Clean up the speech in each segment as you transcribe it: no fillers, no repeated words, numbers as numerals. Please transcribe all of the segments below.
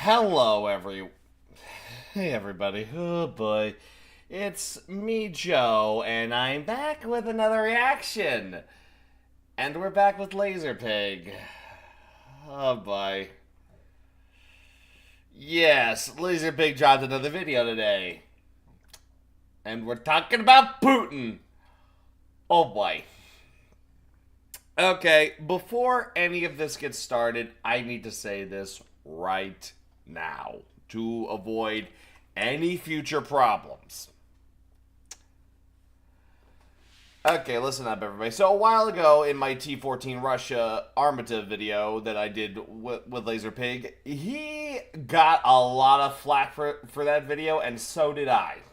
Hey everybody. Oh boy. It's me, Joe, and I'm back with another reaction. And we're back with Lazerpig. Oh boy. Yes, Lazerpig dropped another video today. And we're talking about Putin. Oh boy. Okay, before any of this gets started, I need to say this right now to avoid any future problems. Okay, listen up, everybody. So a while ago in my T-14 Russia Armative video that I did with Lazerpig, he got a lot of flack for that video, and so did I.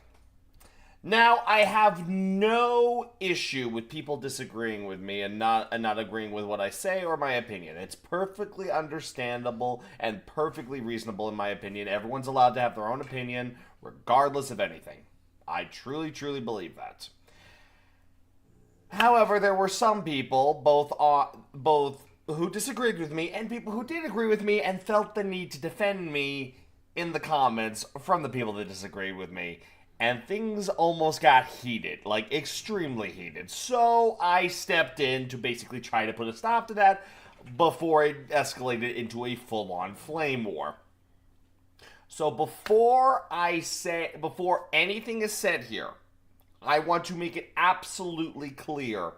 Now, I have no issue with people disagreeing with me and not agreeing with what I say or my opinion. It's perfectly understandable and perfectly reasonable in my opinion. Everyone's allowed to have their own opinion, regardless of anything. I truly, truly believe that. However, there were some people, both who disagreed with me and people who did agree with me and felt the need to defend me in the comments from the people that disagreed with me. And things almost got heated, like extremely heated. So I stepped in to basically try to put a stop to that before it escalated into a full-on flame war. So before anything is said here, I want to make it absolutely clear.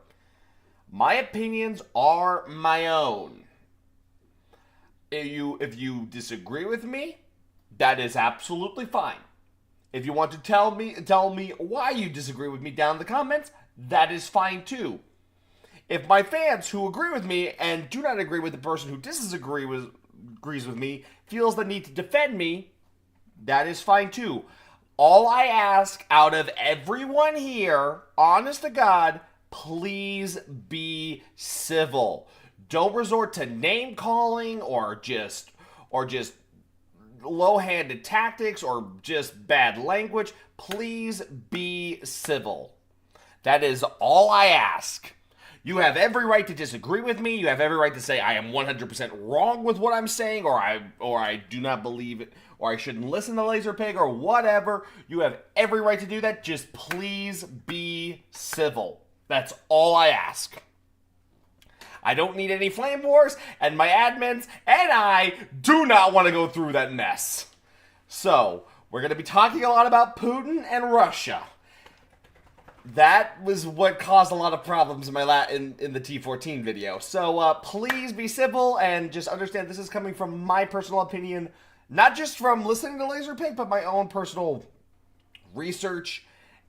My opinions are my own. If you disagree with me, that is absolutely fine. If you want to tell me why you disagree with me down in the comments, that is fine too. If my fans who agree with me and do not agree with the person who agrees with me feels the need to defend me, that is fine too. All I ask out of everyone here, honest to God, please be civil. Don't resort to name calling or just low-handed tactics or just bad language. Please be civil. That is all I ask. You have every right to disagree with me. You have every right to say I am 100% wrong with what I'm saying, or I do not believe it, or I shouldn't listen to Lazerpig, or whatever. You have every right to do that. Just please be civil. That's all I ask. I don't need any flame wars, and my admins and I do not want to go through that mess. So, we're going to be talking a lot about Putin and Russia. That was what caused a lot of problems in the T-14 video. So, please be civil and just understand this is coming from my personal opinion, not just from listening to Lazerpig, but my own personal research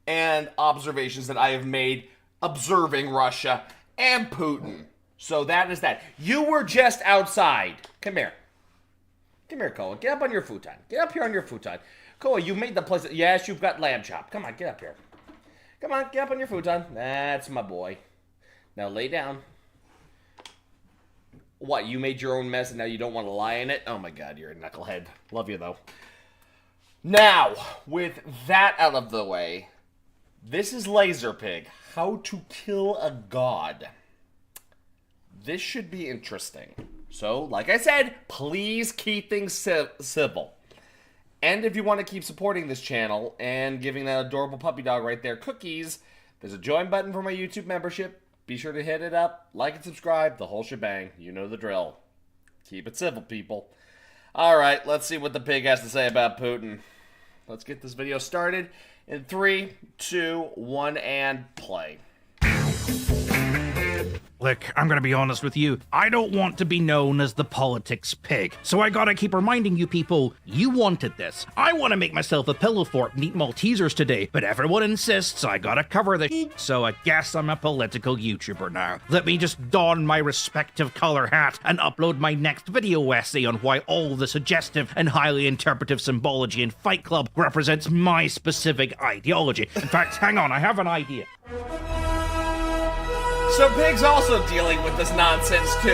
and observations that I have made observing Russia and Putin. So that is that. You were just outside. Come here. Come here, Koa. Get up on your futon. Get up here on your futon. Koa, you made the place. Yes, you've got lamb chop. Come on, get up here. Come on, get up on your futon. That's my boy. Now lay down. What, you made your own mess and now you don't want to lie in it? Oh my god, you're a knucklehead. Love you, though. Now, with that out of the way, this is Lazerpig. How to kill a god. This should be interesting. So, like I said, please keep things civil. And if you want to keep supporting this channel and giving that adorable puppy dog right there cookies, there's a join button for my YouTube membership. Be sure to hit it up, like and subscribe, the whole shebang. You know the drill. Keep it civil, people. Alright, let's see what the pig has to say about Putin. Let's get this video started in 3, 2, 1, and play. Look, I'm gonna be honest with you. I don't want to be known as the politics pig. So I gotta keep reminding you people, you wanted this. I want to make myself a pillow fort and eat Maltesers today, but everyone insists I gotta cover the so I guess I'm a political YouTuber now. Let me just don my respective color hat and upload my next video essay on why all the suggestive and highly interpretive symbology in Fight Club represents my specific ideology. In fact, hang on, I have an idea. So Pig's also dealing with this nonsense too.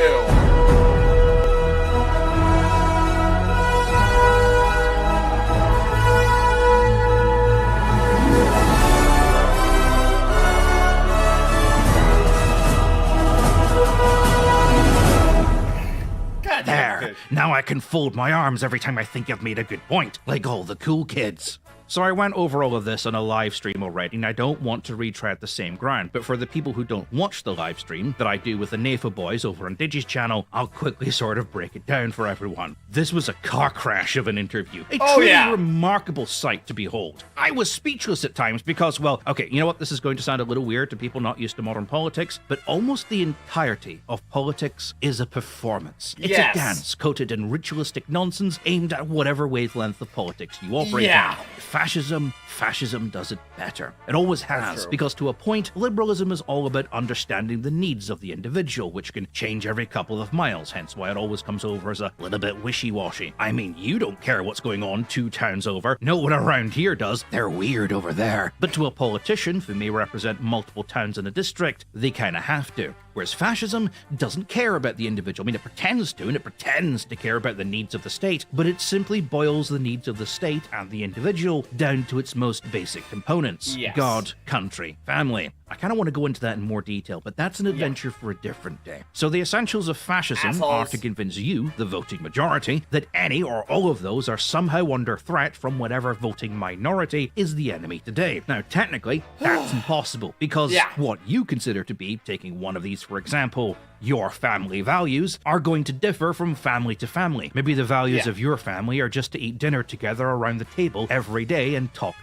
God There. Now I can fold my arms every time I think I've made a good point, like all the cool kids. So I went over all of this on a live stream already, and I don't want to retread the same ground. But for the people who don't watch the live stream that I do with the NAFA boys over on Digi's channel, I'll quickly sort of break it down for everyone. This was a car crash of an interview. A truly remarkable sight to behold. I was speechless at times because, well, okay, you know what? This is going to sound a little weird to people not used to modern politics, but almost the entirety of politics is a performance. It's a dance coated in ritualistic nonsense aimed at whatever wavelength of politics you operate in. Fascism does it better. It always has, because to a point, liberalism is all about understanding the needs of the individual, which can change every couple of miles, hence why it always comes over as a little bit wishy-washy. I mean, you don't care what's going on 2 towns over. No one around here does. They're weird over there. But to a politician who may represent multiple towns in a district, they kinda have to. Whereas fascism doesn't care about the individual. I mean, it pretends to, and it pretends to care about the needs of the state, but it simply boils the needs of the state and the individual down to its most basic components. God, country, family. I kind of want to go into that in more detail, but that's an adventure for a different day. So the essentials of fascism are to convince you, the voting majority, that any or all of those are somehow under threat from whatever voting minority is the enemy today. Now, technically, that's impossible, because what you consider to be, taking one of these for example, your family values, are going to differ from family to family. Maybe the values of your family are just to eat dinner together around the table every day and talk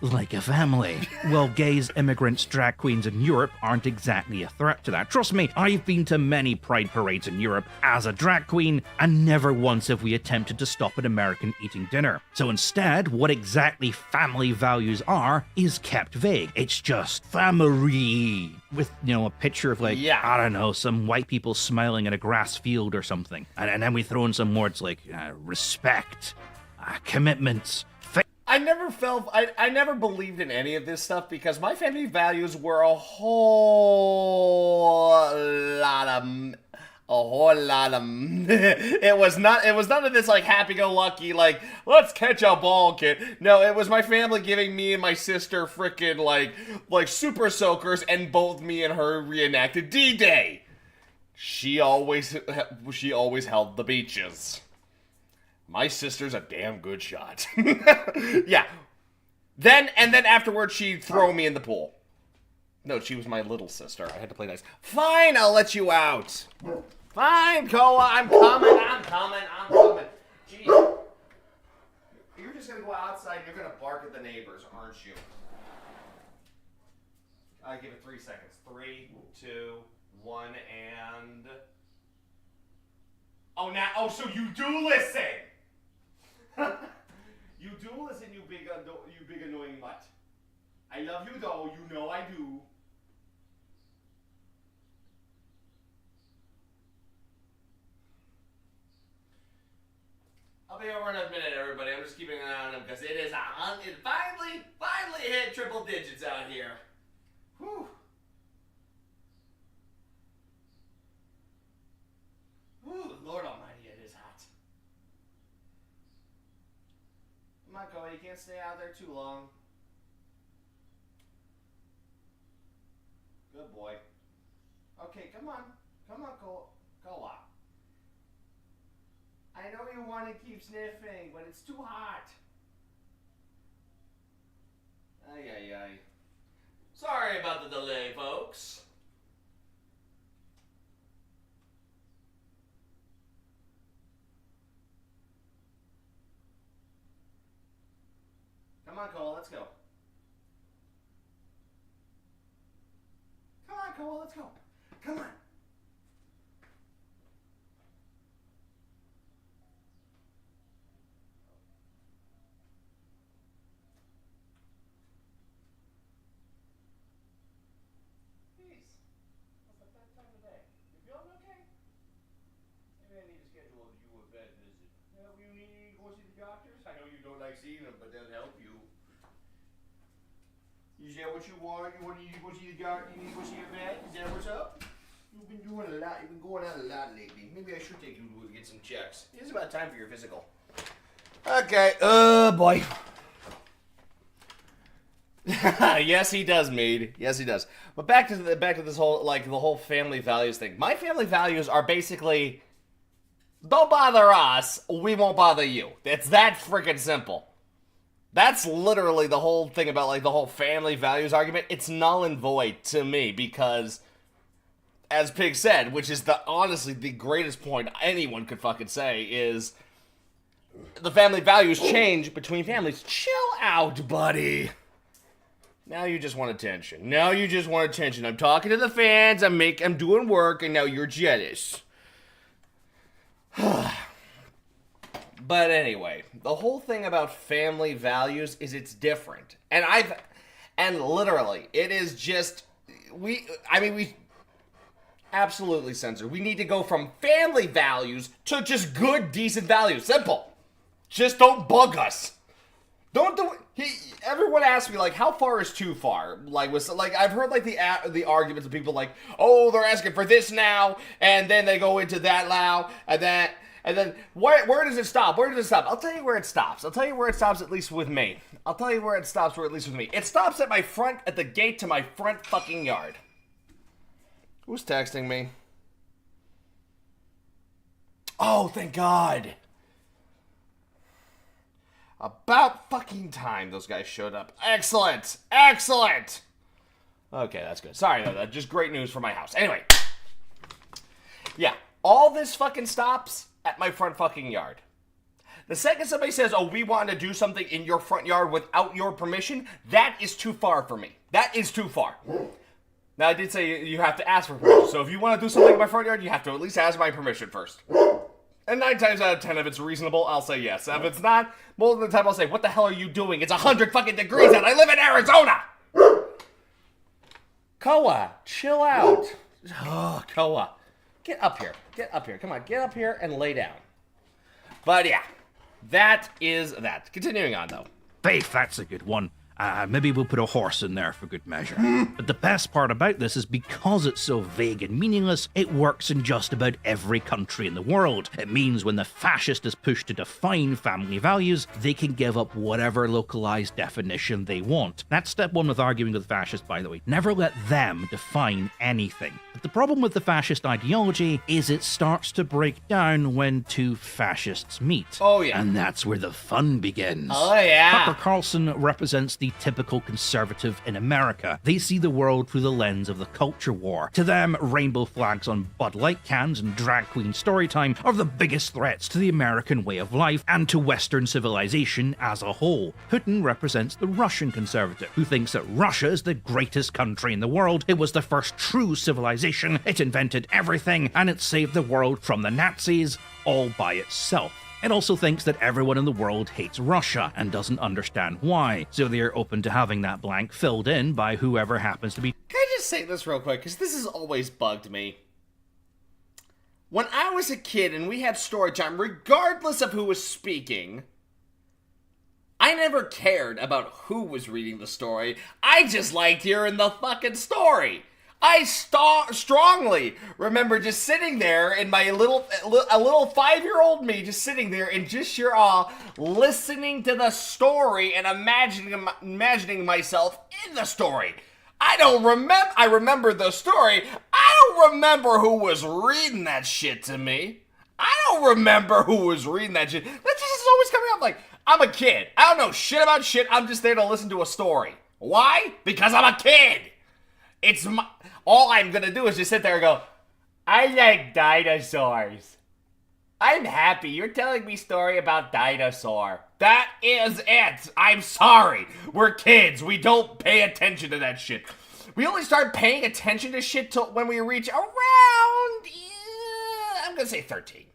like a family. Well, gays, immigrants, drag queens in Europe aren't exactly a threat to that. Trust me, I've been to many pride parades in Europe as a drag queen, and never once have we attempted to stop an American eating dinner. So instead, what exactly family values are is kept vague. It's just family, with, you know, a picture of like, I don't know, some white people smiling in a grass field or something. And then we throw in some words like respect, commitments. I never believed in any of this stuff because my family values were a whole lot of it was none of this like happy-go-lucky like let's catch a ball kid. No, it was my family giving me and my sister frickin' like super soakers, and both me and her reenacted D-Day. She always held the beaches. My sister's a damn good shot. Yeah. Then afterwards she'd throw me in the pool. No, she was my little sister. I had to play nice. Fine, I'll let you out. Fine, Koa, I'm coming. Jeez. You're just gonna go outside and you're gonna bark at the neighbors, aren't you? I give it 3 seconds. 3, 2, 1, and... Oh, so you do listen! You do listen, you big annoying mutt. I love you though, you know I do. I'll be over in a minute, everybody. I'm just keeping an eye on him because it finally hit triple digits out here. Whew. Whew, Lord Almighty, it is hot. Michael, you can't stay out there too long. Good boy. Okay, come on, Koa. I know you want to keep sniffing, but it's too hot. Ay. Sorry about the delay, folks. Come on, Cole, let's go. Come on, Cole, let's go. Come on. Jeez. What's the third time today? You feeling okay? Maybe I need to schedule you a vet visit. You need to go see the doctors? I know you don't like seeing them, but they'll help you. Is that what you want? You need to go see the doctor? You need to go see a vet? Is that what's up? You've been doing a lot. You've been going out a lot lately. Maybe I should take you to get some checks. It's about time for your physical. Okay. Boy. Yes, he does, Mead. Yes, he does. But back to this whole the whole family values thing. My family values are basically don't bother us, we won't bother you. It's that freaking simple. That's literally the whole thing about, like, the whole family values argument. It's null and void to me because, as Pig said, which is honestly the greatest point anyone could fucking say, is the family values change between families. Chill out, buddy. Now you just want attention. I'm talking to the fans, I'm doing work, and now you're jealous. But anyway, the whole thing about family values is it's different. And literally, it is just, we absolutely censored. We need to go from family values to just good, decent values. Simple. Just don't bug us. Don't do it. Everyone asks me, like, how far is too far? I've heard, like, the arguments of people like, oh, they're asking for this now, and then they go into that now, and then where does it stop? I'll tell you where it stops. At least with me. It stops at the gate to my front fucking yard. Who's texting me? Oh, thank God. About fucking time those guys showed up. Excellent. Okay, that's good. Sorry about that. Just great news for my house. Anyway. Yeah. All this fucking stops at my front fucking yard. The second somebody says, oh, we want to do something in your front yard without your permission, that is too far for me. That is too far. Now, I did say you have to ask for permission. So if you want to do something in my front yard, you have to at least ask my permission first. And 9 times out of 10, if it's reasonable, I'll say yes. If it's not, most of the time I'll say, what the hell are you doing? It's 100 fucking degrees out. I live in Arizona! Koa, chill out. Oh, Koa. Get up here. Come on, get up here and lay down. But yeah, that is that. Continuing on, though. Faith, that's a good one. Maybe we'll put a horse in there for good measure. But the best part about this is because it's so vague and meaningless, it works in just about every country in the world. It means when the fascist is pushed to define family values, they can give up whatever localized definition they want. That's step one with arguing with fascists, by the way. Never let them define anything. But the problem with the fascist ideology is it starts to break down when two fascists meet. Oh, yeah. And that's where the fun begins. Oh, yeah. Tucker Carlson represents the typical conservative in America. They see the world through the lens of the culture war. To them, rainbow flags on Bud Light cans and drag queen storytime are the biggest threats to the American way of life and to Western civilization as a whole. Putin represents the Russian conservative, who thinks that Russia is the greatest country in the world. It was the first true civilization, it invented everything, and it saved the world from the Nazis all by itself. It also thinks that everyone in the world hates Russia and doesn't understand why, so they're open to having that blank filled in by whoever happens to be. Can I just say this real quick, because this has always bugged me. When I was a kid and we had story time, regardless of who was speaking, I never cared about who was reading the story. I just liked hearing the fucking story. I strongly remember just sitting there in my little 5-year-old me just sitting there in just sheer awe, listening to the story and imagining myself in the story. I remember the story. I don't remember who was reading that shit to me. I don't remember who was reading that shit. That just is always coming up like, I'm a kid. I don't know shit about shit. I'm just there to listen to a story. Why? Because I'm a kid. All I'm gonna do is just sit there and go, I like dinosaurs. I'm happy. You're telling me a story about dinosaur. That is it. I'm sorry. We're kids. We don't pay attention to that shit. We only start paying attention to shit till when we reach around, I'm gonna say 13.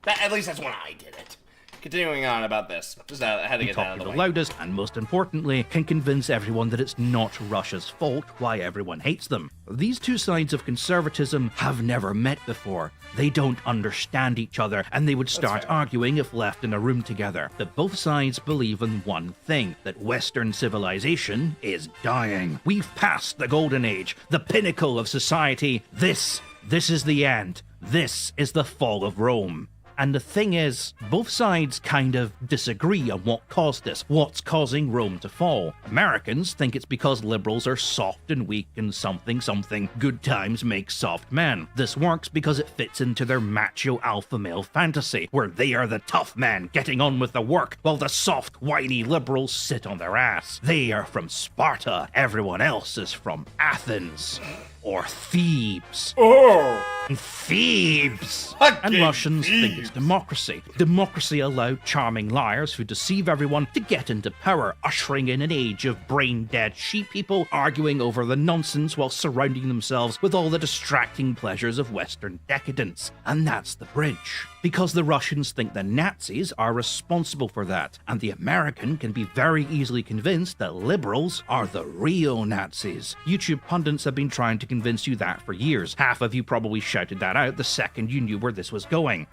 At least that's when I did it. Continuing on about this. Just had to get that out of the way. The loudest and most importantly can convince everyone that it's not Russia's fault why everyone hates them. These two sides of conservatism have never met before. They don't understand each other and they would start arguing if left in a room together. But both sides believe in one thing, that Western civilization is dying. We've passed the golden age, the pinnacle of society. This is the end. This is the fall of Rome. And the thing is, both sides kind of disagree on what caused this, what's causing Rome to fall. Americans think it's because liberals are soft and weak and something, good times make soft men. This works because it fits into their macho alpha male fantasy, where they are the tough men getting on with the work, while the soft, whiny liberals sit on their ass. They are from Sparta, everyone else is from Athens. Or Thebes. Oh! Thebes! Fucking And Russians think Thebes. it's democracy. Democracy allowed charming liars who deceive everyone to get into power, ushering in an age of brain-dead sheep people arguing over the nonsense while surrounding themselves with all the distracting pleasures of Western decadence. And that's the bridge. Because the Russians think the Nazis are responsible for that, and the American can be very easily convinced that liberals are the real Nazis. YouTube pundits have been trying to convince you that for years. Half of you probably shouted that out the second you knew where this was going.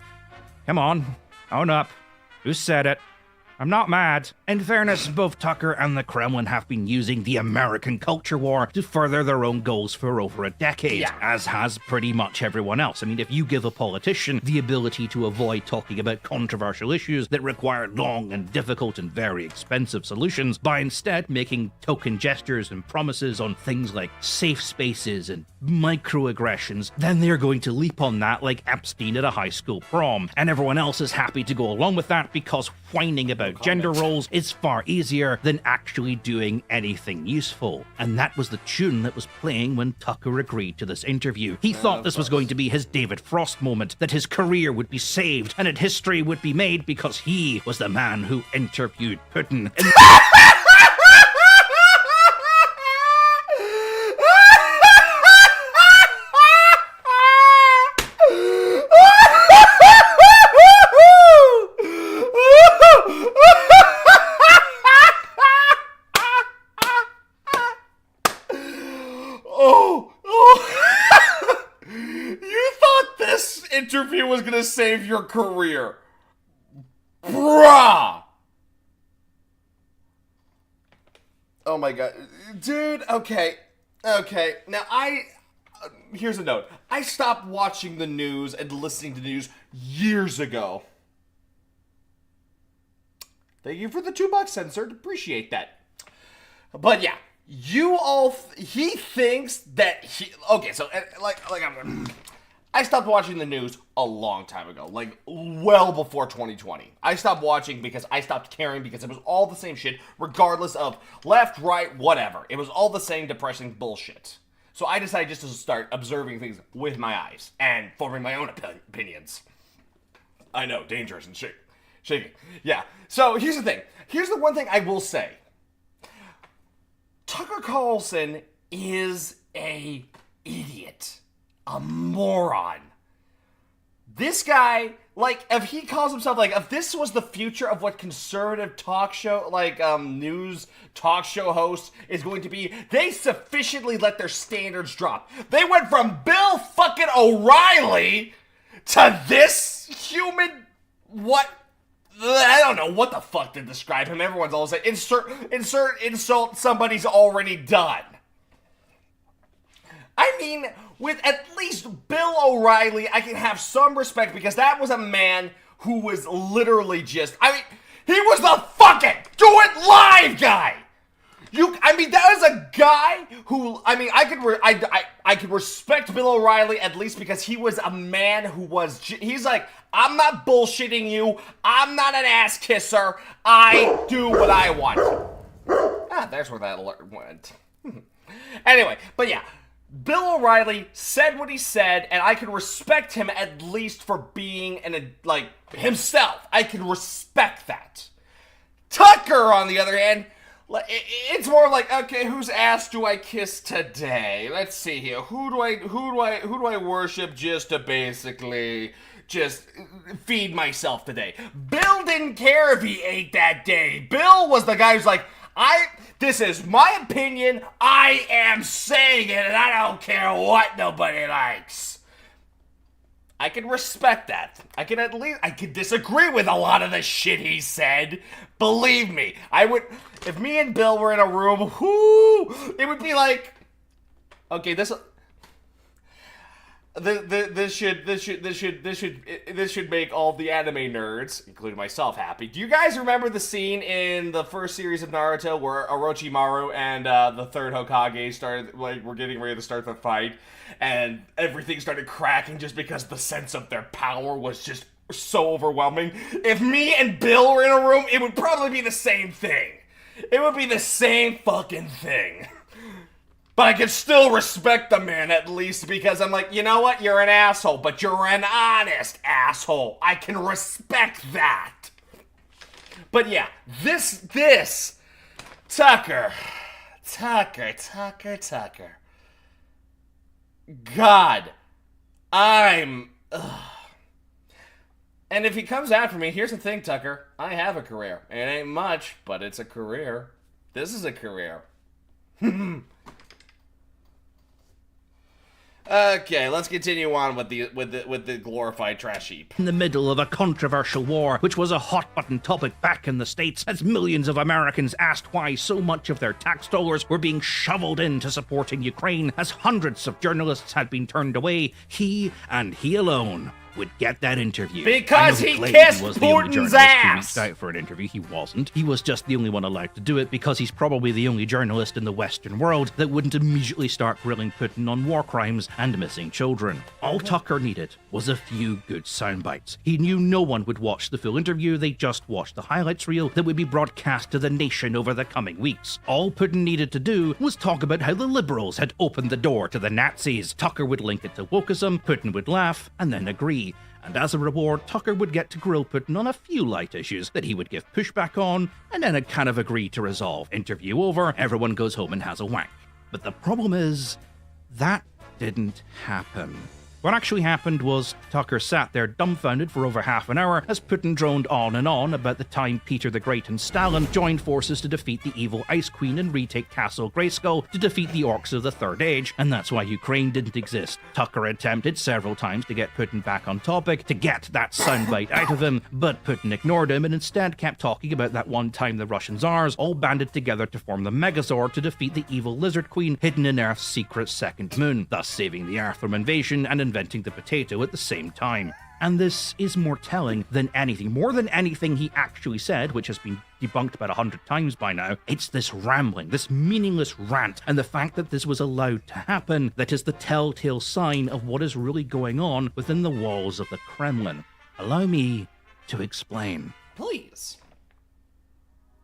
Come on, own up. Who said it? I'm not mad. In fairness, both Tucker and the Kremlin have been using the American culture war to further their own goals for over a decade, as has pretty much everyone else. I mean, if you give a politician the ability to avoid talking about controversial issues that require long and difficult and very expensive solutions by instead making token gestures and promises on things like safe spaces and microaggressions, then they're going to leap on that like Epstein at a high school prom, and everyone else is happy to go along with that because whining about gender roles is far easier than actually doing anything useful. And that was the tune that was playing when Tucker agreed to this interview. He thought this was going to be his David Frost moment, that his career would be saved and that history would be made because he was the man who interviewed Putin. Interview was gonna save your career. Bruh! Oh my god. Dude, okay. Now here's a note. I stopped watching the news and listening to the news years ago. Thank you for the $2 censored. Appreciate that. But yeah, he thinks that I stopped watching the news a long time ago, like well before 2020. I stopped watching because I stopped caring because it was all the same shit, regardless of left, right, whatever. It was all the same depressing bullshit. So I decided just to start observing things with my eyes and forming my own opinions. I know, dangerous and shaking. Yeah, so here's the thing. Here's the one thing I will say. Tucker Carlson is a idiot. A moron. This guy, like, if he calls himself, like, if this was the future of what conservative talk show, like, news talk show hosts is going to be, they sufficiently let their standards drop. They went from Bill fucking O'Reilly to this human, what? I don't know what the fuck to describe him. Everyone's all saying, insult somebody's already done. I mean, with at least Bill O'Reilly, I can have some respect because that was a man who was literally just, he was the fucking do it live guy. That was a guy who, I could respect Bill O'Reilly at least because he was a man who was, he's like, I'm not bullshitting you. I'm not an ass kisser. I do what I want. There's where that alert went. Anyway, but yeah. Bill O'Reilly said what he said, and I can respect him at least for being himself. I can respect that. Tucker, on the other hand, it's more like, okay, whose ass do I kiss today? Let's see here. Who do I worship just to basically just feed myself today? Bill didn't care if he ate that day. Bill was the guy who's like, this is my opinion, I am saying it, and I don't care what nobody likes. I can respect that. I can disagree with a lot of the shit he said. Believe me, if me and Bill were in a room, it would be like, okay, This should make all the anime nerds, including myself, happy. Do you guys remember the scene in the first series of Naruto where Orochimaru and the third Hokage were getting ready to start the fight, and everything started cracking just because the sense of their power was just so overwhelming? If me and Bill were in a room, it would probably be the same thing. It would be the same fucking thing. But I can still respect the man at least because I'm like, you know what? You're an asshole, but you're an honest asshole. I can respect that. But yeah, this, Tucker. God, and if he comes after me, here's the thing, Tucker. I have a career. It ain't much, but it's a career. This is a career. Okay, let's continue on with the glorified trash heap. In the middle of a controversial war, which was a hot-button topic back in the States, as millions of Americans asked why so much of their tax dollars were being shoveled into supporting Ukraine, as hundreds of journalists had been turned away, he, and he alone, would get that interview. Because he kissed Putin's ass! He reached out for an interview. He wasn't. He was just the only one allowed to do it because he's probably the only journalist in the Western world that wouldn't immediately start grilling Putin on war crimes and missing children. All Tucker needed was a few good sound bites. He knew no one would watch the full interview. They just watched the highlights reel that would be broadcast to the nation over the coming weeks. All Putin needed to do was talk about how the liberals had opened the door to the Nazis. Tucker would link it to wokeism, Putin would laugh, and then agree. And as a reward, Tucker would get to grill Putin on a few light issues that he would give pushback on, and then it kind of agree to resolve. Interview over, everyone goes home and has a wank. But the problem is, that didn't happen. What actually happened was Tucker sat there dumbfounded for over half an hour as Putin droned on and on about the time Peter the Great and Stalin joined forces to defeat the evil Ice Queen and retake Castle Grayskull to defeat the orcs of the Third Age, and that's why Ukraine didn't exist. Tucker attempted several times to get Putin back on topic, to get that soundbite out of him, but Putin ignored him and instead kept talking about that one time the Russian Tsars all banded together to form the Megazord to defeat the evil Lizard Queen hidden in Earth's secret second moon, thus saving the Earth from invasion and inventing the potato at the same time. And this is more telling than anything, more than anything he actually said, which has been debunked about 100 times by now. It's this rambling, this meaningless rant, and the fact that this was allowed to happen that is the telltale sign of what is really going on within the walls of the Kremlin. Allow me to explain. Please.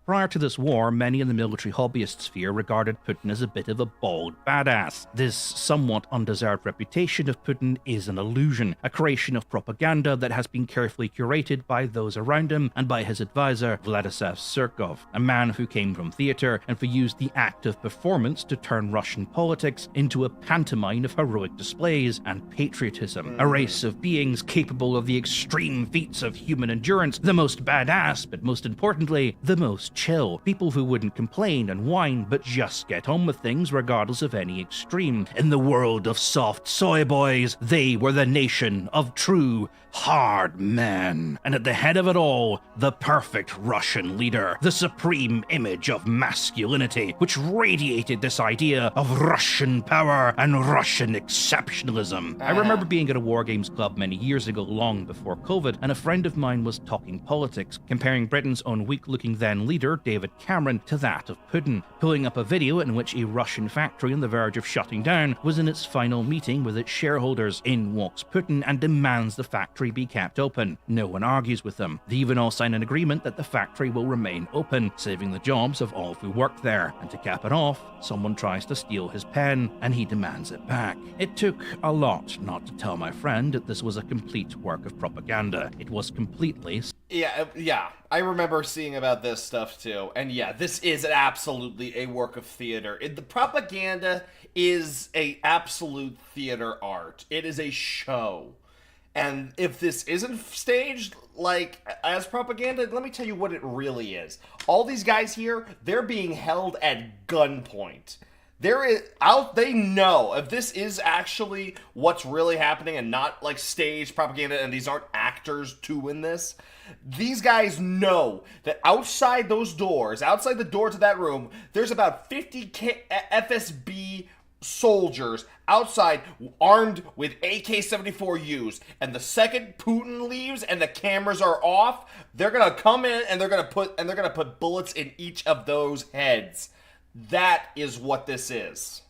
Prior to this war, many in the military hobbyist sphere regarded Putin as a bit of a bald badass. This somewhat undeserved reputation of Putin is an illusion, a creation of propaganda that has been carefully curated by those around him and by his advisor, Vladislav Surkov, a man who came from theater and who used the act of performance to turn Russian politics into a pantomime of heroic displays and patriotism, a race of beings capable of the extreme feats of human endurance, the most badass, but most importantly, the most chill. People who wouldn't complain and whine, but just get on with things regardless of any extreme. In the world of soft soy boys, they were the nation of true hard men. And at the head of it all, the perfect Russian leader, the supreme image of masculinity, which radiated this idea of Russian power and Russian exceptionalism. I remember being at a War Games club many years ago, long before COVID, and a friend of mine was talking politics, comparing Britain's own weak-looking then leader, David Cameron, to that of Putin, pulling up a video in which a Russian factory on the verge of shutting down was in its final meeting with its shareholders. In walks Putin and demands the factory be kept open. No one argues with them. They even all sign an agreement that the factory will remain open, saving the jobs of all who worked there. And to cap it off, someone tries to steal his pen, and he demands it back. It took a lot not to tell my friend that this was a complete work of propaganda. It was completely... Yeah, I remember seeing about this stuff too. And yeah, this is absolutely a work of theater. The propaganda is a absolute theater art. It is a show. And if this isn't staged, like, as propaganda, let me tell you what it really is. All these guys here, they're being held at gunpoint. They know if this is actually what's really happening and not, like, staged propaganda and these aren't actors doing this. These guys know that outside those doors, outside the doors of that room, there's about 50 FSB soldiers outside armed with AK-74Us, and the second Putin leaves and the cameras are off, they're gonna come in and they're gonna put bullets in each of those heads. That is what this is.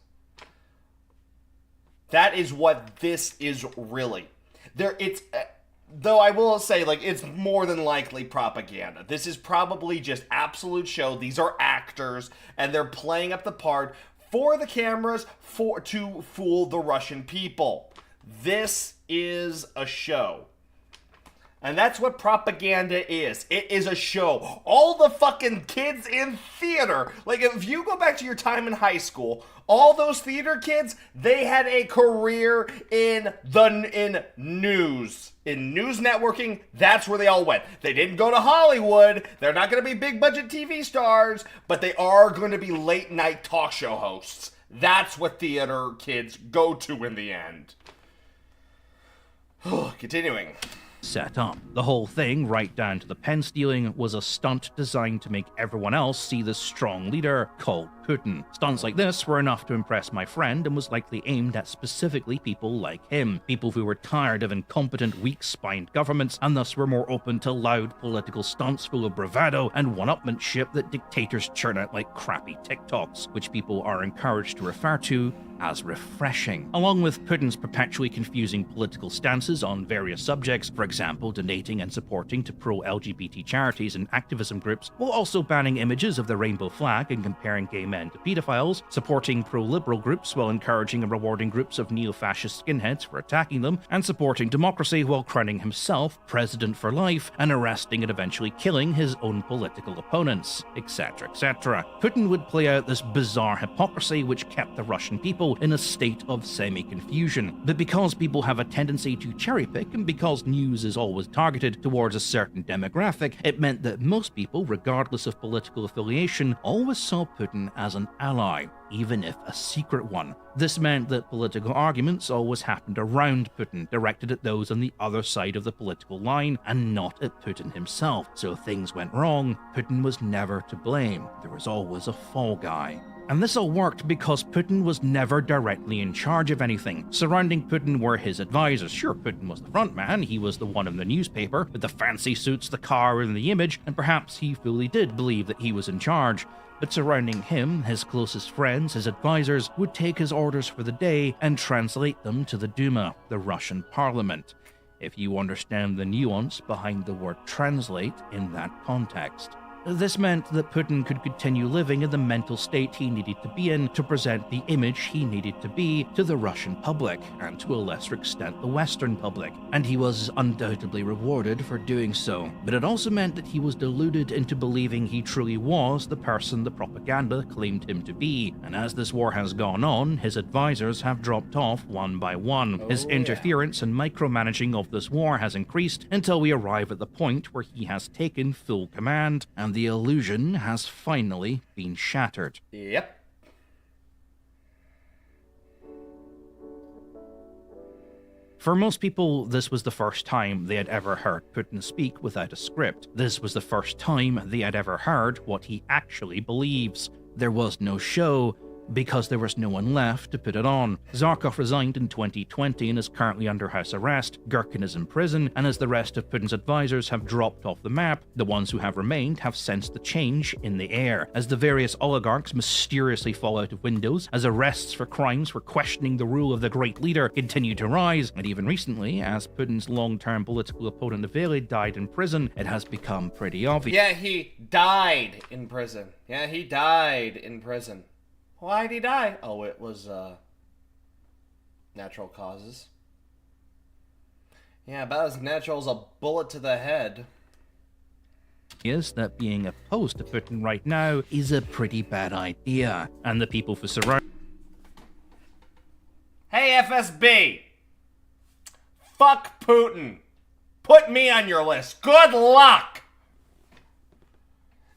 That is what this is really. Though I will say, like, it's more than likely propaganda. This is probably just absolute show. These are actors, and they're playing up the part for the cameras to fool the Russian people. This is a show. And that's what propaganda is. It is a show. All the fucking kids in theater, like if you go back to your time in high school, all those theater kids, they had a career in news. In news networking, that's where they all went. They didn't go to Hollywood. They're not going to be big budget TV stars, but they are going to be late night talk show hosts. That's what theater kids go to in the end. Continuing. Set up. The whole thing, right down to the pen stealing, was a stunt designed to make everyone else see the strong leader called Putin. Stunts like this were enough to impress my friend and was likely aimed at specifically people like him, people who were tired of incompetent, weak-spined governments and thus were more open to loud political stunts full of bravado and one-upmanship that dictators churn out like crappy TikToks, which people are encouraged to refer to as refreshing. Along with Putin's perpetually confusing political stances on various subjects, for example, donating and supporting to pro-LGBT charities and activism groups, while also banning images of the rainbow flag and comparing gay men to pedophiles, supporting pro-liberal groups while encouraging and rewarding groups of neo-fascist skinheads for attacking them, and supporting democracy while crowning himself president for life and arresting and eventually killing his own political opponents, etc., etc. Putin would play out this bizarre hypocrisy which kept the Russian people in a state of semi-confusion. But because people have a tendency to cherry-pick and because news is always targeted towards a certain demographic, it meant that most people, regardless of political affiliation, always saw Putin as an ally, even if a secret one. This meant that political arguments always happened around Putin, directed at those on the other side of the political line and not at Putin himself. So if things went wrong, Putin was never to blame. There was always a fall guy. And this all worked because Putin was never directly in charge of anything. Surrounding Putin were his advisors. Sure, Putin was the front man, he was the one in the newspaper, with the fancy suits, the car, and the image, and perhaps he fully did believe that he was in charge. But surrounding him, his closest friends, his advisors, would take his orders for the day and translate them to the Duma, the Russian parliament. If you understand the nuance behind the word translate in that context. This meant that Putin could continue living in the mental state he needed to be in to present the image he needed to be to the Russian public, and to a lesser extent the Western public, and he was undoubtedly rewarded for doing so. But it also meant that he was deluded into believing he truly was the person the propaganda claimed him to be, and as this war has gone on, his advisors have dropped off one by one. His interference and micromanaging of this war has increased until we arrive at the point where he has taken full command, and the illusion has finally been shattered. Yep. For most people, this was the first time they had ever heard Putin speak without a script. This was the first time they had ever heard what he actually believes. There was no show, because there was no one left to put it on. Zarkov resigned in 2020 and is currently under house arrest. Gherkin is in prison, and as the rest of Putin's advisors have dropped off the map, the ones who have remained have sensed the change in the air. As the various oligarchs mysteriously fall out of windows, as arrests for crimes for questioning the rule of the great leader continue to rise, and even recently, as Putin's long-term political opponent Navalny died in prison, it has become pretty obvious. Yeah, he died in prison. Yeah, he died in prison. Why'd he die? Oh, it was, natural causes. Yeah, about as natural as a bullet to the head. Is that being opposed to Putin right now is a pretty bad idea, and the people who surround. Hey, FSB! Fuck Putin! Put me on your list. Good luck!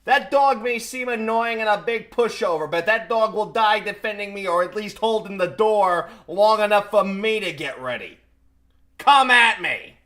That dog may seem annoying and a big pushover, but that dog will die defending me or at least holding the door long enough for me to get ready. Come at me!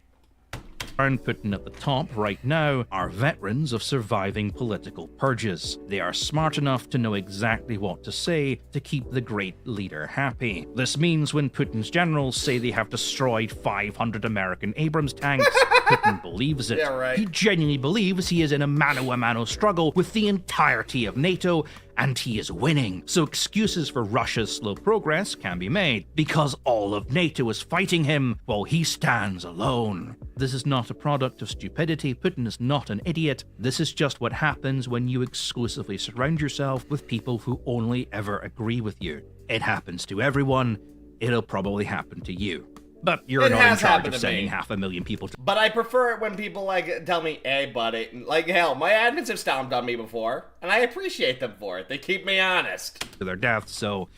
Around Putin at the top right now are veterans of surviving political purges. They are smart enough to know exactly what to say to keep the great leader happy. This means when Putin's generals say they have destroyed 500 American Abrams tanks, Putin believes it. Yeah, right. He genuinely believes he is in a mano-a-mano struggle with the entirety of NATO, and he is winning. So excuses for Russia's slow progress can be made, because all of NATO is fighting him while he stands alone. This is not a product of stupidity. Putin is not an idiot. This is just what happens when you exclusively surround yourself with people who only ever agree with you. It happens to everyone. It'll probably happen to you. But you're not in charge of sending 500,000 people to... But I prefer it when people, like, tell me, hey, buddy. Like, hell, my admins have stomped on me before, and I appreciate them for it. They keep me honest. To their death, so...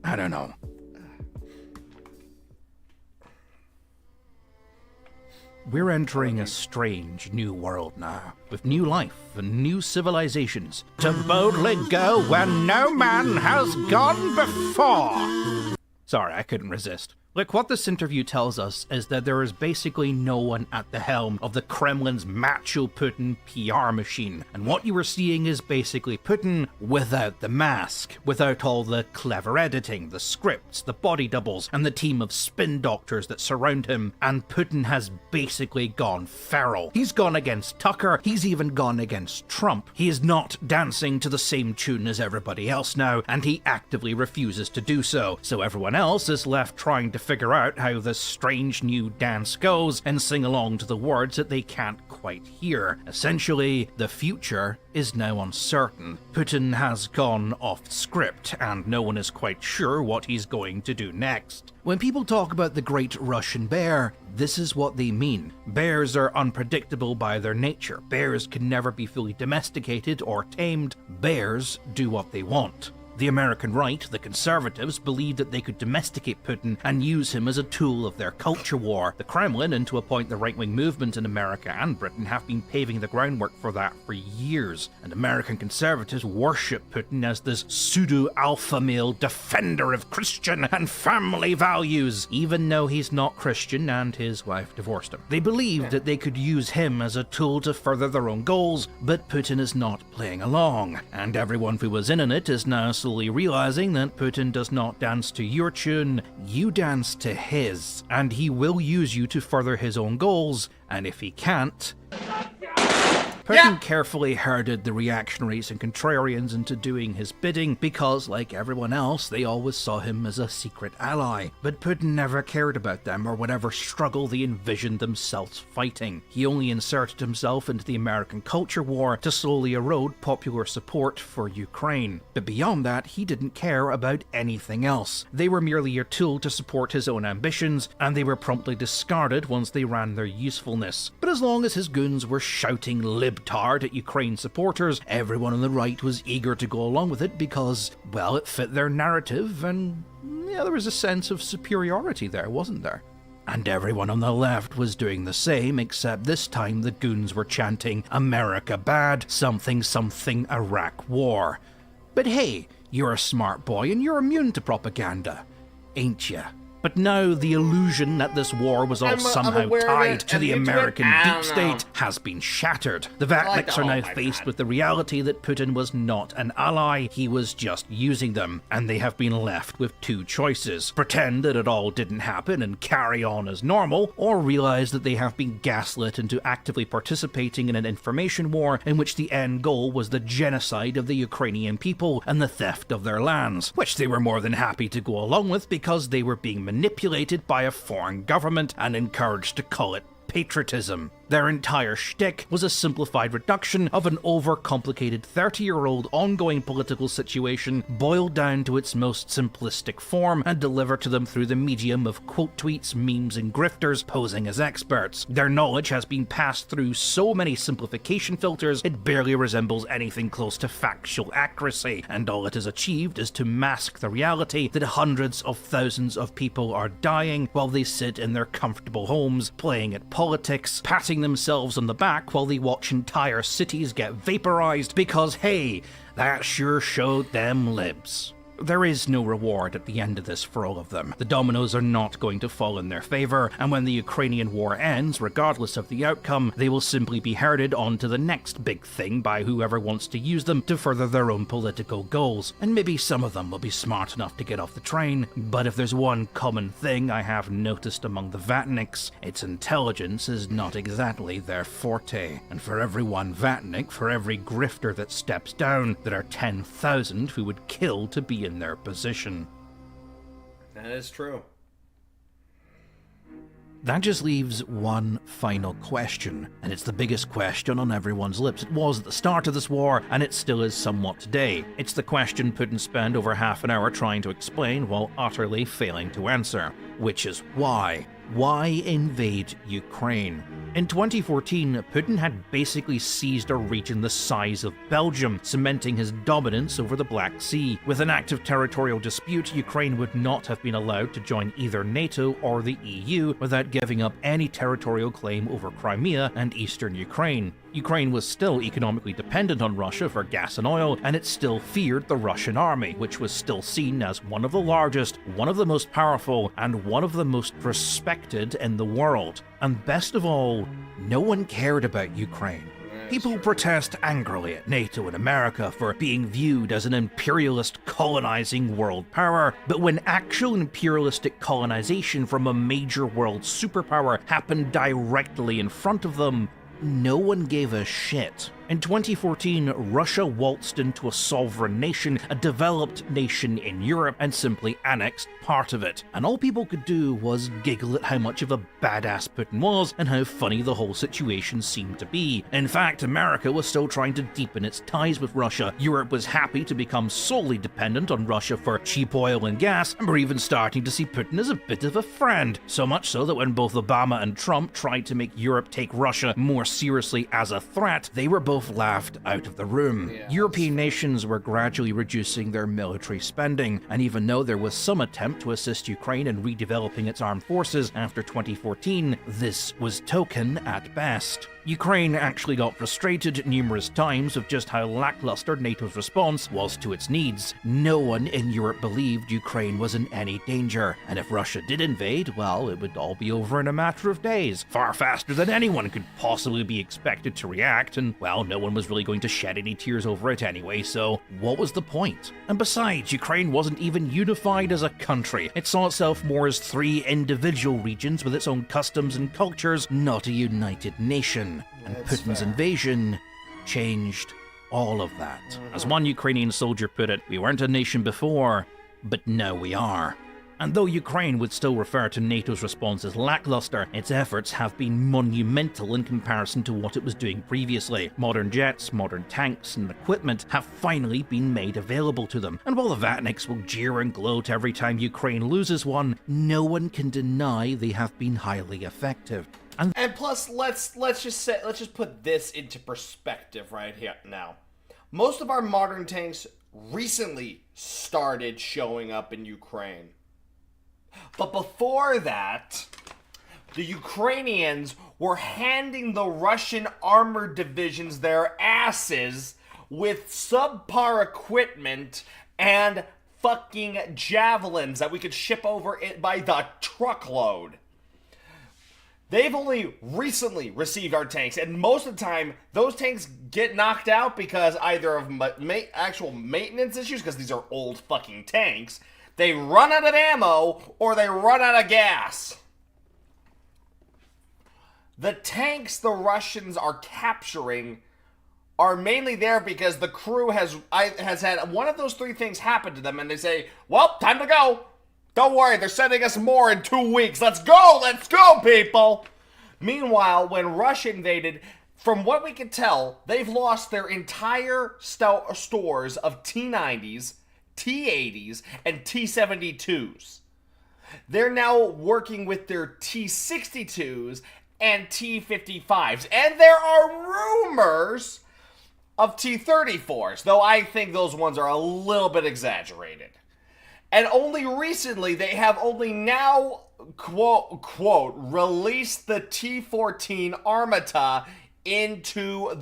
I don't know. We're entering a strange new world now, with new life and new civilizations, to boldly go where no man has gone before. Sorry, I couldn't resist. Look, what this interview tells us is that there is basically no one at the helm of the Kremlin's macho Putin PR machine. And what you are seeing is basically Putin without the mask, without all the clever editing, the scripts, the body doubles, and the team of spin doctors that surround him. And Putin has basically gone feral. He's gone against Tucker. He's even gone against Trump. He is not dancing to the same tune as everybody else now, and he actively refuses to do so. So everyone else is left trying to figure out how this strange new dance goes and sing along to the words that they can't quite hear. Essentially, the future is now uncertain. Putin has gone off script, and no one is quite sure what he's going to do next. When people talk about the Great Russian Bear, this is what they mean. Bears are unpredictable by their nature. Bears can never be fully domesticated or tamed. Bears do what they want. The American right, the conservatives, believed that they could domesticate Putin and use him as a tool of their culture war. The Kremlin, and to a point the right-wing movement in America and Britain, have been paving the groundwork for that for years. And American conservatives worship Putin as this pseudo-alpha male defender of Christian and family values, even though he's not Christian and his wife divorced him. They believed that they could use him as a tool to further their own goals, but Putin is not playing along. And everyone who was in on it is now slowly realizing that Putin does not dance to your tune, you dance to his, and he will use you to further his own goals, and if he can't... Putin carefully herded the reactionaries and contrarians into doing his bidding because, like everyone else, they always saw him as a secret ally. But Putin never cared about them or whatever struggle they envisioned themselves fighting. He only inserted himself into the American culture war to slowly erode popular support for Ukraine. But beyond that, he didn't care about anything else. They were merely a tool to support his own ambitions, and they were promptly discarded once they ran their usefulness. But as long as his goons were shouting libtard at Ukraine supporters, everyone on the right was eager to go along with it because, well, it fit their narrative, and yeah, there was a sense of superiority there, wasn't there? And everyone on the left was doing the same, except this time the goons were chanting, America bad, something something Iraq war. But hey, you're a smart boy and you're immune to propaganda, ain't ya? But now the illusion that this war was all somehow tied to the American deep state has been shattered. The Vatniks are now faced with the reality that Putin was not an ally, he was just using them, and they have been left with two choices: pretend that it all didn't happen and carry on as normal, or realize that they have been gaslit into actively participating in an information war in which the end goal was the genocide of the Ukrainian people and the theft of their lands, which they were more than happy to go along with because they were being manipulated by a foreign government and encouraged to call it patriotism. Their entire shtick was a simplified reduction of an overcomplicated 30-year-old ongoing political situation boiled down to its most simplistic form and delivered to them through the medium of quote tweets, memes, and grifters posing as experts. Their knowledge has been passed through so many simplification filters it barely resembles anything close to factual accuracy, and all it has achieved is to mask the reality that hundreds of thousands of people are dying while they sit in their comfortable homes playing at politics, patting themselves on the back while they watch entire cities get vaporized because, hey, that sure showed them libs. There is no reward at the end of this for all of them. The dominoes are not going to fall in their favor, and when the Ukrainian war ends, regardless of the outcome, they will simply be herded on to the next big thing by whoever wants to use them to further their own political goals. And maybe some of them will be smart enough to get off the train, but if there's one common thing I have noticed among the Vatniks, its intelligence is not exactly their forte. And for every one Vatnik, for every grifter that steps down, there are 10,000 who would kill to be in their position. That is true. That just leaves one final question, and it's the biggest question on everyone's lips. It was at the start of this war, and it still is somewhat today. It's the question Putin spent over half an hour trying to explain while utterly failing to answer, which is why? Why invade Ukraine? In 2014, Putin had basically seized a region the size of Belgium, cementing his dominance over the Black Sea. With an active territorial dispute, Ukraine would not have been allowed to join either NATO or the EU without giving up any territorial claim over Crimea and eastern Ukraine. Ukraine was still economically dependent on Russia for gas and oil, and it still feared the Russian army, which was still seen as one of the largest, one of the most powerful, and one of the most respected in the world. And best of all, no one cared about Ukraine. People protest angrily at NATO and America for being viewed as an imperialist colonizing world power, but when actual imperialistic colonization from a major world superpower happened directly in front of them, no one gave a shit. In 2014, Russia waltzed into a sovereign nation, a developed nation in Europe, and simply annexed part of it. And all people could do was giggle at how much of a badass Putin was and how funny the whole situation seemed to be. In fact, America was still trying to deepen its ties with Russia. Europe was happy to become solely dependent on Russia for cheap oil and gas, and we're even starting to see Putin as a bit of a friend. So much so that when both Obama and Trump tried to make Europe take Russia more seriously as a threat, they were both laughed out of the room. European nations were gradually reducing their military spending, and even though there was some attempt to assist Ukraine in redeveloping its armed forces after 2014, this was token at best. Ukraine actually got frustrated numerous times with just how lackluster NATO's response was to its needs. No one in Europe believed Ukraine was in any danger, and if Russia did invade, well, it would all be over in a matter of days, far faster than anyone could possibly be expected to react, and, well, no one was really going to shed any tears over it anyway, so what was the point? And besides, Ukraine wasn't even unified as a country. It saw itself more as 3 individual regions with its own customs and cultures, not a united nation. And Putin's invasion changed all of that. As one Ukrainian soldier put it, we weren't a nation before, but now we are. And though Ukraine would still refer to NATO's response as lackluster, its efforts have been monumental in comparison to what it was doing previously. Modern jets, modern tanks, and equipment have finally been made available to them. And while the Vatniks will jeer and gloat every time Ukraine loses one, no one can deny they have been highly effective. And plus, let's just put this into perspective right here now. Most of our modern tanks recently started showing up in Ukraine. But before that, the Ukrainians were handing the Russian armored divisions their asses with subpar equipment and fucking javelins that we could ship over it by the truckload. They've only recently received our tanks, and most of the time, those tanks get knocked out because either of actual maintenance issues, because these are old fucking tanks, they run out of ammo, or they run out of gas. The tanks the Russians are capturing are mainly there because the crew has had one of those 3 things happen to them, and they say, well, time to go. Don't worry, they're sending us more in 2 weeks. Let's go, people! Meanwhile, when Russia invaded, from what we can tell, they've lost their entire stores of T-90s, T-80s, and T-72s. They're now working with their T-62s and T-55s. And there are rumors of T-34s, though I think those ones are a little bit exaggerated. And only recently, they have only now, quote, released the T-14 Armata into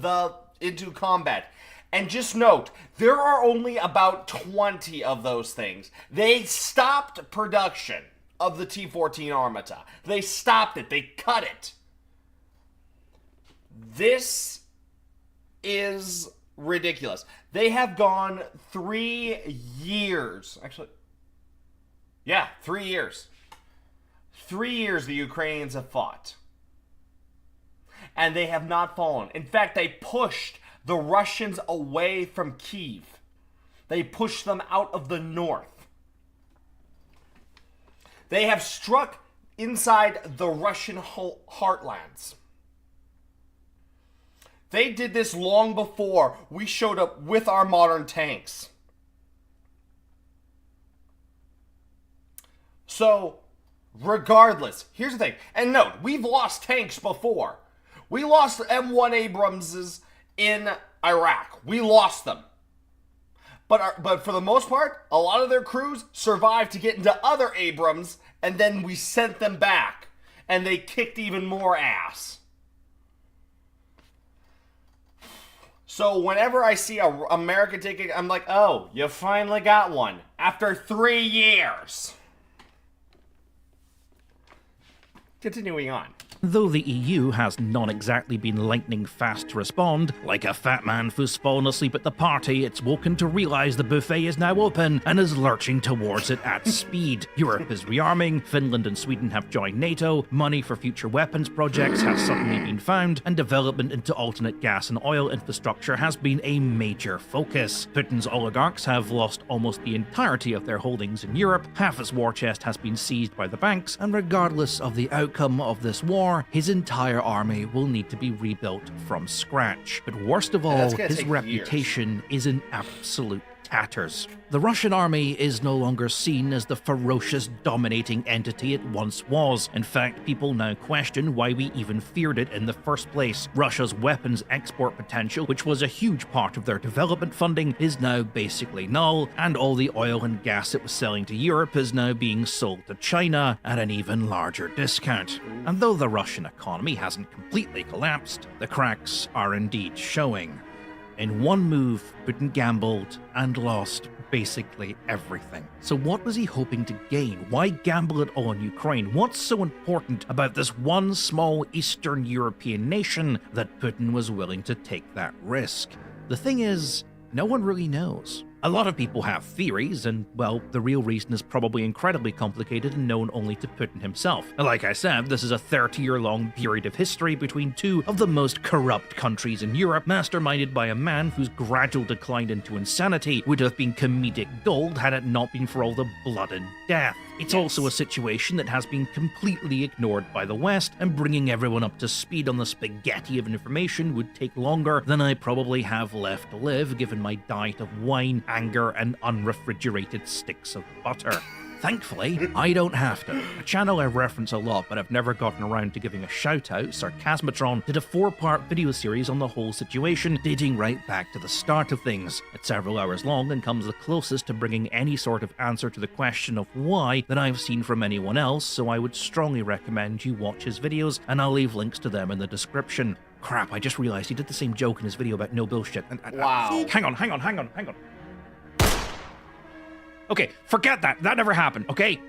combat. And just note, there are only about 20 of those things. They stopped production of the T-14 Armata. They stopped it. They cut it. This is ridiculous. They have gone 3 years. Actually, yeah, 3 years. 3 years the Ukrainians have fought. And they have not fallen. In fact, they pushed the Russians away from Kyiv. They pushed them out of the north. They have struck inside the Russian heartlands. They did this long before we showed up with our modern tanks. So, regardless, here's the thing. And note, we've lost tanks before. We lost M1 Abramses in Iraq. We lost them. But for the most part, a lot of their crews survived to get into other Abrams, and then we sent them back. And they kicked even more ass. So whenever I see America taking, I'm like, oh, you finally got one. After 3 years. Continuing on. Though the EU has not exactly been lightning fast to respond, like a fat man who's fallen asleep at the party, it's woken to realise the buffet is now open and is lurching towards it at speed. Europe is rearming, Finland and Sweden have joined NATO, money for future weapons projects has suddenly been found, and development into alternate gas and oil infrastructure has been a major focus. Putin's oligarchs have lost almost the entirety of their holdings in Europe, half his war chest has been seized by the banks, and regardless of the outcome of this war, his entire army will need to be rebuilt from scratch. But worst of all, his reputation is in absolute tatters. The Russian army is no longer seen as the ferocious, dominating entity it once was. In fact, people now question why we even feared it in the first place. Russia's weapons export potential, which was a huge part of their development funding, is now basically null, and all the oil and gas it was selling to Europe is now being sold to China at an even larger discount. And though the Russian economy hasn't completely collapsed, the cracks are indeed showing. In one move, Putin gambled and lost basically everything. So what was he hoping to gain? Why gamble it all on Ukraine? What's so important about this one small Eastern European nation that Putin was willing to take that risk? The thing is, no one really knows. A lot of people have theories, and, well, the real reason is probably incredibly complicated and known only to Putin himself. Like I said, this is a 30-year-long period of history between two of the most corrupt countries in Europe, masterminded by a man whose gradual decline into insanity would have been comedic gold had it not been for all the blood and death. It's also a situation that has been completely ignored by the West, and bringing everyone up to speed on the spaghetti of information would take longer than I probably have left to live, given my diet of wine, anger, and unrefrigerated sticks of butter. Thankfully, I don't have to. A channel I reference a lot, but I've never gotten around to giving a shout out, Sarcasmatron, did a 4-part video series on the whole situation, dating right back to the start of things. It's several hours long and comes the closest to bringing any sort of answer to the question of why that I've seen from anyone else, so I would strongly recommend you watch his videos, and I'll leave links to them in the description. Crap, I just realized he did the same joke in his video about no bullshit. Wow. Hang on. Okay, forget that. That never happened, okay?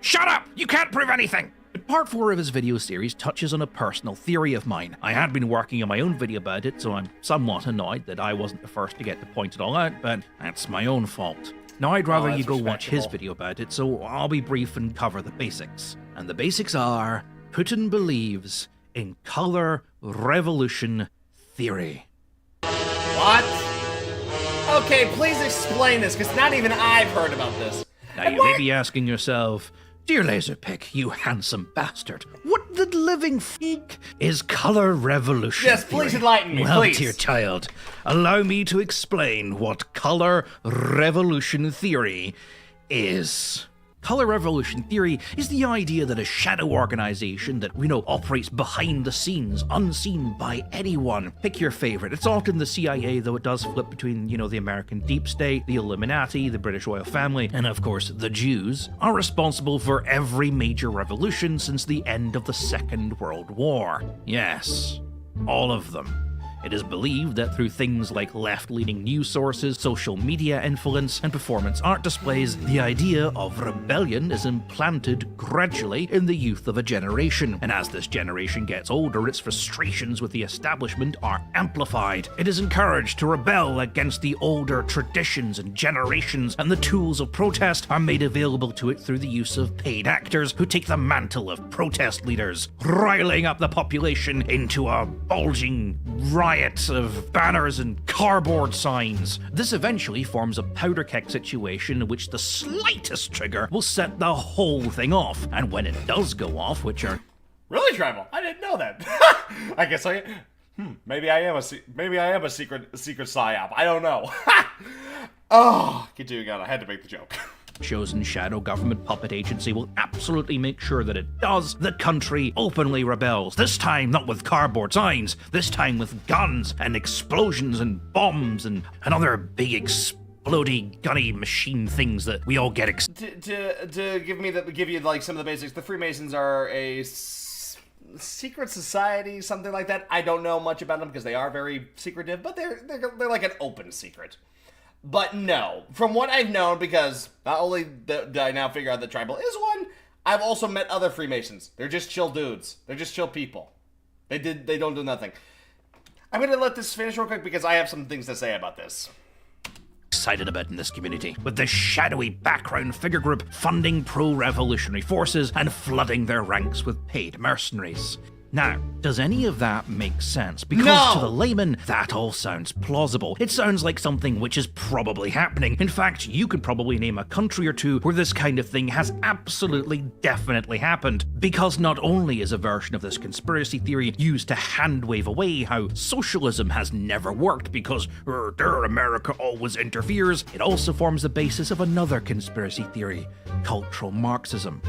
Shut up! You can't prove anything! But part 4 of his video series touches on a personal theory of mine. I had been working on my own video about it, so I'm somewhat annoyed that I wasn't the first to get to point it all out, but that's my own fault. Now, I'd rather you go watch his video about it, so I'll be brief and cover the basics. And the basics are, Putin believes in color revolution theory. What? Okay, please explain this, because not even I've heard about this. Now, you may be asking yourself, Dear Lazerpig, you handsome bastard, what the living freak is color revolution Yes, please theory? enlighten me, Well, please. dear child, allow me to explain what color revolution theory is. Color revolution theory is the idea that a shadow organization that, operates behind the scenes, unseen by anyone. Pick your favorite. It's often the CIA, though it does flip between, the American deep state, the Illuminati, the British royal family, and of course, the Jews, are responsible for every major revolution since the end of the Second World War. Yes, all of them. It is believed that through things like left-leaning news sources, social media influence, and performance art displays, the idea of rebellion is implanted gradually in the youth of a generation, and as this generation gets older, its frustrations with the establishment are amplified. It is encouraged to rebel against the older traditions and generations, and the tools of protest are made available to it through the use of paid actors who take the mantle of protest leaders, riling up the population into a bulging riot of banners and cardboard signs. This eventually forms a powder keg situation in which the slightest trigger will set the whole thing off, and when it does go off, which are... Really, Tribal? I didn't know that. I guess maybe I am a secret psyop. I don't know. Oh, continuing on, I had to make the joke. chosen shadow government puppet agency will absolutely make sure that it does, the country openly rebels. This time not with cardboard signs, this time with guns and explosions and bombs and other big explodey gunny machine things that we all get to give you like some of the basics. The Freemasons are a secret society, something like that. I don't know much about them because they are very secretive, but they're like an open secret. But no, from what I've known, because not only did I now figure out that Tribal is one, I've also met other Freemasons. They're just chill dudes. They're just chill people. They don't do nothing. I'm gonna let this finish real quick because I have some things to say about this. Excited about in this community, with this shadowy background figure group funding pro-revolutionary forces and flooding their ranks with paid mercenaries. Now, does any of that make sense? Because to the layman, that all sounds plausible. It sounds like something which is probably happening. In fact, you could probably name a country or two where this kind of thing has absolutely definitely happened. Because not only is a version of this conspiracy theory used to hand-wave away how socialism has never worked because America always interferes, it also forms the basis of another conspiracy theory, cultural Marxism.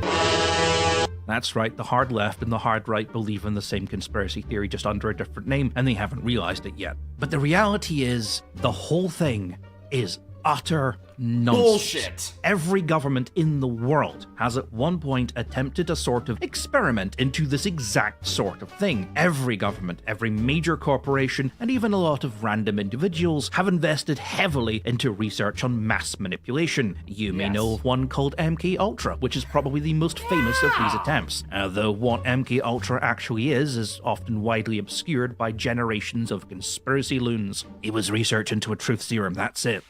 That's right, the hard left and the hard right believe in the same conspiracy theory just under a different name, and they haven't realized it yet. But the reality is, the whole thing is utter nonsense. Bullshit. Every government in the world has at one point attempted a sort of experiment into this exact sort of thing. Every government, every major corporation, and even a lot of random individuals have invested heavily into research on mass manipulation. You may know of one called MK Ultra, which is probably the most famous of these attempts. Though what MK Ultra actually is often widely obscured by generations of conspiracy loons. It was research into a truth serum, that's it.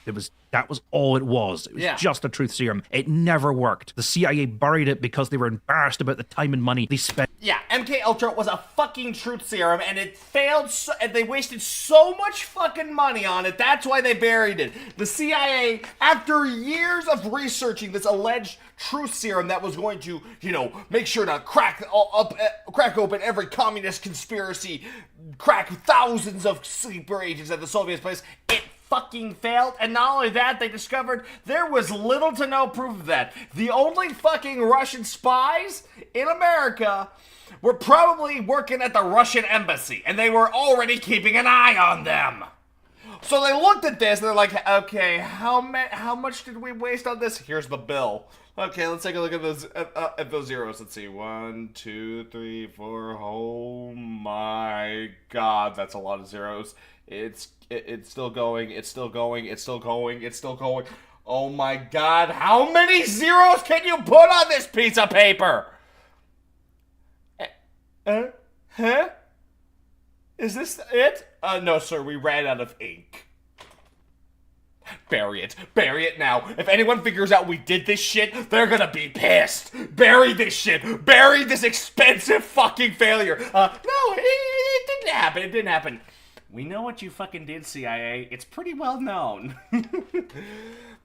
That was all it was. It was just a truth serum. It never worked. The CIA buried it because they were embarrassed about the time and money they spent. Yeah, MK Ultra was a fucking truth serum, and it failed, and they wasted so much fucking money on it. That's why they buried it. The CIA, after years of researching this alleged truth serum that was going to, make sure to crack open every communist conspiracy, crack thousands of sleeper agents at the Soviet place, it fucking failed, and not only that, they discovered there was little to no proof of that. The only fucking Russian spies in America were probably working at the Russian embassy, and they were already keeping an eye on them. So they looked at this, and they're like, okay, how much did we waste on this? Here's the bill. Okay, let's take a look at those zeros. Let's see, 1, 2, 3, 4. Oh my God, that's a lot of zeros. It's still going. It's still going. It's still going. It's still going. Oh my God, how many zeros can you put on this piece of paper? Huh? Is this it? No, sir, we ran out of ink. Bury it now. If anyone figures out we did this shit, they're gonna be pissed. Bury this shit. Bury this expensive fucking failure. No, it didn't happen. We know what you fucking did, CIA. It's pretty well known.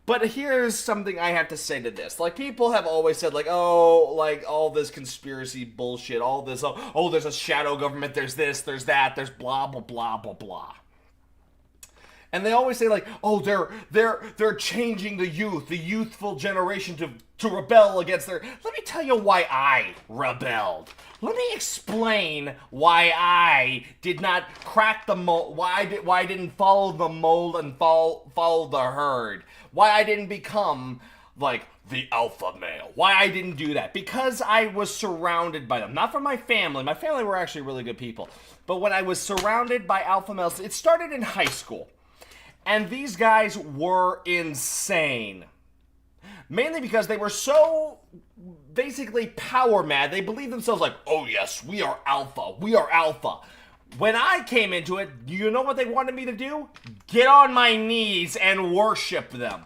But here's something I have to say to this. Like, people have always said, like, oh, like, all this conspiracy bullshit, all this, oh, there's a shadow government, there's this, there's that, there's blah, blah, blah, blah, blah. And they always say, like, oh, they're changing the youthful generation to rebel against their... Let me tell you why I rebelled. Let me explain why I did not crack the mold, why I didn't follow the mold and follow the herd. Why I didn't become like the alpha male. Why I didn't do that? Because I was surrounded by them. Not from my family. My family were actually really good people. But when I was surrounded by alpha males, it started in high school. And these guys were insane. Mainly because they were so basically power mad. They believed themselves like, oh yes, we are alpha. We are alpha. When I came into it, you know what they wanted me to do? Get on my knees and worship them.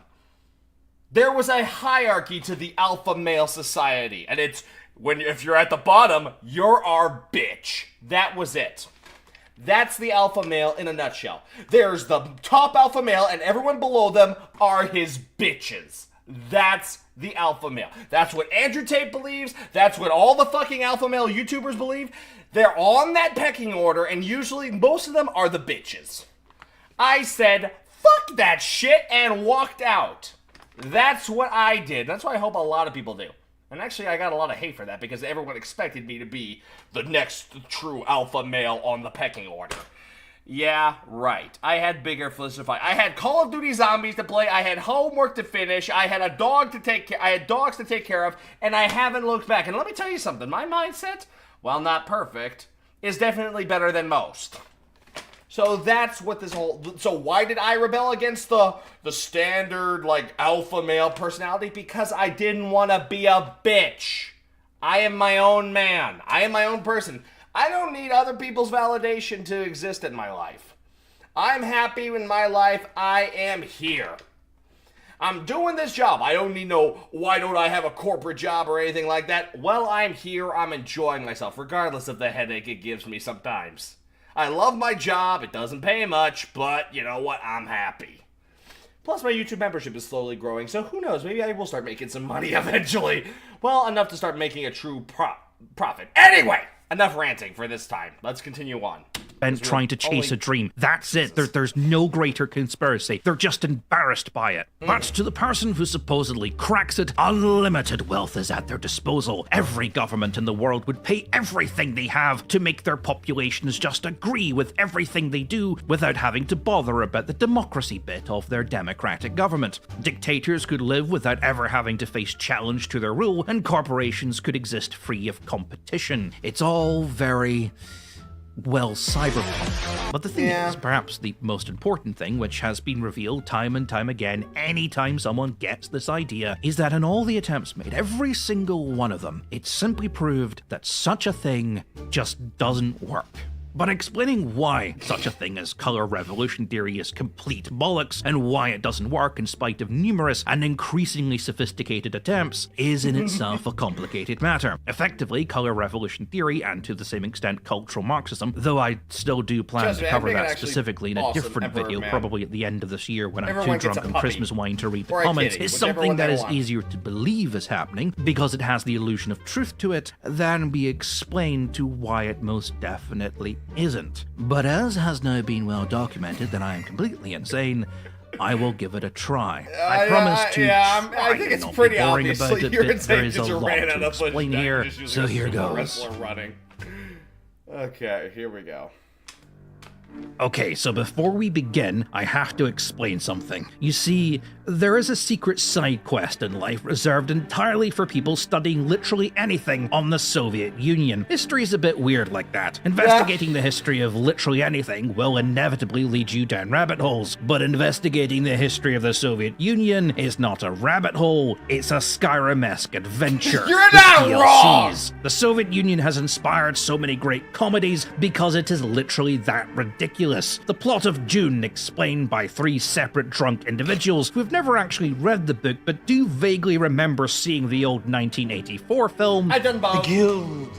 There was a hierarchy to the alpha male society, and it's if you're at the bottom, you're our bitch. That was it. That's the alpha male in a nutshell. There's the top alpha male, and everyone below them are his bitches. That's the alpha male. That's what Andrew Tate believes. That's what all the fucking alpha male YouTubers believe. They're on that pecking order, and usually most of them are the bitches. I said, fuck that shit, and walked out. That's what I did. That's what I hope a lot of people do. And actually, I got a lot of hate for that because everyone expected me to be the next true alpha male on the pecking order. Yeah, right. I had bigger fish to fight. I had Call of Duty Zombies to play. I had homework to finish. I had a dog to take care. I had dogs to take care of, and I haven't looked back. And let me tell you something. My mindset, while not perfect, is definitely better than most. So that's what this whole... So why did I rebel against the standard, like, alpha male personality? Because I didn't want to be a bitch. I am my own man. I am my own person. I don't need other people's validation to exist in my life. I'm happy in my life. I am here. I'm doing this job. I don't need why don't I have a corporate job or anything like that? Well, I'm here. I'm enjoying myself, regardless of the headache it gives me sometimes. I love my job. It doesn't pay much, but you know what? I'm happy. Plus, my YouTube membership is slowly growing, so who knows? Maybe I will start making some money eventually. Well, enough to start making a true profit. Anyway, enough ranting for this time. Let's continue on. And trying to chase a dream. That's it. There's no greater conspiracy. They're just embarrassed by it. But to the person who supposedly cracks it, unlimited wealth is at their disposal. Every government in the world would pay everything they have to make their populations just agree with everything they do without having to bother about the democracy bit of their democratic government. Dictators could live without ever having to face challenge to their rule, and corporations could exist free of competition. It's all very... well, cyberpunk. But the thing is, perhaps the most important thing, which has been revealed time and time again anytime someone gets this idea, is that in all the attempts made, every single one of them, it simply proved that such a thing just doesn't work. But explaining why such a thing as color revolution theory is complete bollocks and why it doesn't work in spite of numerous and increasingly sophisticated attempts is in itself a complicated matter. Effectively, color revolution theory, and to the same extent cultural Marxism, though I still do plan to cover that specifically in a different video, probably at the end of this year when I'm too drunk on Christmas wine to read the comments, is something that is easier to believe is happening because it has the illusion of truth to it than be explained to why it most definitely isn't. But as has now been well documented that I am completely insane, I will give it a try. I promise to try. I think it's pretty obvious about it, you're but insane there is a because you lot ran out to of explain here, so here goes. Wrestler running. Okay, here we go. Okay, so before we begin, I have to explain something. You see, there is a secret side quest in life reserved entirely for people studying literally anything on the Soviet Union. History's a bit weird like that. Investigating the history of literally anything will inevitably lead you down rabbit holes, but investigating the history of the Soviet Union is not a rabbit hole, it's a Skyrim-esque adventure. You're not wrong! The Soviet Union has inspired so many great comedies because it is literally that ridiculous. The plot of Dune, explained by three separate drunk individuals who have never actually read the book but do vaguely remember seeing the old 1984 film. I done both. The guild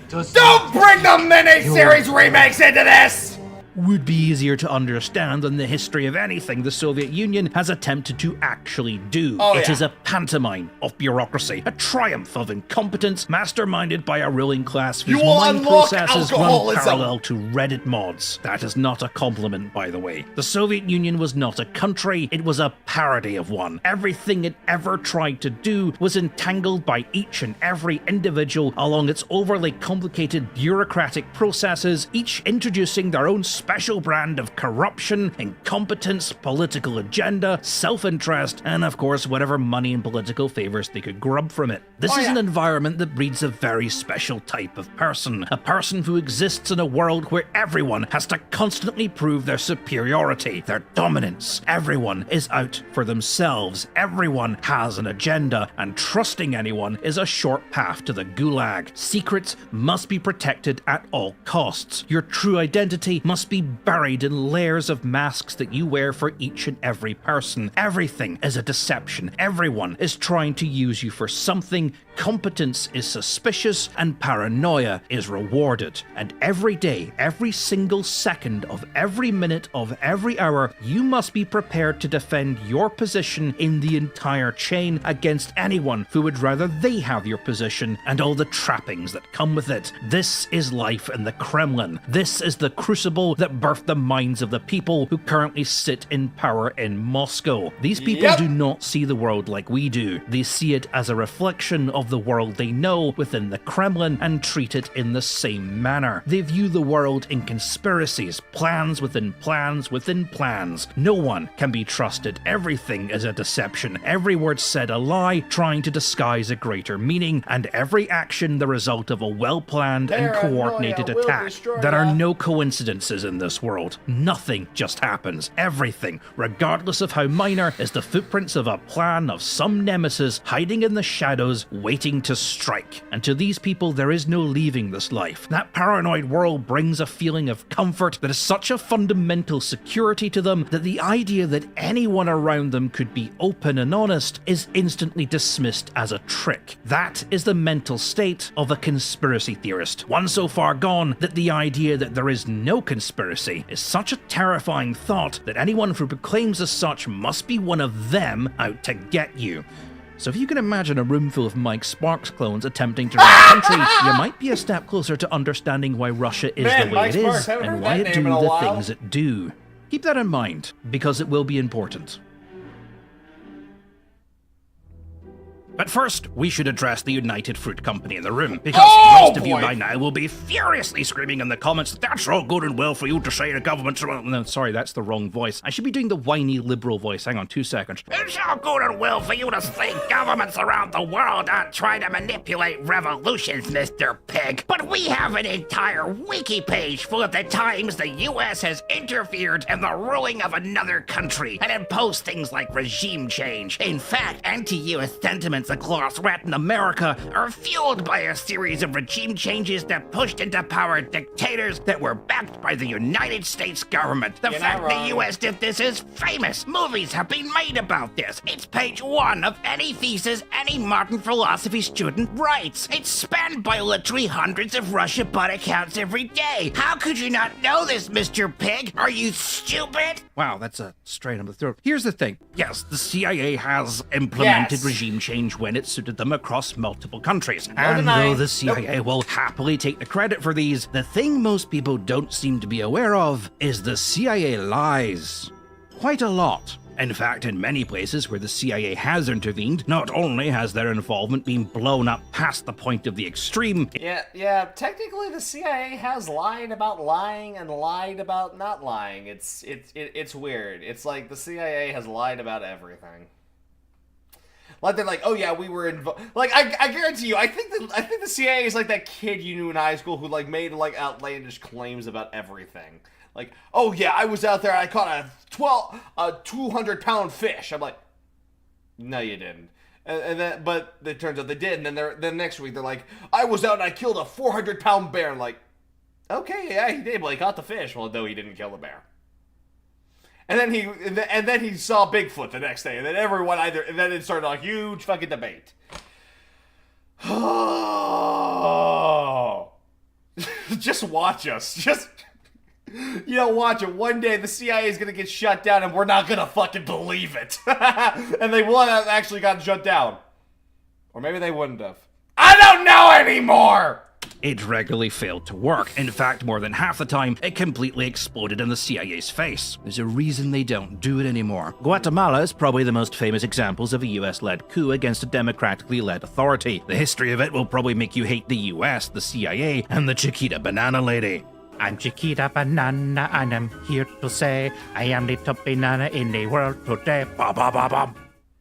Don't bring the miniseries remakes into this! Would be easier to understand than the history of anything the Soviet Union has attempted to actually do. It is a pantomime of bureaucracy, a triumph of incompetence masterminded by a ruling class whose mind processes run parallel to Reddit mods. That is not a compliment, by the way. The Soviet Union was not a country, it was a parody of one. Everything it ever tried to do was entangled by each and every individual along its overly complicated bureaucratic processes, each introducing their own special brand of corruption, incompetence, political agenda, self-interest, and of course whatever money and political favors they could grub from it. This is an environment that breeds a very special type of person. A person who exists in a world where everyone has to constantly prove their superiority, their dominance. Everyone is out for themselves. Everyone has an agenda, and trusting anyone is a short path to the gulag. Secrets must be protected at all costs. Your true identity must be buried in layers of masks that you wear for each and every person. Everything is a deception. Everyone is trying to use you for something. Competence is suspicious and paranoia is rewarded. And every day, every single second of every minute of every hour, you must be prepared to defend your position in the entire chain against anyone who would rather they have your position and all the trappings that come with it. This is life in the Kremlin. This is the crucible that birthed the minds of the people who currently sit in power in Moscow. These people do not see the world like we do. They see it as a reflection of the world they know within the Kremlin and treat it in the same manner. They view the world in conspiracies, plans within plans within plans. No one can be trusted. Everything is a deception. Every word said a lie, trying to disguise a greater meaning, and every action the result of a well-planned and coordinated attack. There are no coincidences in this world. Nothing just happens. Everything, regardless of how minor, is the footprints of a plan of some nemesis hiding in the shadows, waiting to strike. And to these people, there is no leaving this life. That paranoid world brings a feeling of comfort that is such a fundamental security to them that the idea that anyone around them could be open and honest is instantly dismissed as a trick. That is the mental state of a conspiracy theorist. One so far gone that the idea that there is no conspiracy is such a terrifying thought that anyone who proclaims as such must be one of them out to get you. So if you can imagine a room full of Mike Sparks clones attempting to run a country, you might be a step closer to understanding why Russia is the way Mike it Sparks, is haven't and heard why that it do name in a the while. things it do. Keep that in mind, because it will be important. But first, we should address the United Fruit Company in the room, because most of you by now will be furiously screaming in the comments, "That's all good and well for you to say the government's..." No, sorry, that's the wrong voice. I should be doing the whiny liberal voice. Hang on 2 seconds. "It's all good and well for you to say governments around the world aren't trying to manipulate revolutions, Mr. Pig. But we have an entire wiki page full of the times the US has interfered in the ruling of another country and imposed things like regime change. In fact, anti-US sentiments across Latin America are fueled by a series of regime changes that pushed into power dictators that were backed by the United States government. The fact the US did this is famous. Movies have been made about this. It's page 1 of any thesis any modern philosophy student writes. It's spanned by literally hundreds of Russia butt accounts every day. How could you not know this, Mr. Pig? Are you stupid?" Wow, that's a strain on the throat. Here's the thing. Yes, the CIA has implemented regime change when it suited them across multiple countries. And though the CIA will happily take the credit for these, the thing most people don't seem to be aware of is the CIA lies. Quite a lot. In fact, in many places where the CIA has intervened, not only has their involvement been blown up past the point of the extreme... Yeah, technically the CIA has lied about lying and lied about not lying. It's weird. It's like the CIA has lied about everything. Like they're like, "Oh yeah, we were involved." Like I guarantee you, I think the CIA is like that kid you knew in high school who like made like outlandish claims about everything. Like, "Oh yeah, I was out there and I caught a 200-pound fish." I'm like, "No, you didn't." And then, but it turns out they did. And then next week they're like, "I was out and I killed a 400-pound bear." I'm like, "Okay, yeah, he did, but he caught the fish." Well, no, he didn't kill the bear. And then he saw Bigfoot the next day, and then and then it started a huge fucking debate. Oh, just watch us, watch it. One day the CIA is gonna get shut down, and we're not gonna fucking believe it, and they will have actually gotten shut down, or maybe they wouldn't have. I don't know anymore. It regularly failed to work. In fact, more than half the time, it completely exploded in the CIA's face. There's a reason they don't do it anymore. Guatemala is probably the most famous examples of a US-led coup against a democratically led authority. The history of it will probably make you hate the US, the CIA, and the Chiquita Banana Lady. I'm Chiquita Banana, and I'm here to say I am the top banana in the world today. Ba ba ba ba.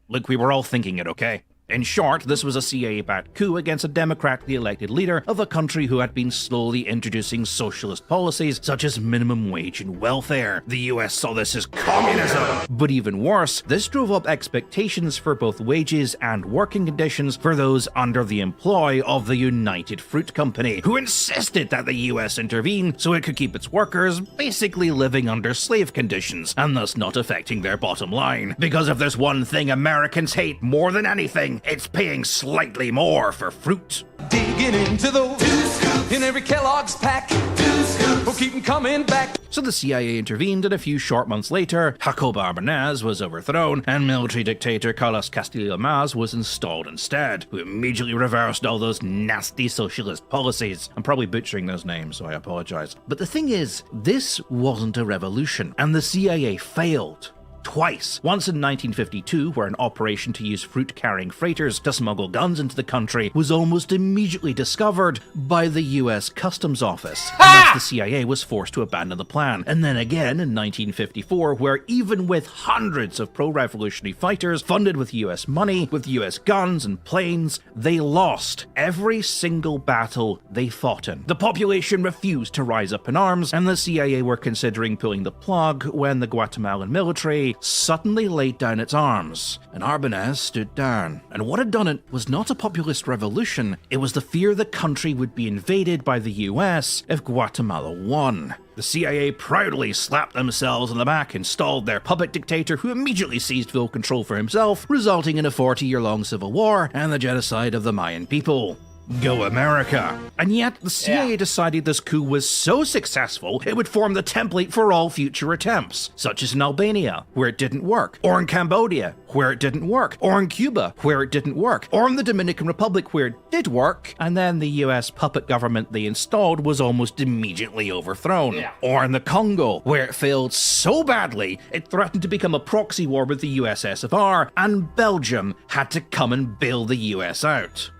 Look, we were all thinking it, okay? In short, this was a CIA-backed coup against a democratically elected leader of a country who had been slowly introducing socialist policies such as minimum wage and welfare. The US saw this as communism. But even worse, this drove up expectations for both wages and working conditions for those under the employ of the United Fruit Company, who insisted that the US intervene so it could keep its workers basically living under slave conditions and thus not affecting their bottom line. Because if there's one thing Americans hate more than anything, it's paying slightly more for fruit. Digging into those 2 scoops in every Kellogg's pack. 2 scoops will keep them coming back. So the CIA intervened, and a few short months later, Jacobo Arbenaz was overthrown, and military dictator Carlos Castillo-Mas was installed instead, who immediately reversed all those nasty socialist policies. I'm probably butchering those names, so I apologize. But the thing is, this wasn't a revolution, and the CIA failed. Twice. Once in 1952, where an operation to use fruit-carrying freighters to smuggle guns into the country was almost immediately discovered by the US Customs Office, and thus the CIA was forced to abandon the plan. And then again in 1954, where even with hundreds of pro-revolutionary fighters funded with US money, with US guns and planes, they lost every single battle they fought in. The population refused to rise up in arms, and the CIA were considering pulling the plug when the Guatemalan military suddenly laid down its arms, and Arbenaz stood down. And what had done it was not a populist revolution, it was the fear the country would be invaded by the US if Guatemala won. The CIA proudly slapped themselves on the back, installed their puppet dictator who immediately seized full control for himself, resulting in a 40-year-long civil war and the genocide of the Mayan people. Go America. And yet, the CIA decided this coup was so successful, it would form the template for all future attempts, such as in Albania, where it didn't work, or in Cambodia, where it didn't work, or in Cuba, where it didn't work, or in the Dominican Republic, where it did work, and then the US puppet government they installed was almost immediately overthrown. Or in the Congo, where it failed so badly, it threatened to become a proxy war with the USSR, and Belgium had to come and bail the US out.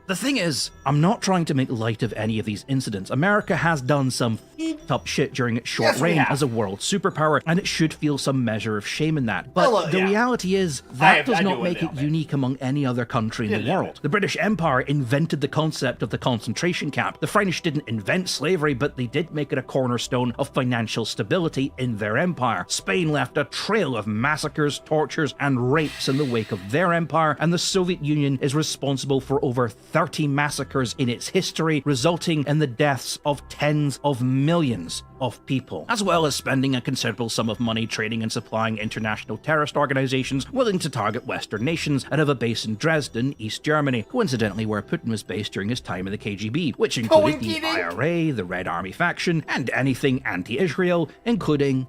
The thing is, I'm not trying to make light of any of these incidents. America has done some f***ed up shit during its short reign as a world superpower, and it should feel some measure of shame in that. But the reality is, that does not make it unique among any other country in the world. The British Empire invented the concept of the concentration camp. The French didn't invent slavery, but they did make it a cornerstone of financial stability in their empire. Spain left a trail of massacres, tortures, and rapes in the wake of their empire, and the Soviet Union is responsible for over 30 massacres in its history, resulting in the deaths of tens of millions of people, as well as spending a considerable sum of money trading and supplying international terrorist organizations willing to target Western nations out of a base in Dresden, East Germany, coincidentally where Putin was based during his time in the KGB, which included the IRA, the Red Army faction, and anything anti-Israel, including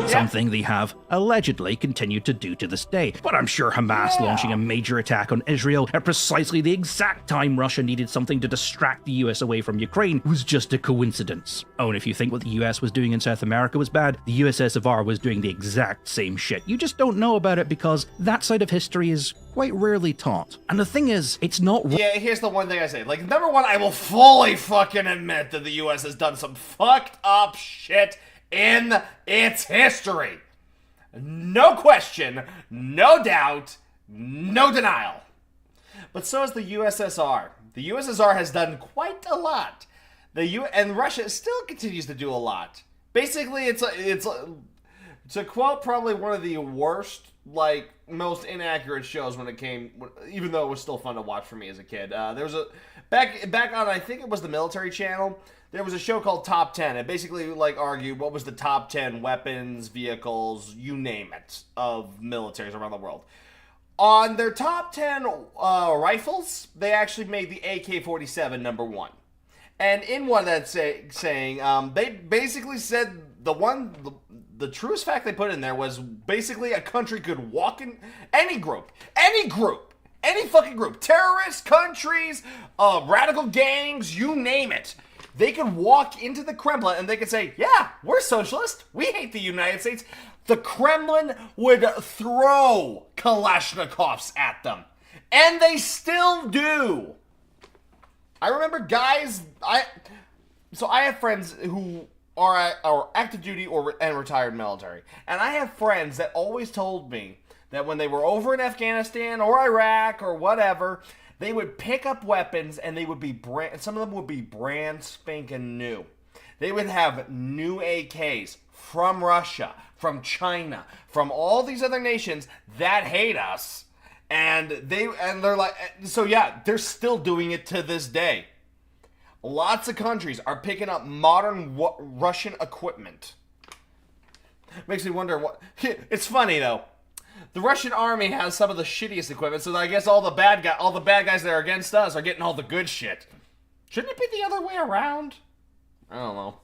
something they have allegedly continued to do to this day. But I'm sure Hamas launching a major attack on Israel at precisely the exact time Russia needed something to distract the US away from Ukraine was just a coincidence. Oh, and if you think what the US was doing in South America was bad, the USSR was doing the exact same shit. You just don't know about it because that side of history is quite rarely taught. And the thing is, it's not... Yeah, here's the one thing I say. Like, number one, I will fully fucking admit that the US has done some fucked up shit in its history. No question, no doubt, no denial. But so has the USSR. The USSR has done quite a lot. And Russia still continues to do a lot. Basically, it's to quote probably one of the worst, like, most inaccurate shows when it came, even though it was still fun to watch for me as a kid. There was a back on, I think it was the Military Channel. There was a show called Top 10. It basically, like, argued what was the top 10 weapons, vehicles, you name it, of militaries around the world. On their top 10 rifles, they actually made the AK-47 number one. And in one that's saying, they basically said the truest fact they put in there was basically a country could walk in any group, any fucking group, terrorist countries, radical gangs, you name it. They could walk into the Kremlin and they could say, yeah, we're socialist. We hate the United States. The Kremlin would throw Kalashnikovs at them. And they still do. I remember guys, So I have friends who are active duty and retired military, and I have friends that always told me that when they were over in Afghanistan or Iraq or whatever, they would pick up weapons and they would be some of them would be brand spanking new. They would have new AKs from Russia, from China, from all these other nations that hate us, and they're like, so yeah, they're still doing it to this day. Lots of countries are picking up modern Russian equipment. Makes me wonder what. It's funny though. The Russian army has some of the shittiest equipment, so I guess all the bad guys that are against us are getting all the good shit. Shouldn't it be the other way around? I don't know.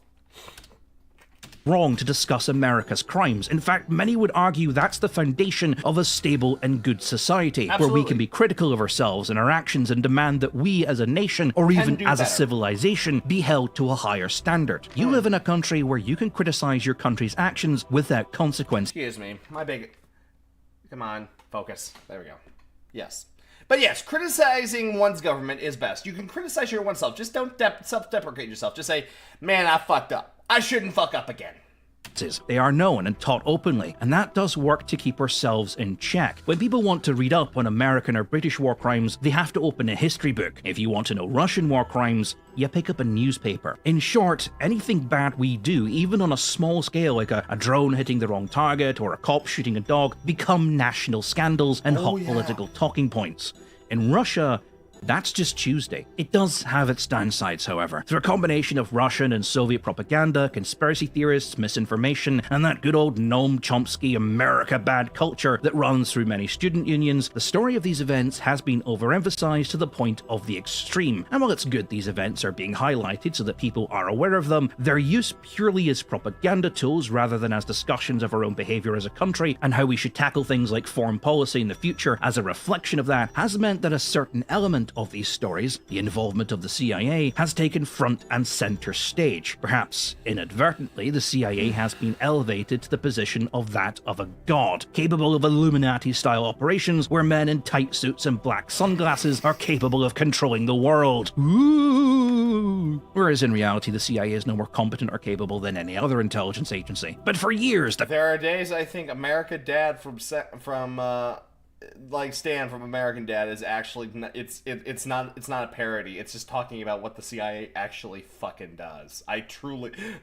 Wrong to discuss America's crimes. In fact, many would argue that's the foundation of a stable and good society, Absolutely. where we can be critical of ourselves and our actions and demand that we as a nation, or even as a civilization, be held to a higher standard. You live in a country where you can criticize your country's actions without consequence. Excuse me, come on, focus. There we go. Yes. But yes, criticizing one's government is best. You can criticize your oneself. Just don't self-deprecate yourself. Just say, man, I fucked up. I shouldn't fuck up again. They are known and taught openly, and that does work to keep ourselves in check. When people want to read up on American or British war crimes, they have to open a history book. If you want to know Russian war crimes, you pick up a newspaper. In short, anything bad we do, even on a small scale like a drone hitting the wrong target or a cop shooting a dog, become national scandals and hot political talking points. In Russia, that's just Tuesday. It does have its downsides, however. Through a combination of Russian and Soviet propaganda, conspiracy theorists, misinformation, and that good old Noam Chomsky America bad culture that runs through many student unions, the story of these events has been overemphasized to the point of the extreme. And while it's good these events are being highlighted so that people are aware of them, their use purely as propaganda tools rather than as discussions of our own behavior as a country and how we should tackle things like foreign policy in the future as a reflection of that has meant that a certain element of these stories, the involvement of the CIA, has taken front and center stage. Perhaps inadvertently, the CIA has been elevated to the position of that of a god, capable of Illuminati-style operations where men in tight suits and black sunglasses are capable of controlling the world. Ooh. Whereas in reality, the CIA is no more competent or capable than any other intelligence agency. But for years, there are days I think America Dad from Stan from American Dad is actually it's not a parody. It's just talking about what the CIA actually fucking does.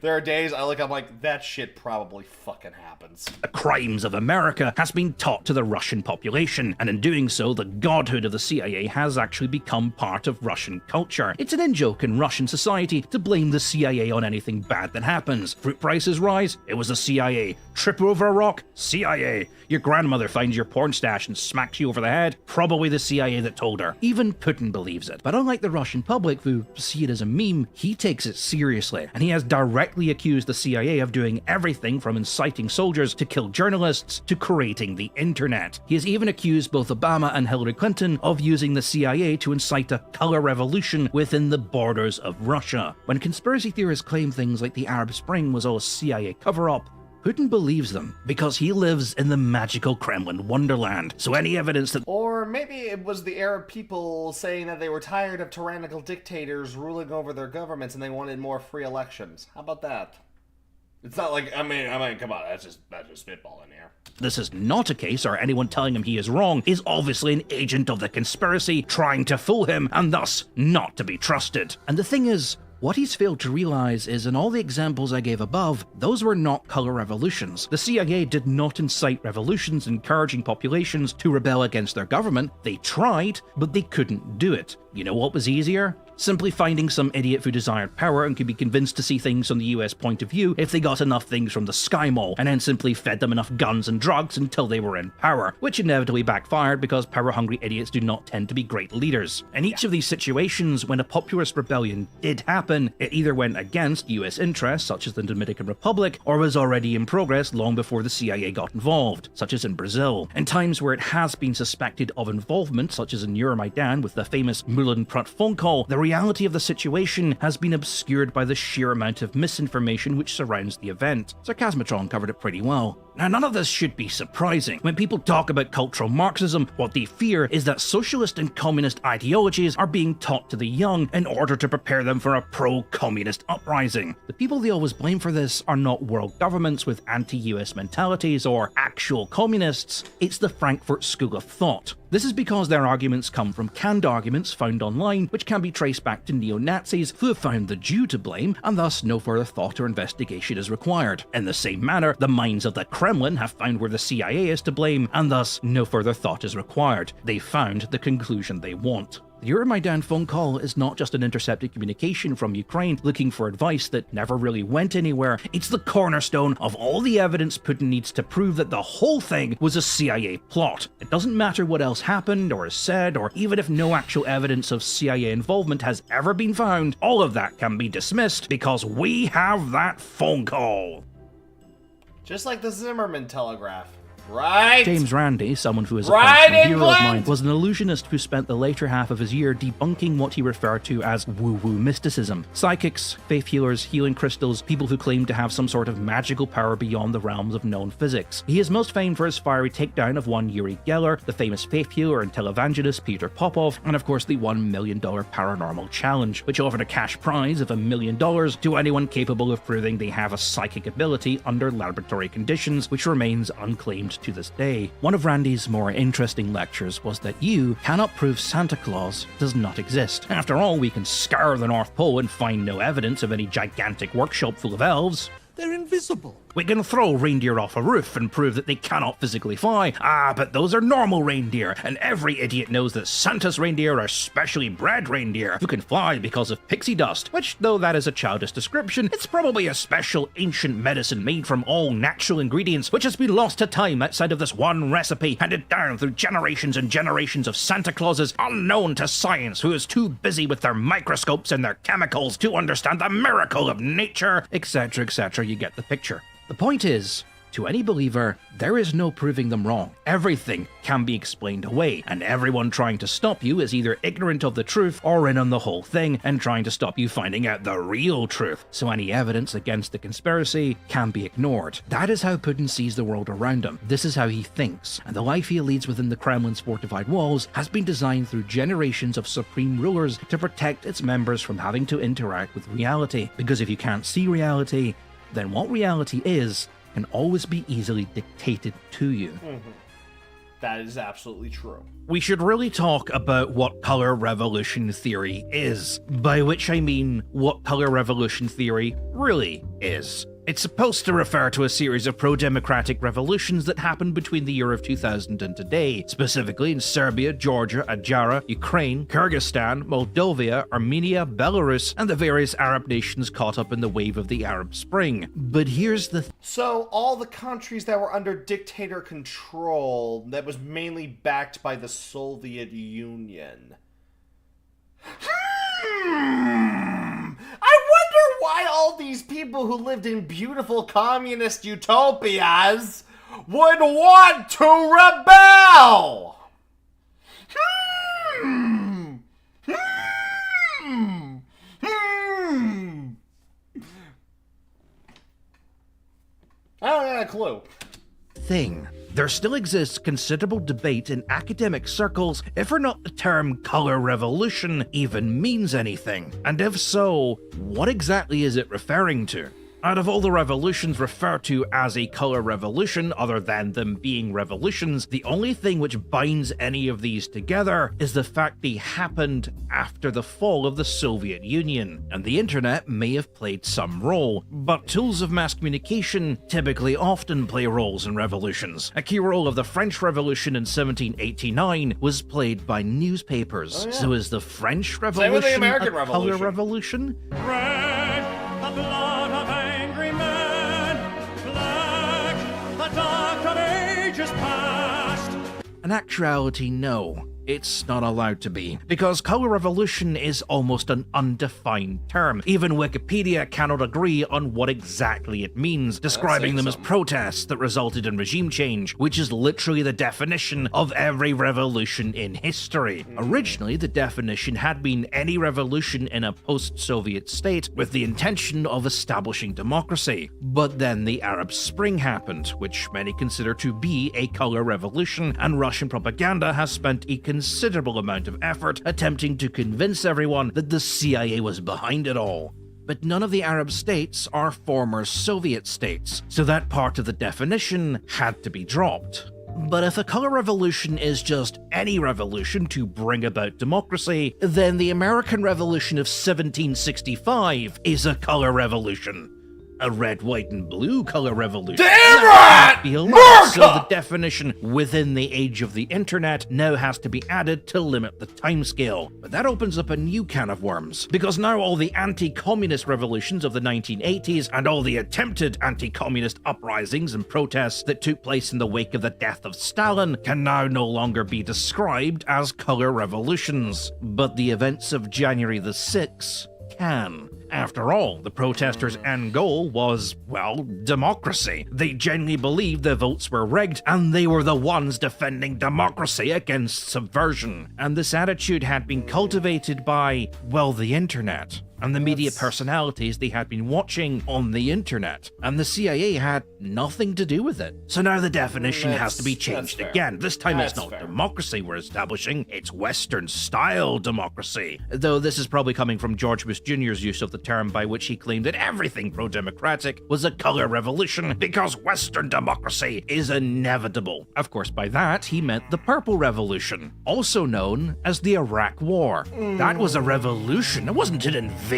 There are days I'm like, that shit probably fucking happens. The crimes of America has been taught to the Russian population, and in doing so, the godhood of the CIA has actually become part of Russian culture. It's an in-joke in Russian society to blame the CIA on anything bad that happens. Fruit prices rise? It was the CIA. Trip over a rock? CIA. Your grandmother finds your porn stash and smacks you over the head? Probably the CIA that told her. Even Putin believes it. But unlike the Russian public who see it as a meme, he takes it seriously, and he has directly accused the CIA of doing everything from inciting soldiers to kill journalists to creating the internet. He has even accused both Obama and Hillary Clinton of using the CIA to incite a color revolution within the borders of Russia. When conspiracy theorists claim things like the Arab Spring was all a CIA cover-up, Putin believes them because he lives in the magical Kremlin wonderland. So any evidence that... Or maybe it was the Arab people saying that they were tired of tyrannical dictators ruling over their governments and they wanted more free elections. How about that? It's not like, I mean, come on, that's just spitballing here. This is not a case, or anyone telling him he is wrong is obviously an agent of the conspiracy trying to fool him and thus not to be trusted. And the thing is, what he's failed to realize is in all the examples I gave above, those were not color revolutions. The CIA did not incite revolutions encouraging populations to rebel against their government. They tried, but they couldn't do it. You know what was easier? Simply finding some idiot who desired power and could be convinced to see things from the US point of view if they got enough things from the Sky Mall, and then simply fed them enough guns and drugs until they were in power, which inevitably backfired because power-hungry idiots do not tend to be great leaders. In each of these situations, when a populist rebellion did happen, it either went against US interests, such as the Dominican Republic, or was already in progress long before the CIA got involved, such as in Brazil. In times where it has been suspected of involvement, such as in Euromaidan with the famous Moulin Prut phone call, the reality of the situation has been obscured by the sheer amount of misinformation which surrounds the event. Sarcasmatron covered it pretty well. Now, none of this should be surprising. When people talk about cultural Marxism, what they fear is that socialist and communist ideologies are being taught to the young in order to prepare them for a pro-communist uprising. The people they always blame for this are not world governments with anti-US mentalities or actual communists, it's the Frankfurt School of Thought. This is because their arguments come from canned arguments found online, which can be traced back to neo-Nazis who have found the Jew to blame, and thus no further thought or investigation is required. In the same manner, the minds of the Kremlin have found where the CIA is to blame, and thus no further thought is required. They found the conclusion they want. The Euromaidan phone call is not just an intercepted communication from Ukraine looking for advice that never really went anywhere. It's the cornerstone of all the evidence Putin needs to prove that the whole thing was a CIA plot. It doesn't matter what else happened or is said, or even if no actual evidence of CIA involvement has ever been found, all of that can be dismissed because we have that phone call. Just like the Zimmerman telegraph. Right? James Randi, someone who is a Right, personal hero of England! mine, was an illusionist who spent the later half of his year debunking what he referred to as woo-woo mysticism. Psychics, faith healers, healing crystals, people who claim to have some sort of magical power beyond the realms of known physics. He is most famed for his fiery takedown of one Yuri Geller, the famous faith healer and televangelist Peter Popov, and of course the $1 million paranormal challenge, which offered a cash prize of $1 million to anyone capable of proving they have a psychic ability under laboratory conditions, which remains unclaimed to this day. One of Randy's more interesting lectures was that you cannot prove Santa Claus does not exist. After all, we can scour the North Pole and find no evidence of any gigantic workshop full of elves. They're invisible. We can throw reindeer off a roof and prove that they cannot physically fly. But those are normal reindeer, and every idiot knows that Santa's reindeer are specially bred reindeer who can fly because of pixie dust, which, though that is a childish description, it's probably a special ancient medicine made from all natural ingredients which has been lost to time outside of this one recipe, handed down through generations and generations of Santa Clauses unknown to science, who is too busy with their microscopes and their chemicals to understand the miracle of nature, etc., etc. You get the picture. The point is, to any believer, there is no proving them wrong. Everything can be explained away, and everyone trying to stop you is either ignorant of the truth or in on the whole thing and trying to stop you finding out the real truth. So any evidence against the conspiracy can be ignored. That is how Putin sees the world around him. This is how he thinks, and the life he leads within the Kremlin's fortified walls has been designed through generations of supreme rulers to protect its members from having to interact with reality. Because if you can't see reality, then what reality is can always be easily dictated to you. That is absolutely true. We should really talk about what color revolution theory is, by which I mean what color revolution theory really is. It's supposed to refer to a series of pro-democratic revolutions that happened between the year of 2000 and today, specifically in Serbia, Georgia, Adjara, Ukraine, Kyrgyzstan, Moldova, Armenia, Belarus, and the various Arab nations caught up in the wave of the Arab Spring. But here's the So all the countries that were under dictator control that was mainly backed by the Soviet Union. I wonder why all these people who lived in beautiful communist utopias would want to rebel. I don't have a clue. thing. There still exists considerable debate in academic circles if or not the term color revolution even means anything, and if so, what exactly is it referring to? Out of all the revolutions referred to as a color revolution, other than them being revolutions, the only thing which binds any of these together is the fact they happened after the fall of the Soviet Union, and the internet may have played some role, but tools of mass communication typically often play roles in revolutions. A key role of the French Revolution in 1789 was played by newspapers. Oh, yeah. So is the French with Revolution the American a color revolution? Red, the blood of angry men. Black, the dark of ages past. In actuality, no. It's not allowed to be, because color revolution is almost an undefined term. Even Wikipedia cannot agree on what exactly it means, describing them as protests that resulted in regime change, which is literally the definition of every revolution in history. Originally, the definition had been any revolution in a post-Soviet state with the intention of establishing democracy. But then the Arab Spring happened, which many consider to be a color revolution, and Russian propaganda has spent a considerable amount of effort attempting to convince everyone that the CIA was behind it all. But none of the Arab states are former Soviet states, so that part of the definition had to be dropped. But if a color revolution is just any revolution to bring about democracy, then the American Revolution of 1765 is a color revolution. A red, white, and blue color revolution. Damn right! So the definition within the age of the internet now has to be added to limit the timescale. But that opens up a new can of worms, because now all the anti-communist revolutions of the 1980s and all the attempted anti-communist uprisings and protests that took place in the wake of the death of Stalin can now no longer be described as color revolutions. But the events of January the 6th can. After all, the protesters' end goal was, well, democracy. They genuinely believed their votes were rigged, and they were the ones defending democracy against subversion. And this attitude had been cultivated by, well, the internet, and the media personalities they had been watching on the internet. And the CIA had nothing to do with it. So now the definition has to be changed again. This time it's not democracy we're establishing, it's Western-style democracy. Though this is probably coming from George Bush Jr.'s use of the term by which he claimed that everything pro-democratic was a color revolution because Western democracy is inevitable. Of course, by that, he meant the Purple Revolution, also known as the Iraq War. That was a revolution, it wasn't an invasion.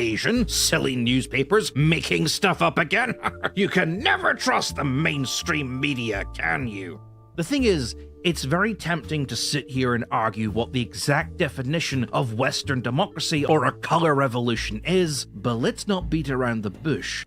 Silly newspapers making stuff up again. You can never trust the mainstream media, can you? The thing is, it's very tempting to sit here and argue what the exact definition of Western democracy or a color revolution is, but let's not beat around the bush.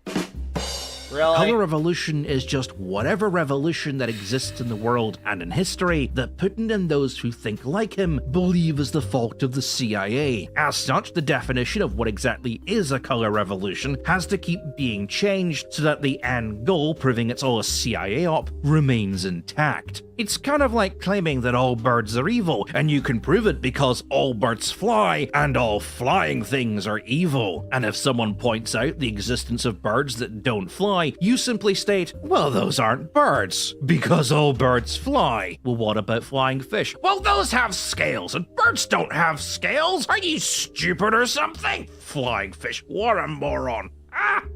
Really? Color revolution is just whatever revolution that exists in the world and in history that Putin and those who think like him believe is the fault of the CIA. As such, the definition of what exactly is a color revolution has to keep being changed so that the end goal, proving it's all a CIA op, remains intact. It's kind of like claiming that all birds are evil, and you can prove it because all birds fly, and all flying things are evil. And if someone points out the existence of birds that don't fly, you simply state, well, those aren't birds, because all birds fly. Well, what about flying fish? Well, those have scales, and birds don't have scales. Are you stupid or something? Flying fish, what a moron.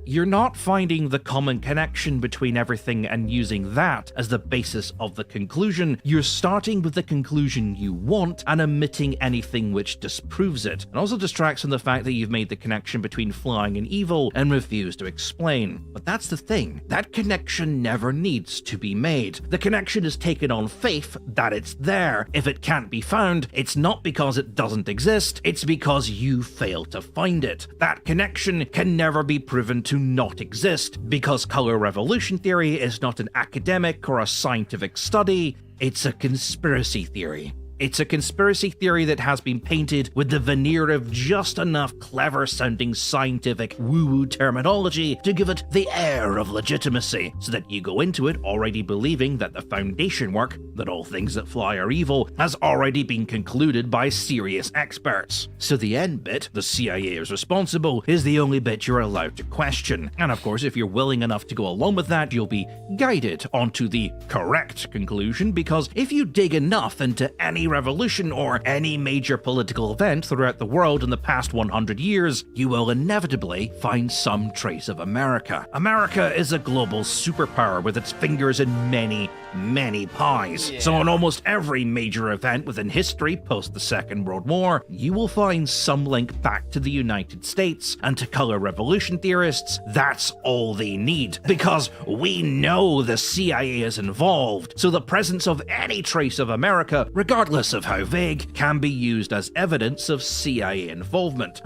You're not finding the common connection between everything and using that as the basis of the conclusion. You're starting with the conclusion you want and omitting anything which disproves it, and also distracts from the fact that you've made the connection between flying and evil and refuse to explain. But that's the thing, that connection never needs to be made. The connection is taken on faith that it's there. If it can't be found, it's not because it doesn't exist, it's because you fail to find it. That connection can never be proven to not exist, because color revolution theory is not an academic or a scientific study, it's a conspiracy theory. It's a conspiracy theory that has been painted with the veneer of just enough clever-sounding scientific woo-woo terminology to give it the air of legitimacy, so that you go into it already believing that the foundation work, that all things that fly are evil, has already been concluded by serious experts. So the end bit, the CIA is responsible, is the only bit you're allowed to question. And of course, if you're willing enough to go along with that, you'll be guided onto the correct conclusion, because if you dig enough into any revolution or any major political event throughout the world in the past 100 years, you will inevitably find some trace of America. America is a global superpower with its fingers in many, many pies. Yeah. So in almost every major event within history post the Second World War, you will find some link back to the United States, and to color revolution theorists, that's all they need, because we know the CIA is involved, so the presence of any trace of America, regardless of how vague, can be used as evidence of CIA involvement.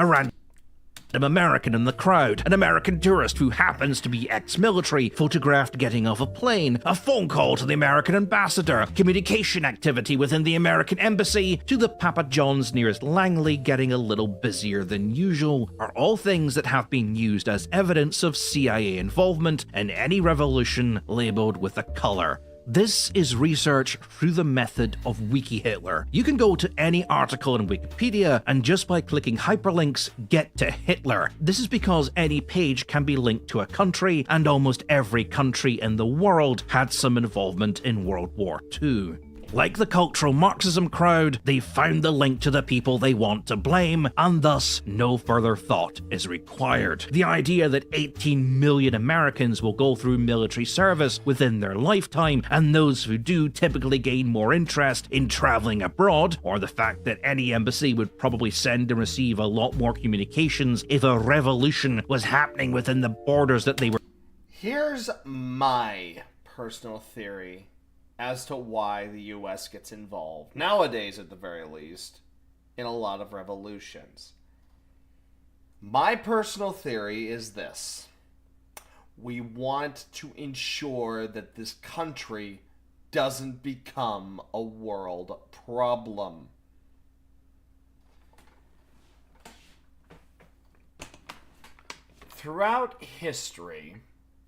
random American in the crowd, an American tourist who happens to be ex-military, photographed getting off a plane, a phone call to the American ambassador, communication activity within the American embassy, to the Papa John's nearest Langley getting a little busier than usual, are all things that have been used as evidence of CIA involvement in any revolution labeled with a color. This is research through the method of Wiki Hitler. You can go to any article in Wikipedia and just by clicking hyperlinks, get to Hitler. This is because any page can be linked to a country, and almost every country in the world had some involvement in World War II. Like the cultural Marxism crowd, they found the link to the people they want to blame, and thus no further thought is required. The idea that 18 million Americans will go through military service within their lifetime, and those who do typically gain more interest in traveling abroad, or the fact that any embassy would probably send and receive a lot more communications if a revolution was happening within the borders that they were. Here's my personal theory as to why the US gets involved, nowadays at the very least, in a lot of revolutions. My personal theory is this. We want to ensure that this country doesn't become a world problem. Throughout history,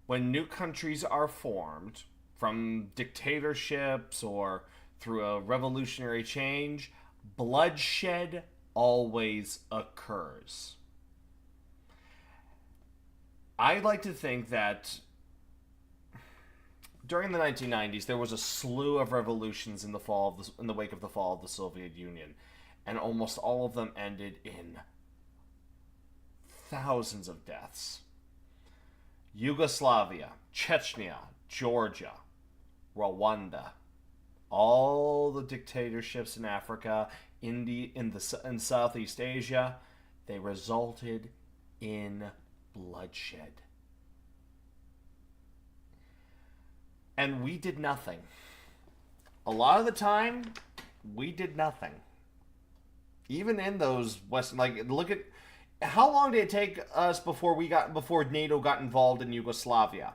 when new countries are formed, from dictatorships or through a revolutionary change, bloodshed always occurs. I'd like to think that during the 1990s, there was a slew of revolutions in the wake of the fall of the Soviet Union, and almost all of them ended in thousands of deaths. Yugoslavia, Chechnya, Georgia, Rwanda, all the dictatorships in Africa, in Southeast Asia, they resulted in bloodshed. And we did nothing. A lot of the time, we did nothing. Even in those Western, look at how long did it take us before NATO got involved in Yugoslavia?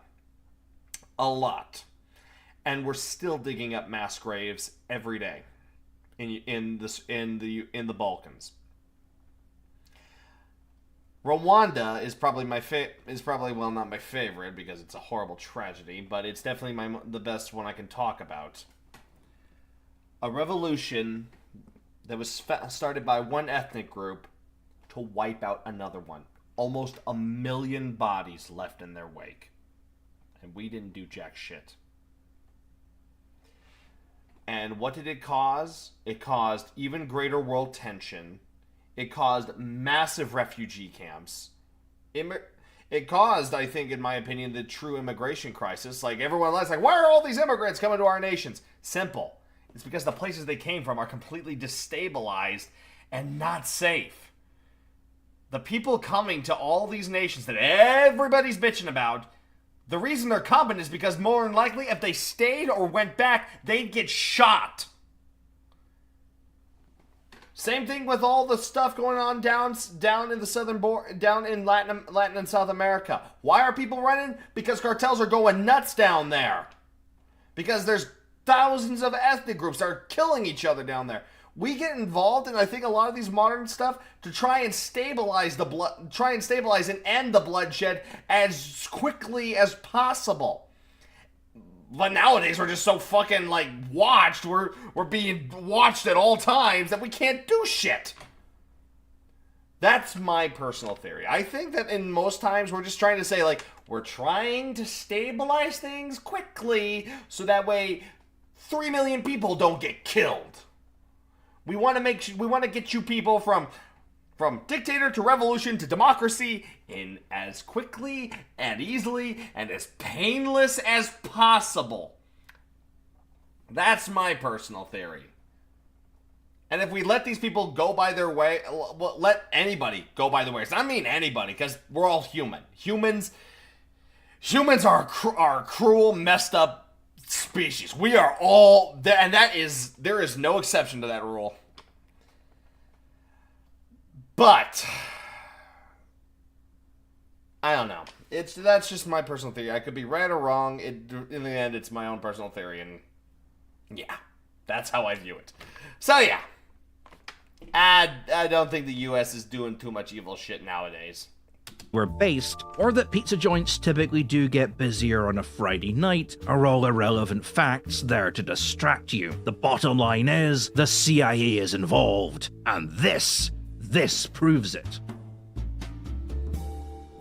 A lot. And we're still digging up mass graves every day in the Balkans. Rwanda is probably not my favorite because it's a horrible tragedy, but it's definitely the best one I can talk about. A revolution that was started by one ethnic group to wipe out another one. Almost 1 million bodies left in their wake. And we didn't do jack shit. And what did it cause? It caused even greater world tension. It caused massive refugee camps. It caused, I think, in my opinion, the true immigration crisis. Like, everyone was like, why are all these immigrants coming to our nations? Simple. It's because the places they came from are completely destabilized and not safe. The people coming to all these nations that everybody's bitching about, the reason they're coming is because more than likely, if they stayed or went back, they'd get shot. Same thing with all the stuff going on down in the southern down in Latin and South America. Why are people running? Because cartels are going nuts down there. Because there's thousands of ethnic groups that are killing each other down there. We get involved in, I think, a lot of these modern stuff to try and stabilize and end the bloodshed as quickly as possible. But nowadays we're just so fucking watched. We're being watched at all times that we can't do shit. That's my personal theory. I think that in most times we're just trying to say we're trying to stabilize things quickly so that way 3 million people don't get killed. We want to get you people from dictator to revolution to democracy in as quickly and easily and as painless as possible. That's my personal theory. And if we let these people go by their way, let anybody go by their ways. I mean anybody, because we're all human. Humans are a cruel, messed up species. We are all there, and there is no exception to that rule. But I don't know. That's just my personal theory. I could be right or wrong. In the end, it's my own personal theory, and yeah, that's how I view it. So yeah, I don't think the U.S. is doing too much evil shit nowadays. We're based, or that pizza joints typically do get busier on a Friday night, are all irrelevant facts there to distract you. The bottom line is, the CIA is involved, and this proves it.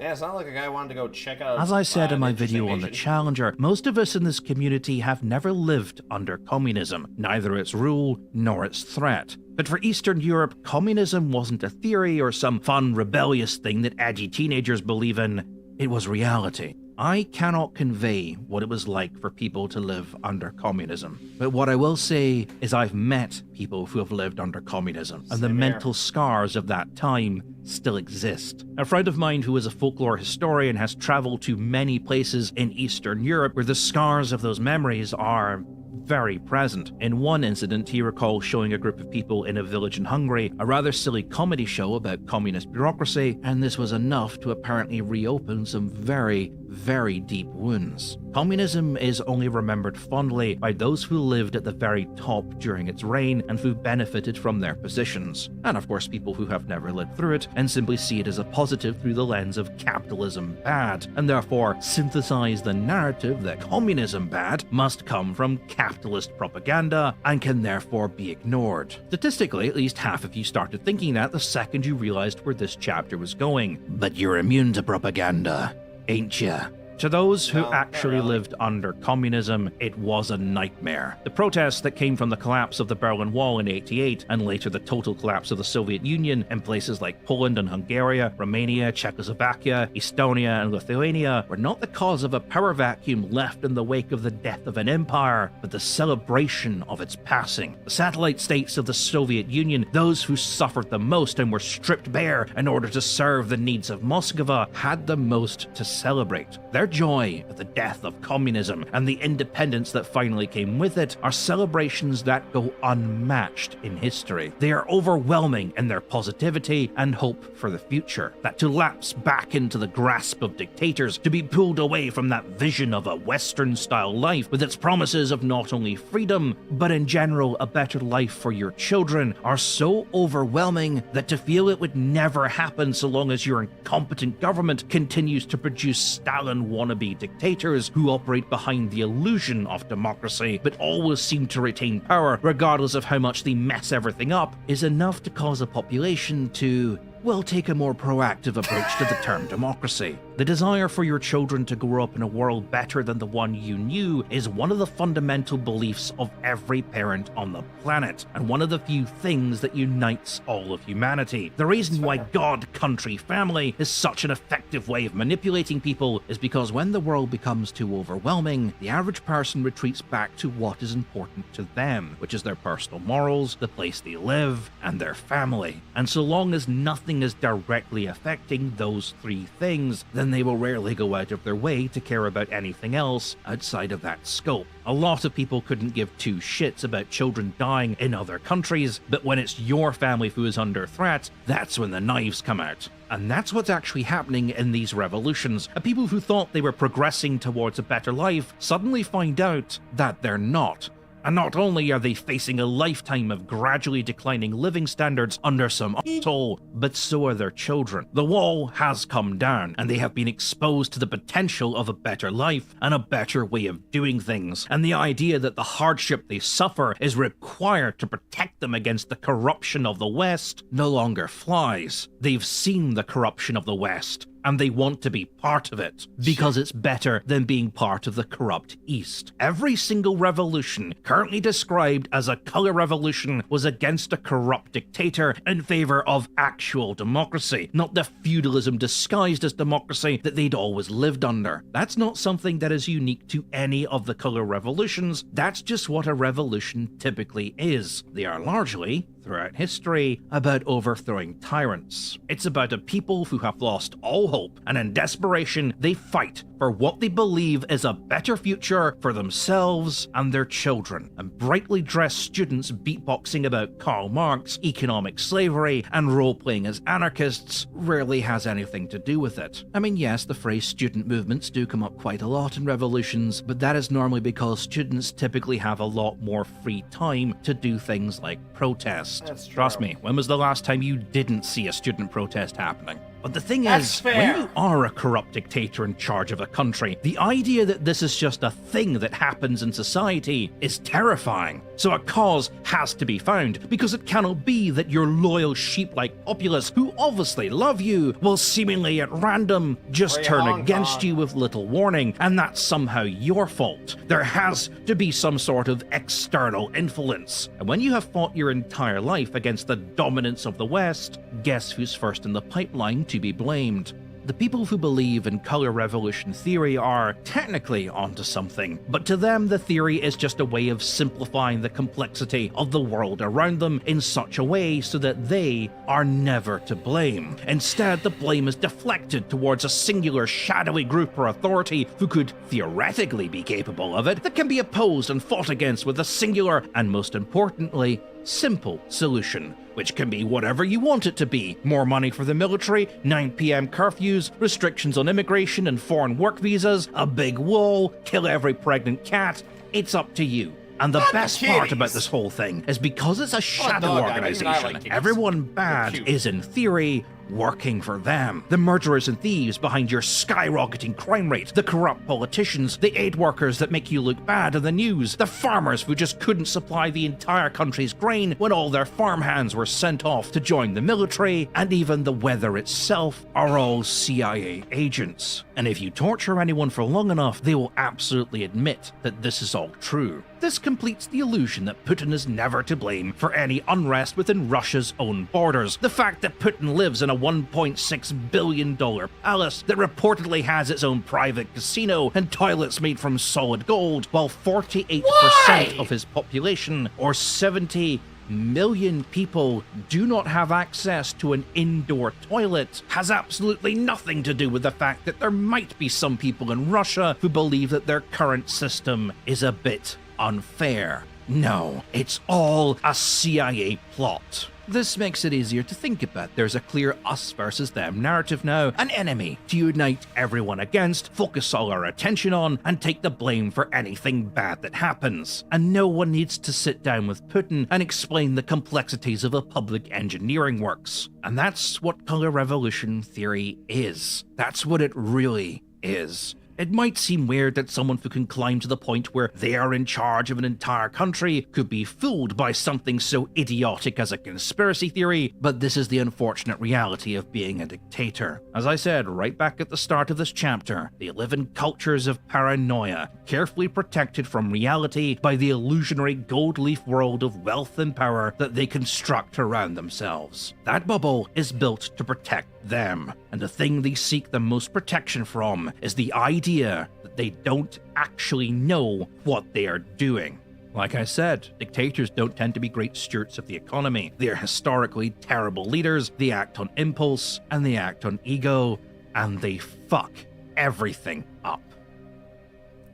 Yeah, it's not like a guy wanted to go check out. As I said in my video on the Challenger, most of us in this community have never lived under communism, neither its rule nor its threat. But for Eastern Europe, communism wasn't a theory or some fun, rebellious thing that edgy teenagers believe in. It was reality. I cannot convey what it was like for people to live under communism. But what I will say is I've met people who have lived under communism, and the mental scars of that time still exist. A friend of mine who is a folklore historian has traveled to many places in Eastern Europe where the scars of those memories are very present. In one incident, he recalls showing a group of people in a village in Hungary a rather silly comedy show about communist bureaucracy, and this was enough to apparently reopen some very, very deep wounds. Communism is only remembered fondly by those who lived at the very top during its reign and who benefited from their positions. And of course, people who have never lived through it and simply see it as a positive through the lens of capitalism bad, and therefore synthesize the narrative that communism bad must come from capitalist propaganda and can therefore be ignored. Statistically, at least half of you started thinking that the second you realized where this chapter was going. But you're immune to propaganda, ain't ya? To those who actually lived under communism, it was a nightmare. The protests that came from the collapse of the Berlin Wall in '88, and later the total collapse of the Soviet Union in places like Poland and Hungary, Romania, Czechoslovakia, Estonia, and Lithuania, were not the cause of a power vacuum left in the wake of the death of an empire, but the celebration of its passing. The satellite states of the Soviet Union, those who suffered the most and were stripped bare in order to serve the needs of Moscow, had the most to celebrate. Their joy at the death of communism and the independence that finally came with it are celebrations that go unmatched in history. They are overwhelming in their positivity and hope for the future. That to lapse back into the grasp of dictators, to be pulled away from that vision of a Western-style life with its promises of not only freedom, but in general a better life for your children, are so overwhelming that to feel it would never happen so long as your incompetent government continues to produce Stalin wannabe dictators who operate behind the illusion of democracy but always seem to retain power regardless of how much they mess everything up, is enough to cause a population to, well, take a more proactive approach to the term democracy. The desire for your children to grow up in a world better than the one you knew is one of the fundamental beliefs of every parent on the planet, and one of the few things that unites all of humanity. The reason why God, country, family is such an effective way of manipulating people is because when the world becomes too overwhelming, the average person retreats back to what is important to them, which is their personal morals, the place they live, and their family. And so long as nothing is directly affecting those three things, then they will rarely go out of their way to care about anything else outside of that scope. A lot of people couldn't give two shits about children dying in other countries, but when it's your family who is under threat, that's when the knives come out. And that's what's actually happening in these revolutions. People who thought they were progressing towards a better life suddenly find out that they're not. And not only are they facing a lifetime of gradually declining living standards under some asshole, but so are their children. The wall has come down, and they have been exposed to the potential of a better life and a better way of doing things. And the idea that the hardship they suffer is required to protect them against the corruption of the West no longer flies. They've seen the corruption of the West, and they want to be part of it, because it's better than being part of the corrupt East. Every single revolution currently described as a color revolution was against a corrupt dictator in favor of actual democracy, not the feudalism disguised as democracy that they'd always lived under. That's not something that is unique to any of the color revolutions, that's just what a revolution typically is. They are largely throughout history about overthrowing tyrants. It's about a people who have lost all hope, and in desperation, they fight for what they believe is a better future for themselves and their children. And brightly dressed students beatboxing about Karl Marx, economic slavery, and role-playing as anarchists rarely has anything to do with it. I mean, yes, the phrase student movements do come up quite a lot in revolutions, but that is normally because students typically have a lot more free time to do things like protest. That's true. Trust me, when was the last time you didn't see a student protest happening? But the thing That's is, fair. when you are a corrupt dictator in charge of a country, the idea that this is just a thing that happens in society is terrifying. So a cause has to be found, because it cannot be that your loyal sheep-like populace, who obviously love you, will seemingly at random just Free turn Hong against Kong. you with little warning, and that's somehow your fault. There has to be some sort of external influence. And when you have fought your entire life against the dominance of the West, guess who's first in the pipeline to be blamed? The people who believe in color revolution theory are technically onto something, but to them the theory is just a way of simplifying the complexity of the world around them in such a way so that they are never to blame. Instead, the blame is deflected towards a singular shadowy group or authority who could theoretically be capable of it, that can be opposed and fought against with a singular and, most importantly, simple solution, which can be whatever you want it to be. More money for the military, 9 p.m. curfews, restrictions on immigration and foreign work visas, a big wall, kill every pregnant cat. It's up to you. And the Not the best part kitties. about this whole thing is because it's a shadow dog, I mean, organization, I like kitties. everyone bad cute. is in theory working for them. The murderers and thieves behind your skyrocketing crime rate, the corrupt politicians, the aid workers that make you look bad in the news, the farmers who just couldn't supply the entire country's grain when all their farmhands were sent off to join the military, and even the weather itself are all CIA agents. And if you torture anyone for long enough, they will absolutely admit that this is all true. This completes the illusion that Putin is never to blame for any unrest within Russia's own borders. The fact that Putin lives in a $1.6 billion palace that reportedly has its own private casino and toilets made from solid gold, while 48% Why? of his population, or 70 million people, do not have access to an indoor toilet, has absolutely nothing to do with the fact that there might be some people in Russia who believe that their current system is a bit unfair. No, it's all a CIA plot. This makes it easier to think about. There's a clear us versus them narrative now, an enemy to unite everyone against, focus all our attention on, and take the blame for anything bad that happens. And no one needs to sit down with Putin and explain the complexities of a public engineering works. And that's what color revolution theory is. That's what it really is. It might seem weird that someone who can climb to the point where they are in charge of an entire country could be fooled by something so idiotic as a conspiracy theory, but this is the unfortunate reality of being a dictator. As I said right back at the start of this chapter, they live in cultures of paranoia, carefully protected from reality by the illusionary gold leaf world of wealth and power that they construct around themselves. That bubble is built to protect them, and the thing they seek the most protection from is the idea that they don't actually know what they are doing. Like I said, dictators don't tend to be great stewards of the economy. They are historically terrible leaders, they act on impulse, and they act on ego, and they fuck everything up.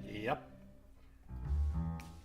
Yep.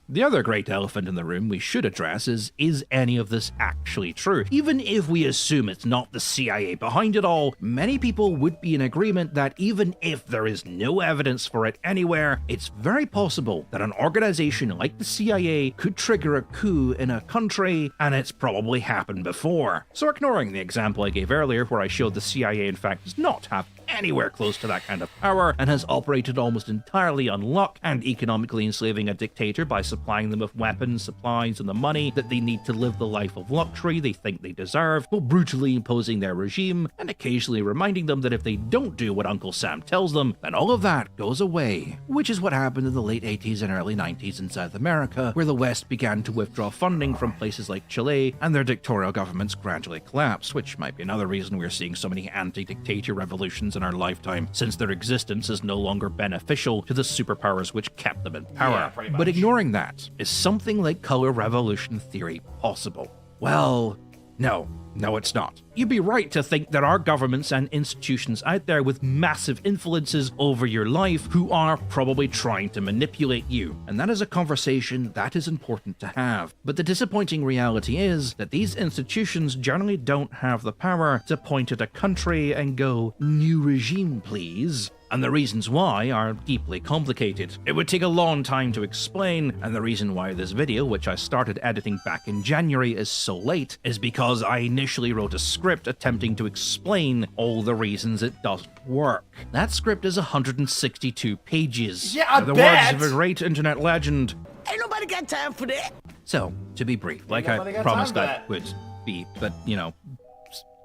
The other great elephant in the room we should address is any of this actually true? Even if we assume it's not the CIA behind it all, many people would be in agreement that even if there is no evidence for it anywhere, it's very possible that an organization like the CIA could trigger a coup in a country, and it's probably happened before. So ignoring the example I gave earlier where I showed the CIA in fact does not have anywhere close to that kind of power and has operated almost entirely on luck and economically enslaving a dictator by supplying them with weapons, supplies, and the money that they need to live the life of luxury they think they deserve, while brutally imposing their regime and occasionally reminding them that if they don't do what Uncle Sam tells them, then all of that goes away. Which is what happened in the late 80s and early 90s in South America, where the West began to withdraw funding from places like Chile and their dictatorial governments gradually collapsed, which might be another reason we're seeing so many anti-dictator revolutions in our lifetime, since their existence is no longer beneficial to the superpowers which kept them in power. Yeah, pretty much. But ignoring that, is something like color revolution theory possible? Well, no, it's not. You'd be right to think there are governments and institutions out there with massive influences over your life who are probably trying to manipulate you, and that is a conversation that is important to have. But the disappointing reality is that these institutions generally don't have the power to point at a country and go, "New regime, please." And the reasons why are deeply complicated. It would take a long time to explain, and the reason why this video, which I started editing back in January, is so late, is because I initially wrote a script attempting to explain all the reasons it doesn't work. That script is 162 pages. Yeah, I the bet. words of a great internet legend. Ain't nobody got time for that. So, to be brief, like nobody I got promised time for that would be, but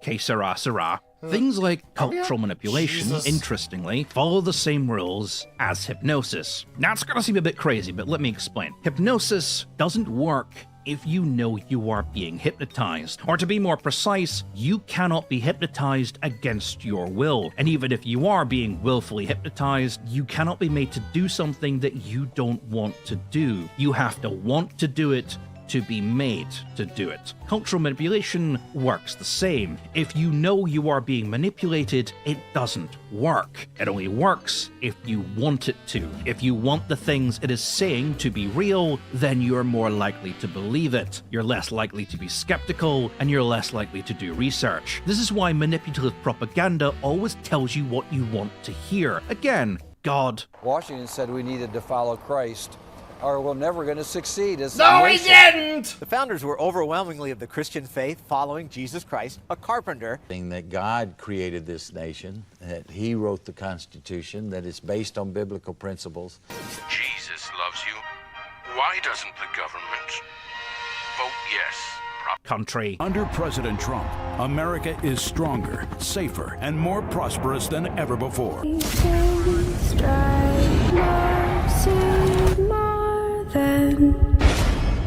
que sera, sera. Things like cultural manipulation, Jesus. interestingly, follow the same rules as hypnosis. Now, it's gonna seem a bit crazy, but let me explain. Hypnosis doesn't work if you know you are being hypnotized. Or to be more precise, you cannot be hypnotized against your will. And even if you are being willfully hypnotized, you cannot be made to do something that you don't want to do. You have to want to do it to be made to do it. Cultural manipulation works the same. If you know you are being manipulated, it doesn't work. It only works if you want it to. If you want the things it is saying to be real, then you're more likely to believe it. You're less likely to be skeptical, and you're less likely to do research. This is why manipulative propaganda always tells you what you want to hear. Again, God. Washington said we needed to follow Christ, or we're never going to succeed as a No, he nation. didn't! The founders were overwhelmingly of the Christian faith, following Jesus Christ, a carpenter. That God created this nation, that He wrote the Constitution, that it's based on biblical principles. Jesus loves you. Why doesn't the government vote yes? Country. Under President Trump, America is stronger, safer, and more prosperous than ever before.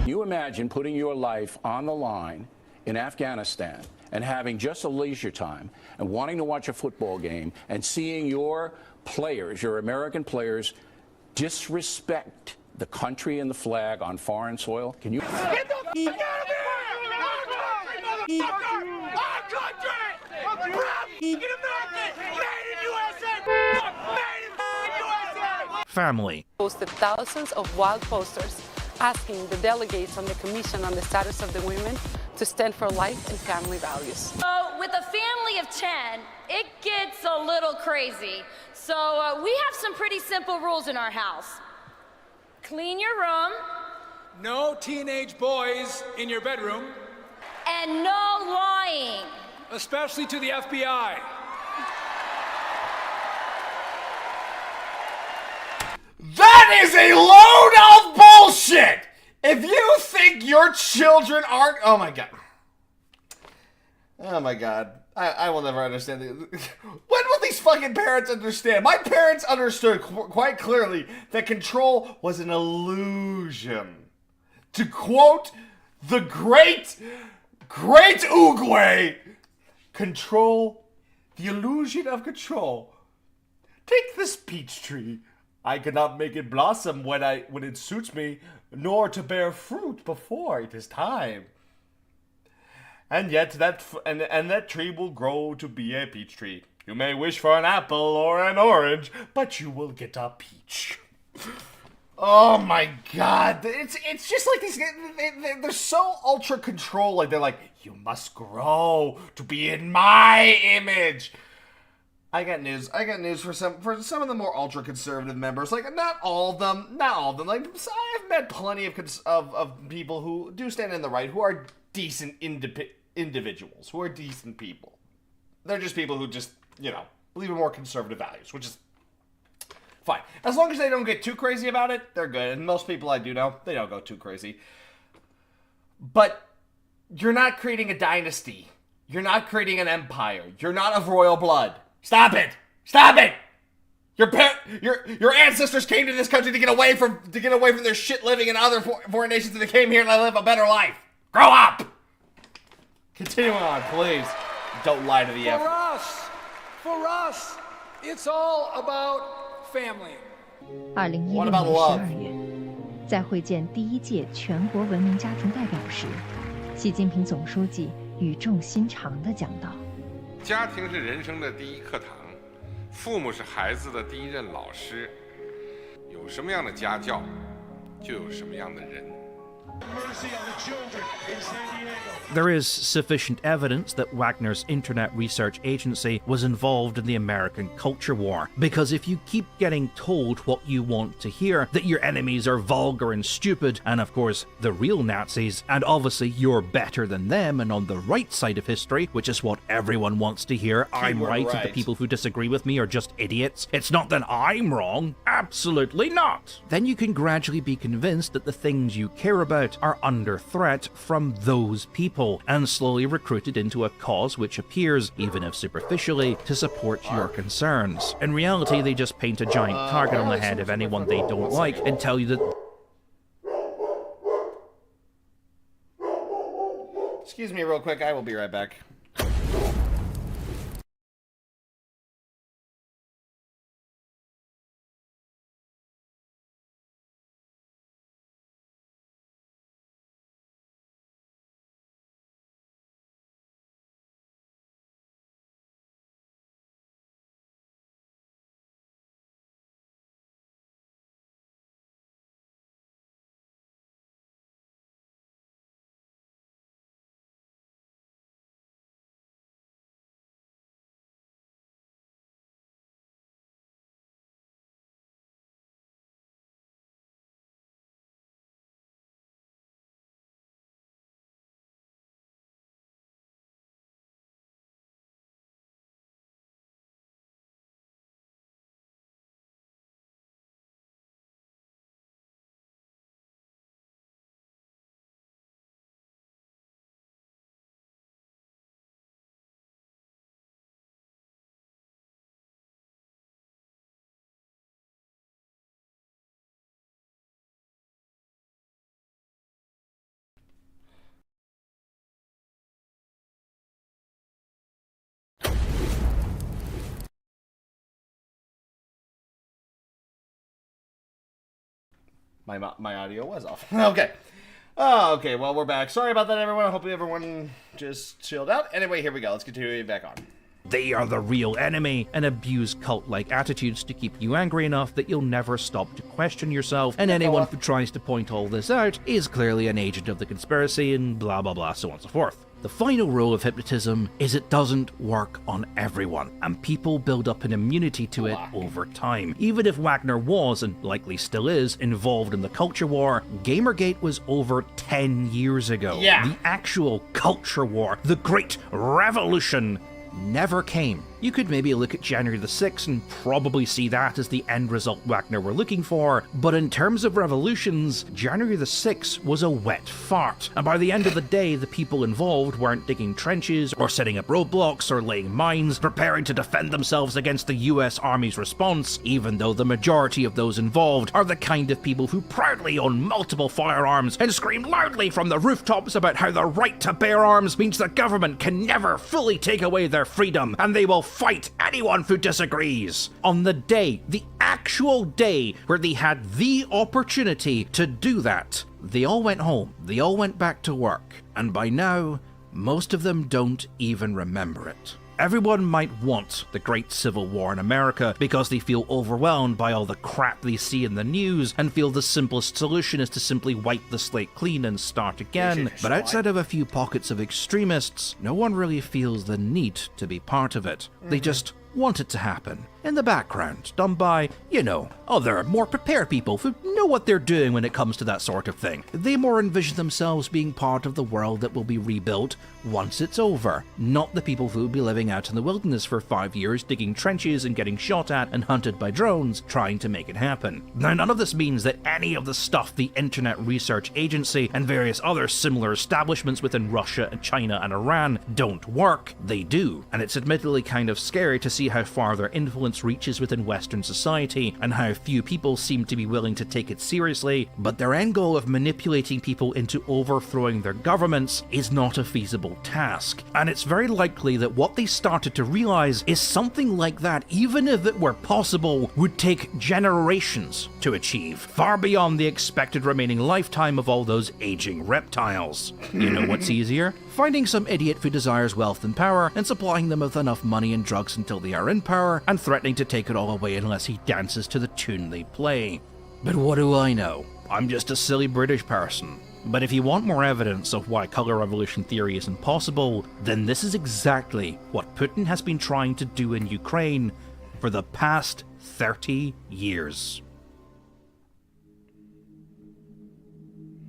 You imagine putting your life on the line in Afghanistan and having just a leisure time and wanting to watch a football game and seeing your players, your American players, disrespect the country and the flag on foreign soil? Can you? Get the f*** out of here! Our country! Fucking American! Made in USA! Made in USA! Family. Posted thousands of wild posters asking the delegates on the Commission on the Status of the Women to stand for life and family values. So with a family of 10, it gets a little crazy. So we have some pretty simple rules in our house. Clean your room. No teenage boys in your bedroom, And no lying. especially to the FBI. That is a load of bullshit! If you think your children aren't... Oh my god. Oh my god. I will never understand it. When will these fucking parents understand? My parents understood quite clearly that control was an illusion. To quote the great Oogway, control, the illusion of control. Take this peach tree. I cannot make it blossom when it suits me, nor to bear fruit before it is time. And yet that tree will grow to be a peach tree. You may wish for an apple or an orange, but you will get a peach. Oh my god, it's just like these, they're so ultra control, like they're like, you must grow to be in my image. I got news for some of the more ultra conservative members. Like not all of them. Like I've met plenty of people who do stand in the right, who are decent individuals, who are decent people. They're just people who just believe in more conservative values, which is fine as long as they don't get too crazy about it. They're good, and most people I do know, they don't go too crazy. But you're not creating a dynasty. You're not creating an empire. You're not of royal blood. Stop it! Stop it! Your ancestors came to this country to get away from their shit living in other foreign nations, and they came here to live a better life. Grow up! Continue on, please. Don't lie to the effort. For us, it's all about family. What 2016 about 年 love?12月，在会见第一届全国文明家庭代表时，习近平总书记语重心长地讲道：“家庭是人生的第一课堂，父母是孩子的第一任老师。有什么样的家教，就有什么样的人。” There is sufficient evidence that Wagner's Internet Research Agency was involved in the American culture war, because if you keep getting told what you want to hear, that your enemies are vulgar and stupid, and of course the real Nazis, and obviously you're better than them and on the right side of history, which is what everyone wants to hear, I'm right and the people who disagree with me are just idiots, it's not that I'm wrong, absolutely not, then you can gradually be convinced that the things you care about are under threat from those people, and slowly recruited into a cause which appears, even if superficially, to support your concerns. In reality, they just paint a giant target on the head of anyone they don't like and tell you that... Excuse me real quick, I will be right back. My audio was off. Okay. Oh, okay, well, we're back. Sorry about that, everyone. I hope everyone just chilled out. Anyway, here we go. Let's continue back on. They are the real enemy and abuse cult-like attitudes to keep you angry enough that you'll never stop to question yourself, and anyone who tries to point all this out is clearly an agent of the conspiracy and blah blah blah, so on and so forth. The final rule of hypnotism is it doesn't work on everyone, and people build up an immunity to it over time. Even if Wagner was, and likely still is, involved in the culture war, Gamergate was over 10 years ago. Yeah. The actual culture war, the great revolution, never came. You could maybe look at January the 6th and probably see that as the end result Wagner were looking for, but in terms of revolutions, January the 6th was a wet fart, and by the end of the day the people involved weren't digging trenches or setting up roadblocks or laying mines, preparing to defend themselves against the US Army's response, even though the majority of those involved are the kind of people who proudly own multiple firearms and scream loudly from the rooftops about how the right to bear arms means the government can never fully take away their freedom, and they will fight anyone who disagrees. On the day, the actual day where they had the opportunity to do that, they all went home, they all went back to work, and by now, most of them don't even remember it. Everyone might want the Great Civil War in America because they feel overwhelmed by all the crap they see in the news and feel the simplest solution is to simply wipe the slate clean and start again, but outside of a few pockets of extremists, no one really feels the need to be part of it. They just want it to happen. In the background, done by, other, more prepared people who know what they're doing when it comes to that sort of thing. They more envision themselves being part of the world that will be rebuilt once it's over, not the people who will be living out in the wilderness for 5 years, digging trenches and getting shot at and hunted by drones, trying to make it happen. Now, none of this means that any of the stuff the Internet Research Agency and various other similar establishments within Russia and China and Iran don't work. They do, and it's admittedly kind of scary to see how far their influence influence reaches within Western society and how few people seem to be willing to take it seriously, but their end goal of manipulating people into overthrowing their governments is not a feasible task. And it's very likely that what they started to realize is something like that, even if it were possible, would take generations to achieve, far beyond the expected remaining lifetime of all those aging reptiles. You know what's easier? Finding some idiot who desires wealth and power and supplying them with enough money and drugs until they are in power, and threatening to take it all away unless he dances to the tune they play. But what do I know? I'm just a silly British person. But if you want more evidence of why color revolution theory is impossible, then this is exactly what Putin has been trying to do in Ukraine for the past 30 years.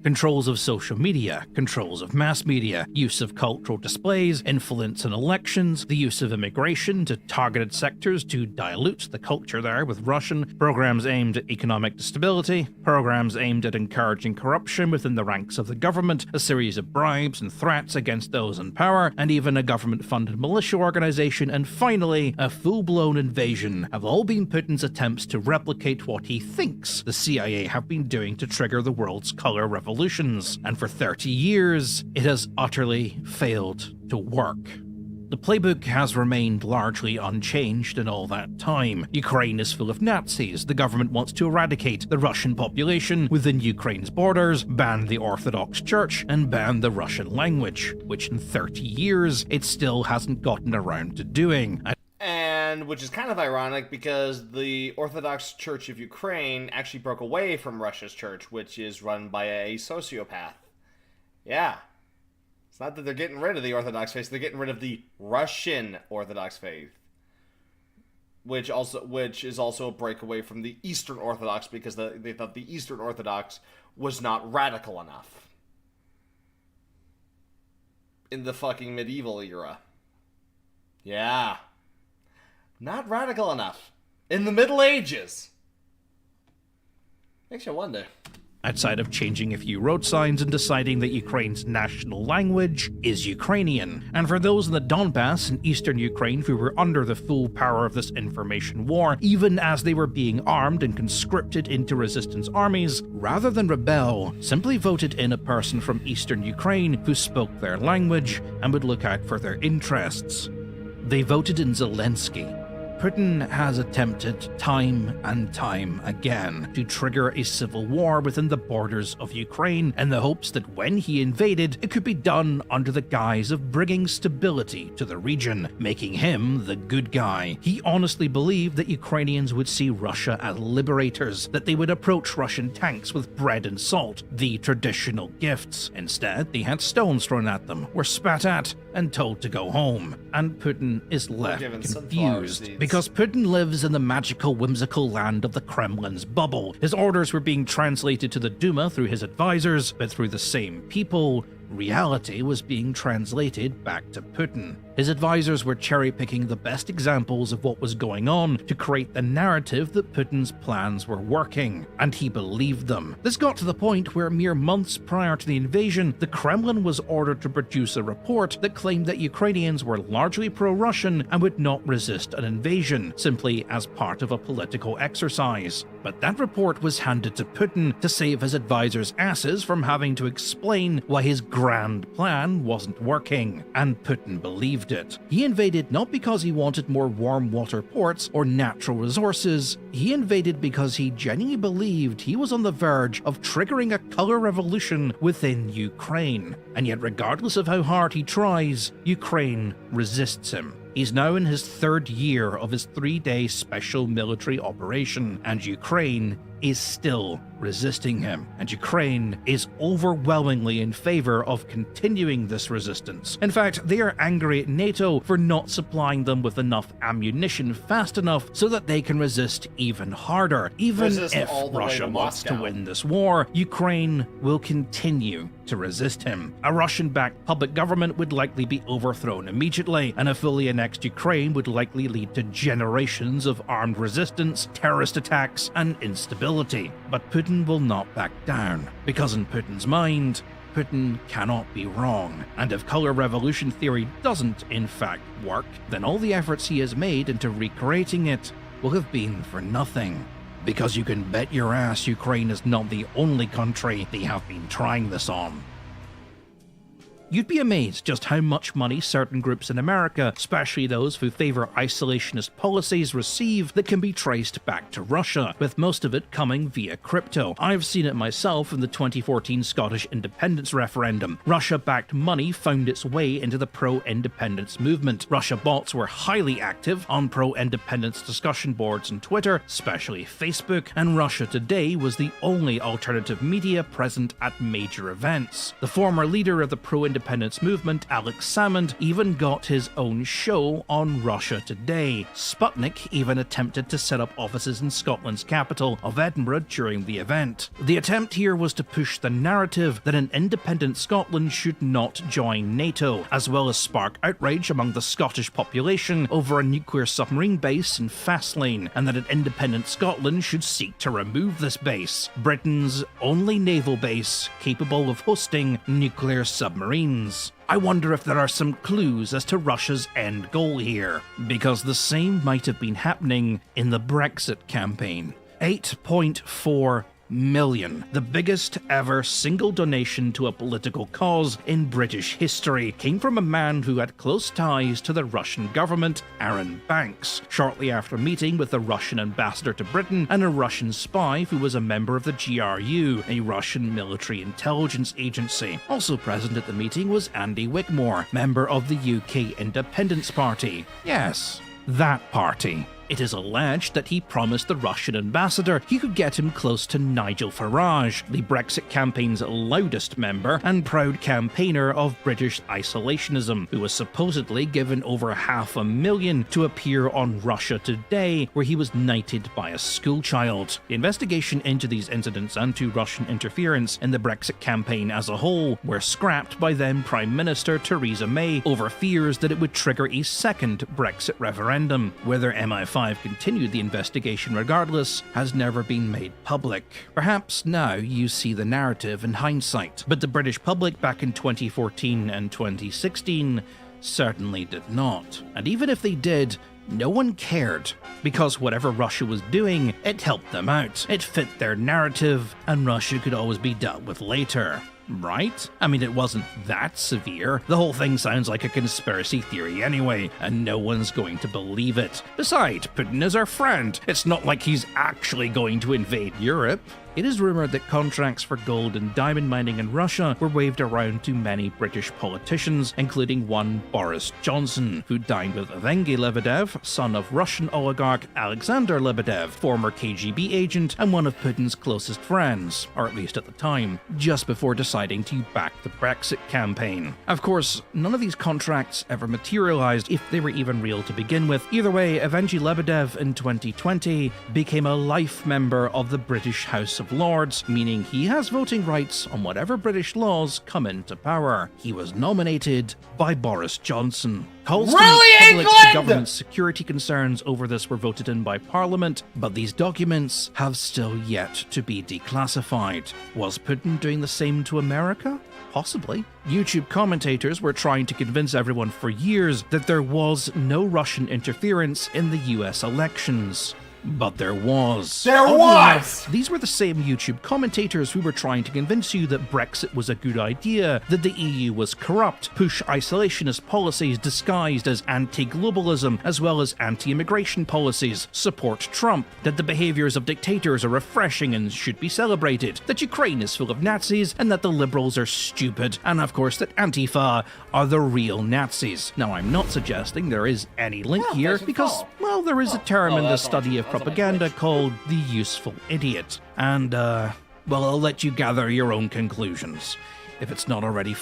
Controls of social media, controls of mass media, use of cultural displays, influence in elections, the use of immigration to targeted sectors to dilute the culture there with Russian, programs aimed at economic stability, programs aimed at encouraging corruption within the ranks of the government, a series of bribes and threats against those in power, and even a government-funded militia organization, and finally, a full-blown invasion have all been Putin's attempts to replicate what he thinks the CIA have been doing to trigger the world's color revolutions, and for 30 years, it has utterly failed to work. The playbook has remained largely unchanged in all that time. Ukraine is full of Nazis. The government wants to eradicate the Russian population within Ukraine's borders, ban the Orthodox Church, and ban the Russian language, which in 30 years it still hasn't gotten around to doing. And which is kind of ironic because the Orthodox Church of Ukraine actually broke away from Russia's church, which is run by a sociopath. Yeah. It's not that they're getting rid of the Orthodox faith, they're getting rid of the Russian Orthodox faith. Which is also a breakaway from the Eastern Orthodox because they thought the Eastern Orthodox was not radical enough. In the fucking medieval era. Yeah. Not radical enough. In the Middle Ages. Makes you wonder. Outside of changing a few road signs and deciding that Ukraine's national language is Ukrainian. And for those in the Donbass and eastern Ukraine who were under the full power of this information war, even as they were being armed and conscripted into resistance armies, rather than rebel, simply voted in a person from eastern Ukraine who spoke their language and would look out for their interests. They voted in Zelensky. Putin has attempted time and time again to trigger a civil war within the borders of Ukraine in the hopes that when he invaded, it could be done under the guise of bringing stability to the region, making him the good guy. He honestly believed that Ukrainians would see Russia as liberators, that they would approach Russian tanks with bread and salt, the traditional gifts. Instead, they had stones thrown at them, were spat at, and told to go home. And Putin is left confused. Because Putin lives in the magical, whimsical land of the Kremlin's bubble. His orders were being translated to the Duma through his advisors, but through the same people, reality was being translated back to Putin. His advisors were cherry-picking the best examples of what was going on to create the narrative that Putin's plans were working, and he believed them. This got to the point where mere months prior to the invasion, the Kremlin was ordered to produce a report that claimed that Ukrainians were largely pro-Russian and would not resist an invasion, simply as part of a political exercise. But that report was handed to Putin to save his advisors' asses from having to explain why his grand plan wasn't working, and Putin believed it. He invaded not because he wanted more warm water ports or natural resources. He invaded because he genuinely believed he was on the verge of triggering a color revolution within Ukraine. And yet, regardless of how hard he tries, Ukraine resists him. He's now in his third year of his 3-day special military operation, and Ukraine is still resisting him, and Ukraine is overwhelmingly in favor of continuing this resistance. In fact, they are angry at NATO for not supplying them with enough ammunition fast enough so that they can resist even harder. Even if Russia wants to win this war, Ukraine will continue to resist him. A Russian-backed puppet government would likely be overthrown immediately, and a fully annexed Ukraine would likely lead to generations of armed resistance, terrorist attacks, and instability. But Putin will not back down, because in Putin's mind, Putin cannot be wrong. And if color revolution theory doesn't, in fact, work, then all the efforts he has made into recreating it will have been for nothing. Because you can bet your ass Ukraine is not the only country they have been trying this on. You'd be amazed just how much money certain groups in America, especially those who favour isolationist policies, receive that can be traced back to Russia, with most of it coming via crypto. I've seen it myself in the 2014 Scottish independence referendum. Russia-backed money found its way into the pro-independence movement. Russia bots were highly active on pro-independence discussion boards and Twitter, especially Facebook, and Russia Today was the only alternative media present at major events. The former leader of the pro-independence movement, Alex Salmond, even got his own show on Russia Today. Sputnik even attempted to set up offices in Scotland's capital of Edinburgh during the event. The attempt here was to push the narrative that an independent Scotland should not join NATO, as well as spark outrage among the Scottish population over a nuclear submarine base in Fastlane, and that an independent Scotland should seek to remove this base, Britain's only naval base capable of hosting nuclear submarines. I wonder if there are some clues as to Russia's end goal here, because the same might have been happening in the Brexit campaign. 8.4 million, the biggest ever single donation to a political cause in British history, came from a man who had close ties to the Russian government, Aaron Banks, shortly after meeting with the Russian ambassador to Britain and a Russian spy who was a member of the GRU, a Russian military intelligence agency. Also present at the meeting was Andy Wigmore, member of the UK Independence Party. Yes, that party. It is alleged that he promised the Russian ambassador he could get him close to Nigel Farage, the Brexit campaign's loudest member and proud campaigner of British isolationism, who was supposedly given over $500,000 to appear on Russia Today, where he was knighted by a schoolchild. The investigation into these incidents and to Russian interference in the Brexit campaign as a whole were scrapped by then Prime Minister Theresa May over fears that it would trigger a second Brexit referendum. Whether MI5 continued the investigation regardless has never been made public. Perhaps now you see the narrative in hindsight, but the British public back in 2014 and 2016 certainly did not. And even if they did, no one cared, because whatever Russia was doing, it helped them out. It fit their narrative, and Russia could always be dealt with later. Right? I mean, it wasn't that severe. The whole thing sounds like a conspiracy theory anyway, and no one's going to believe it. Besides, Putin is our friend. It's not like he's actually going to invade Europe. It is rumored that contracts for gold and diamond mining in Russia were waved around to many British politicians, including one Boris Johnson, who dined with Evgeny Lebedev, son of Russian oligarch Alexander Lebedev, former KGB agent and one of Putin's closest friends, or at least at the time, just before deciding to back the Brexit campaign. Of course, none of these contracts ever materialized, if they were even real to begin with. Either way, Evgeny Lebedev in 2020 became a life member of the British House of Lords, meaning he has voting rights on whatever British laws come into power. He was nominated by Boris Johnson. Carlson public government security concerns over this were voted in by Parliament, but these documents have still yet to be declassified. Was Putin doing the same to America? Possibly. YouTube commentators were trying to convince everyone for years that there was no Russian interference in the US elections. But there was. These were the same YouTube commentators who were trying to convince you that Brexit was a good idea, that the EU was corrupt, push isolationist policies disguised as anti-globalism, as well as anti-immigration policies, support Trump, that the behaviors of dictators are refreshing and should be celebrated, that Ukraine is full of Nazis, and that the liberals are stupid, and of course that Antifa are the real Nazis. Now, I'm not suggesting there is any link here, because, well, there is a term in the study of propaganda called the useful idiot. And, well, I'll let you gather your own conclusions, if it's not already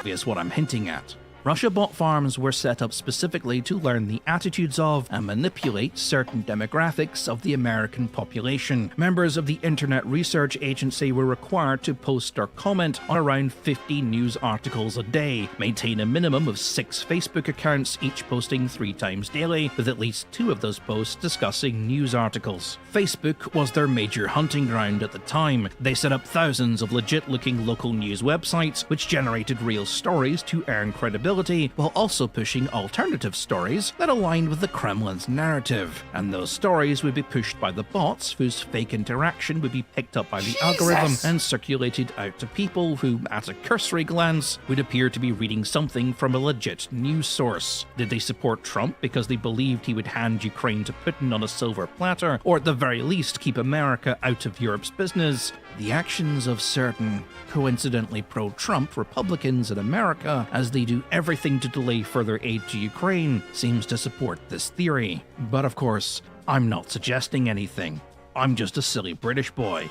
obvious what I'm hinting at. Russia bot farms were set up specifically to learn the attitudes of and manipulate certain demographics of the American population. Members of the Internet Research Agency were required to post or comment on around 50 news articles a day, maintain a minimum of 6 Facebook accounts, each posting 3 times daily, with at least 2 of those posts discussing news articles. Facebook was their major hunting ground at the time. They set up thousands of legit-looking local news websites, which generated real stories to earn credibility stability, while also pushing alternative stories that aligned with the Kremlin's narrative. And those stories would be pushed by the bots, whose fake interaction would be picked up by the algorithm and circulated out to people who, at a cursory glance, would appear to be reading something from a legit news source. Did they support Trump because they believed he would hand Ukraine to Putin on a silver platter, or at the very least keep America out of Europe's business? The actions of certain, coincidentally pro-Trump Republicans in America, as they do everything to delay further aid to Ukraine, seems to support this theory. But of course, I'm not suggesting anything. I'm just a silly British boy.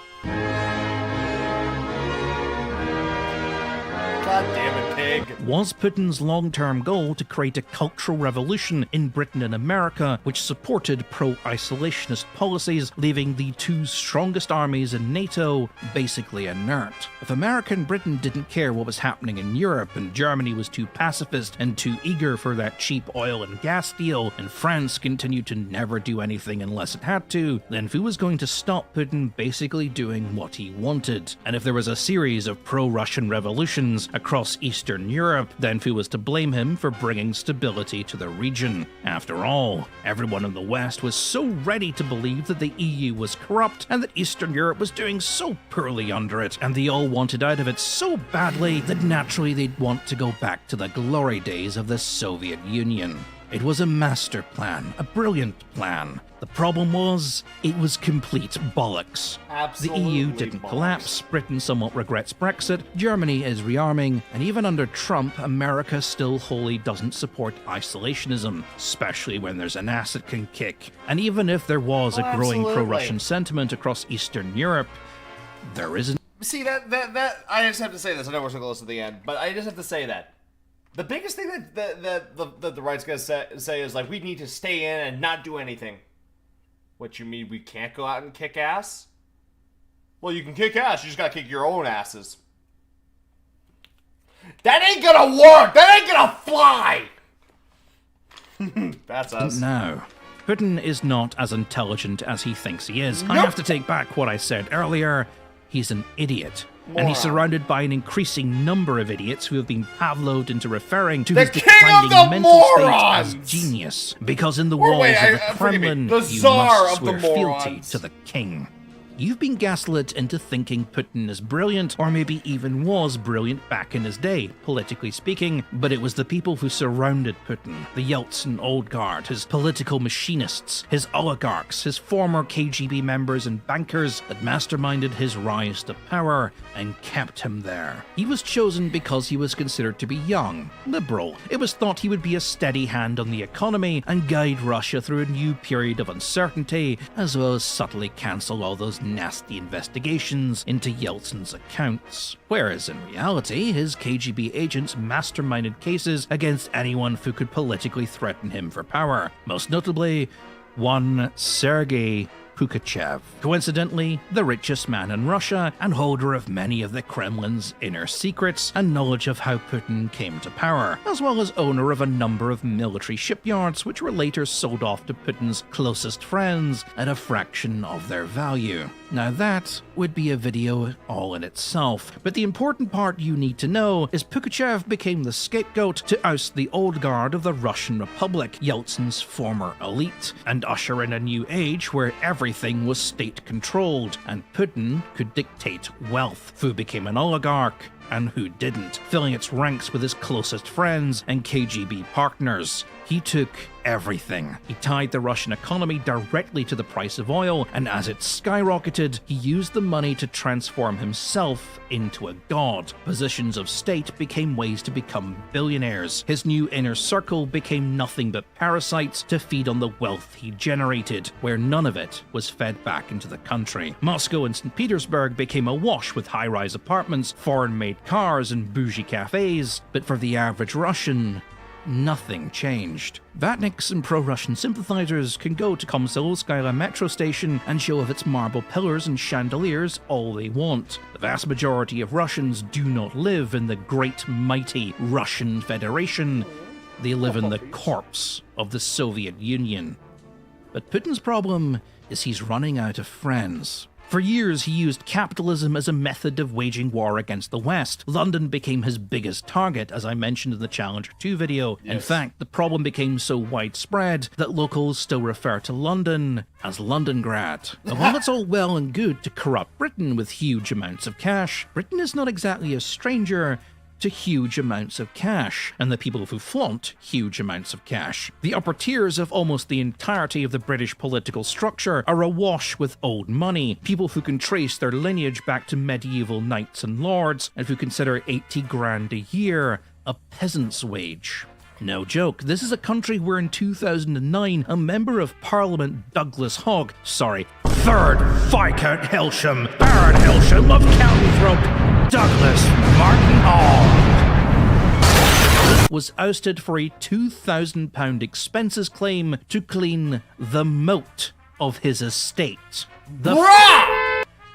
God damn it, pig. Was Putin's long-term goal to create a cultural revolution in Britain and America which supported pro-isolationist policies, leaving the two strongest armies in NATO basically inert? If America and Britain didn't care what was happening in Europe, and Germany was too pacifist and too eager for that cheap oil and gas deal, and France continued to never do anything unless it had to, then who was going to stop Putin basically doing what he wanted? And if there was a series of pro-Russian revolutions across Eastern Europe, then who was to blame him for bringing stability to the region? After all, everyone in the West was so ready to believe that the EU was corrupt and that Eastern Europe was doing so poorly under it, and they all wanted out of it so badly that naturally they'd want to go back to the glory days of the Soviet Union. It was a master plan, a brilliant plan. The problem was, it was complete bollocks. Absolutely the EU didn't collapse, Britain somewhat regrets Brexit, Germany is rearming, and even under Trump, America still wholly doesn't support isolationism, especially when there's an ass it can kick. And even if there was a growing pro-Russian sentiment across Eastern Europe, there isn't. See, that I just have to say this. I know we're so close to the end, but I just have to say that. The biggest thing that the right's gonna say is, like, we need to stay in and not do anything. What, you mean we can't go out and kick ass? Well, you can kick ass, you just gotta kick your own asses. That ain't gonna work! That ain't gonna fly! That's us. No. Putin is not as intelligent as he thinks he is. I have to take back what I said earlier. He's an idiot. And he's surrounded by an increasing number of idiots who have been pavloved into referring to his declining mental state as genius. Because in the walls of the Kremlin, you must swear fealty to the king. You've been gaslit into thinking Putin is brilliant, or maybe even was brilliant back in his day, politically speaking, but it was the people who surrounded Putin, the Yeltsin old guard, his political machinists, his oligarchs, his former KGB members and bankers that masterminded his rise to power and kept him there. He was chosen because he was considered to be young, liberal. It was thought he would be a steady hand on the economy and guide Russia through a new period of uncertainty, as well as subtly cancel all those nasty investigations into Yeltsin's accounts. Whereas in reality, his KGB agents masterminded cases against anyone who could politically threaten him for power. Most notably, one Sergei Pugachev, coincidentally the richest man in Russia and holder of many of the Kremlin's inner secrets and knowledge of how Putin came to power, as well as owner of a number of military shipyards which were later sold off to Putin's closest friends at a fraction of their value. Now that would be a video all in itself, but the important part you need to know is Pugachev became the scapegoat to oust the old guard of the Russian Republic, Yeltsin's former elite, and usher in a new age where everything was state-controlled, and Putin could dictate wealth, who became an oligarch and who didn't, filling its ranks with his closest friends and KGB partners. He took everything. He tied the Russian economy directly to the price of oil, and as it skyrocketed, he used the money to transform himself into a god. Positions of state became ways to become billionaires. His new inner circle became nothing but parasites to feed on the wealth he generated, where none of it was fed back into the country. Moscow and St. Petersburg became awash with high-rise apartments, foreign-made cars, and bougie cafes, but for the average Russian, nothing changed. Vatniks and pro-Russian sympathizers can go to Komsomolskaya metro station and show off its marble pillars and chandeliers all they want. The vast majority of Russians do not live in the great mighty Russian Federation. They live in the corpse of the Soviet Union. But Putin's problem is he's running out of friends. For years, he used capitalism as a method of waging war against the West. London became his biggest target, as I mentioned in the Challenger 2 video. Yes. In fact, the problem became so widespread that locals still refer to London as Londongrad. And while it's all well and good to corrupt Britain with huge amounts of cash, Britain is not exactly a stranger to huge amounts of cash, and the people who flaunt huge amounts of cash. The upper tiers of almost the entirety of the British political structure are awash with old money, people who can trace their lineage back to medieval knights and lords, and who consider 80 grand a year a peasant's wage. No joke, this is a country where in 2009, a Member of Parliament Douglas Hogg, 3rd Viscount Helsham, Baron Helsham of Countythrope, Douglas Martin Hall, was ousted for a £2,000 expenses claim to clean the moat of his estate. The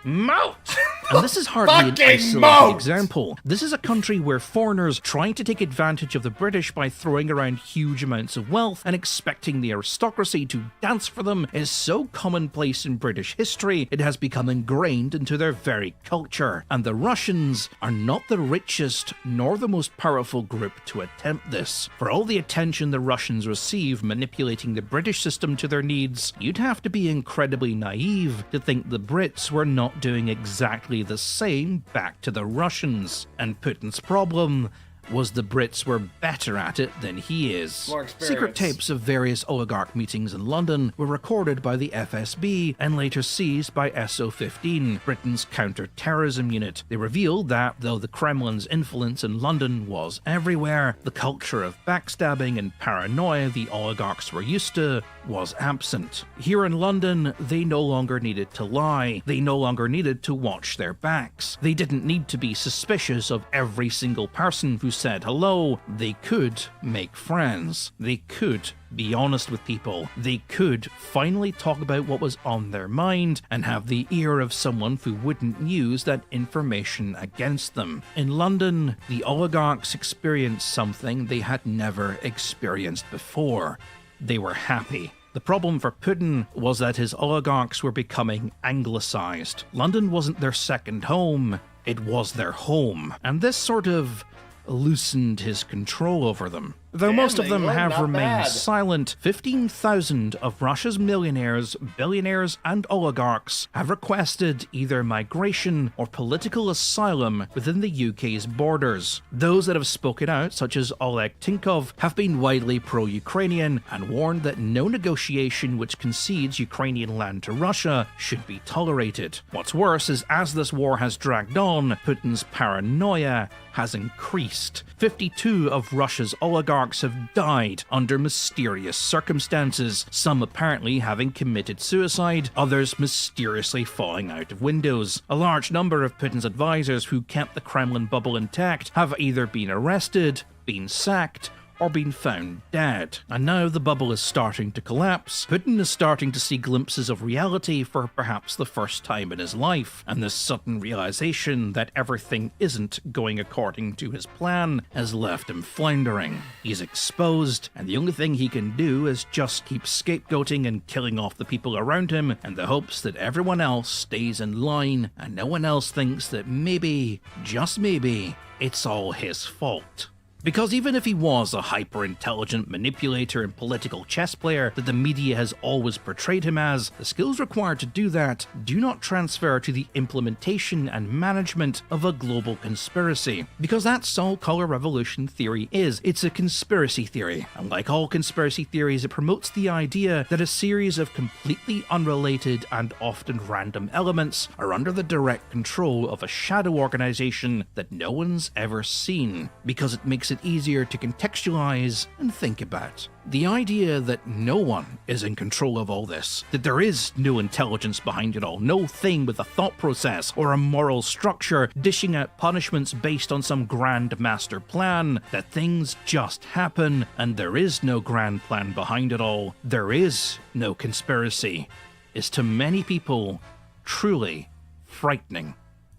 moat! And this is hardly an isolated example. This is a country where foreigners trying to take advantage of the British by throwing around huge amounts of wealth and expecting the aristocracy to dance for them is so commonplace in British history, it has become ingrained into their very culture. And the Russians are not the richest nor the most powerful group to attempt this. For all the attention the Russians receive manipulating the British system to their needs, you'd have to be incredibly naive to think the Brits were not doing exactly the same back to the Russians. And Putin's problem was the Brits were better at it than he is. Secret tapes of various oligarch meetings in London were recorded by the FSB and later seized by SO15, Britain's counter-terrorism unit. They revealed that, though the Kremlin's influence in London was everywhere, the culture of backstabbing and paranoia the oligarchs were used to was absent. Here in London, they no longer needed to lie. They no longer needed to watch their backs. They didn't need to be suspicious of every single person who said hello. They could make friends. They could be honest with people. They could finally talk about what was on their mind and have the ear of someone who wouldn't use that information against them. In London, the oligarchs experienced something they had never experienced before. They were happy. The problem for Putin was that his oligarchs were becoming anglicized. London wasn't their second home, it was their home. And this sort of loosened his control over them. Though most of them have remained silent, 15,000 of Russia's millionaires, billionaires, and oligarchs have requested either migration or political asylum within the UK's borders. Those that have spoken out, such as Oleg Tinkov, have been widely pro-Ukrainian and warned that no negotiation which concedes Ukrainian land to Russia should be tolerated. What's worse is, as this war has dragged on, Putin's paranoia has increased. 52 of Russia's oligarchs have died under mysterious circumstances, some apparently having committed suicide, others mysteriously falling out of windows. A large number of Putin's advisors who kept the Kremlin bubble intact have either been arrested, been sacked, or been found dead. And now the bubble is starting to collapse. Putin is starting to see glimpses of reality for perhaps the first time in his life, and this sudden realization that everything isn't going according to his plan has left him floundering. He's exposed, and the only thing he can do is just keep scapegoating and killing off the people around him in the hopes that everyone else stays in line and no one else thinks that maybe, just maybe, it's all his fault. Because even if he was a hyper-intelligent manipulator and political chess player that the media has always portrayed him as, the skills required to do that do not transfer to the implementation and management of a global conspiracy. Because that's all color revolution theory is. It's a conspiracy theory. And like all conspiracy theories, it promotes the idea that a series of completely unrelated and often random elements are under the direct control of a shadow organization that no one's ever seen. Because it makes it easier to contextualize and think about. The idea that no one is in control of all this, that there is no intelligence behind it all, no thing with a thought process or a moral structure dishing out punishments based on some grand master plan, that things just happen and there is no grand plan behind it all, there is no conspiracy, is to many people truly frightening.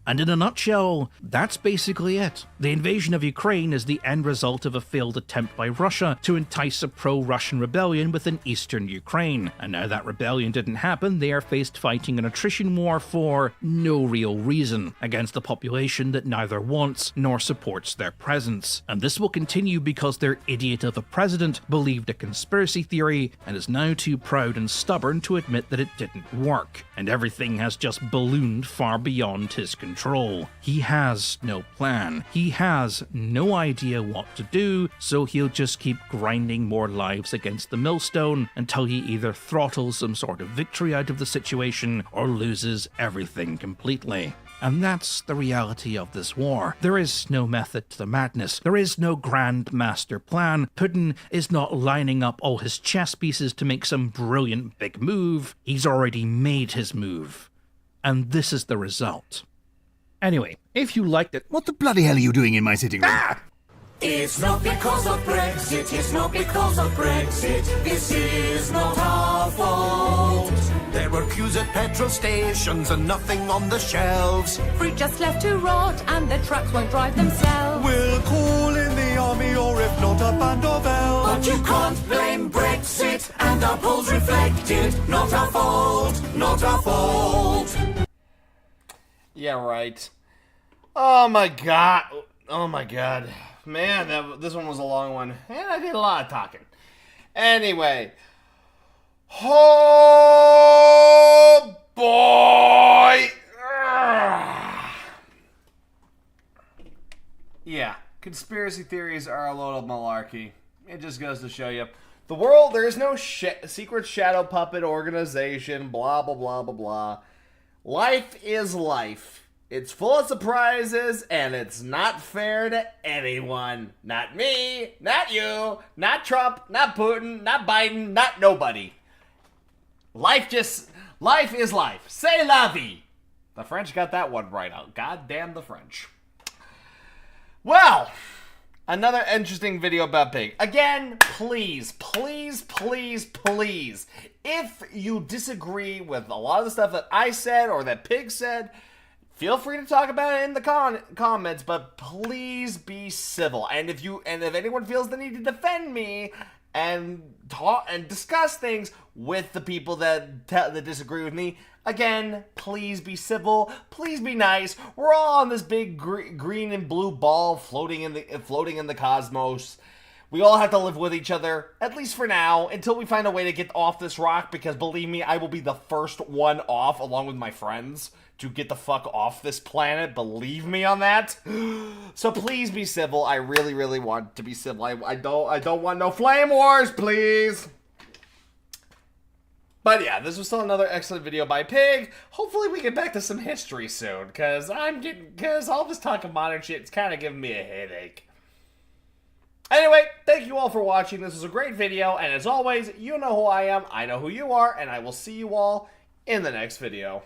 And in a nutshell, that's basically it. The invasion of Ukraine is the end result of a failed attempt by Russia to entice a pro-Russian rebellion within eastern Ukraine. And now that rebellion didn't happen, they are faced fighting an attrition war for no real reason against a population that neither wants nor supports their presence. And this will continue because their idiot of a president believed a conspiracy theory and is now too proud and stubborn to admit that it didn't work. And everything has just ballooned far beyond his control. He has no plan. He has no idea what to do, so he'll just keep grinding more lives against the millstone until he either throttles some sort of victory out of the situation or loses everything completely. And that's the reality of this war. There is no method to the madness. There is no grand master plan. Putin is not lining up all his chess pieces to make some brilliant big move. He's already made his move. And this is the result. Anyway, if you liked it... What the bloody hell are you doing in my sitting room? Ah! It's not because of Brexit, it's not because of Brexit, this is not our fault. There were queues at petrol stations and nothing on the shelves. Fruit just left to rot and the trucks won't drive themselves. We'll call in the army or if not a band of elves. But you can't blame Brexit, and our polls reflect it. Not our fault, not our fault. Yeah, right. Oh my god. Oh my god. Man, this one was a long one. And I did a lot of talking. Anyway. Oh boy. Yeah, conspiracy theories are a load of malarkey. It just goes to show you. The world, there is no secret shadow puppet organization, blah, blah, blah, blah, blah. Life is life. It's full of surprises, and it's not fair to anyone. Not me, not you, not Trump, not Putin, not Biden, not nobody. Life is life. C'est la vie. The French got that one right out. God damn the French. Well, another interesting video about Pig. Again, please, please, please, please, if you disagree with a lot of the stuff that I said or that Pig said, feel free to talk about it in the comments, but please be civil. And if anyone feels the need to defend me and talk and discuss things with the people that disagree with me, again, please be civil. Please be nice. We're all on this big green and blue ball floating in the cosmos. We all have to live with each other, at least for now, until we find a way to get off this rock, because believe me, I will be the first one off, along with my friends, to get the fuck off this planet. Believe me on that. So please be civil. I really, really want to be civil. I don't want no flame wars, please. But yeah, this was still another excellent video by Pig. Hopefully we get back to some history soon, because all this talk of modern shit is kind of giving me a headache. Anyway, thank you all for watching. This was a great video, and as always, you know who I am, I know who you are, and I will see you all in the next video.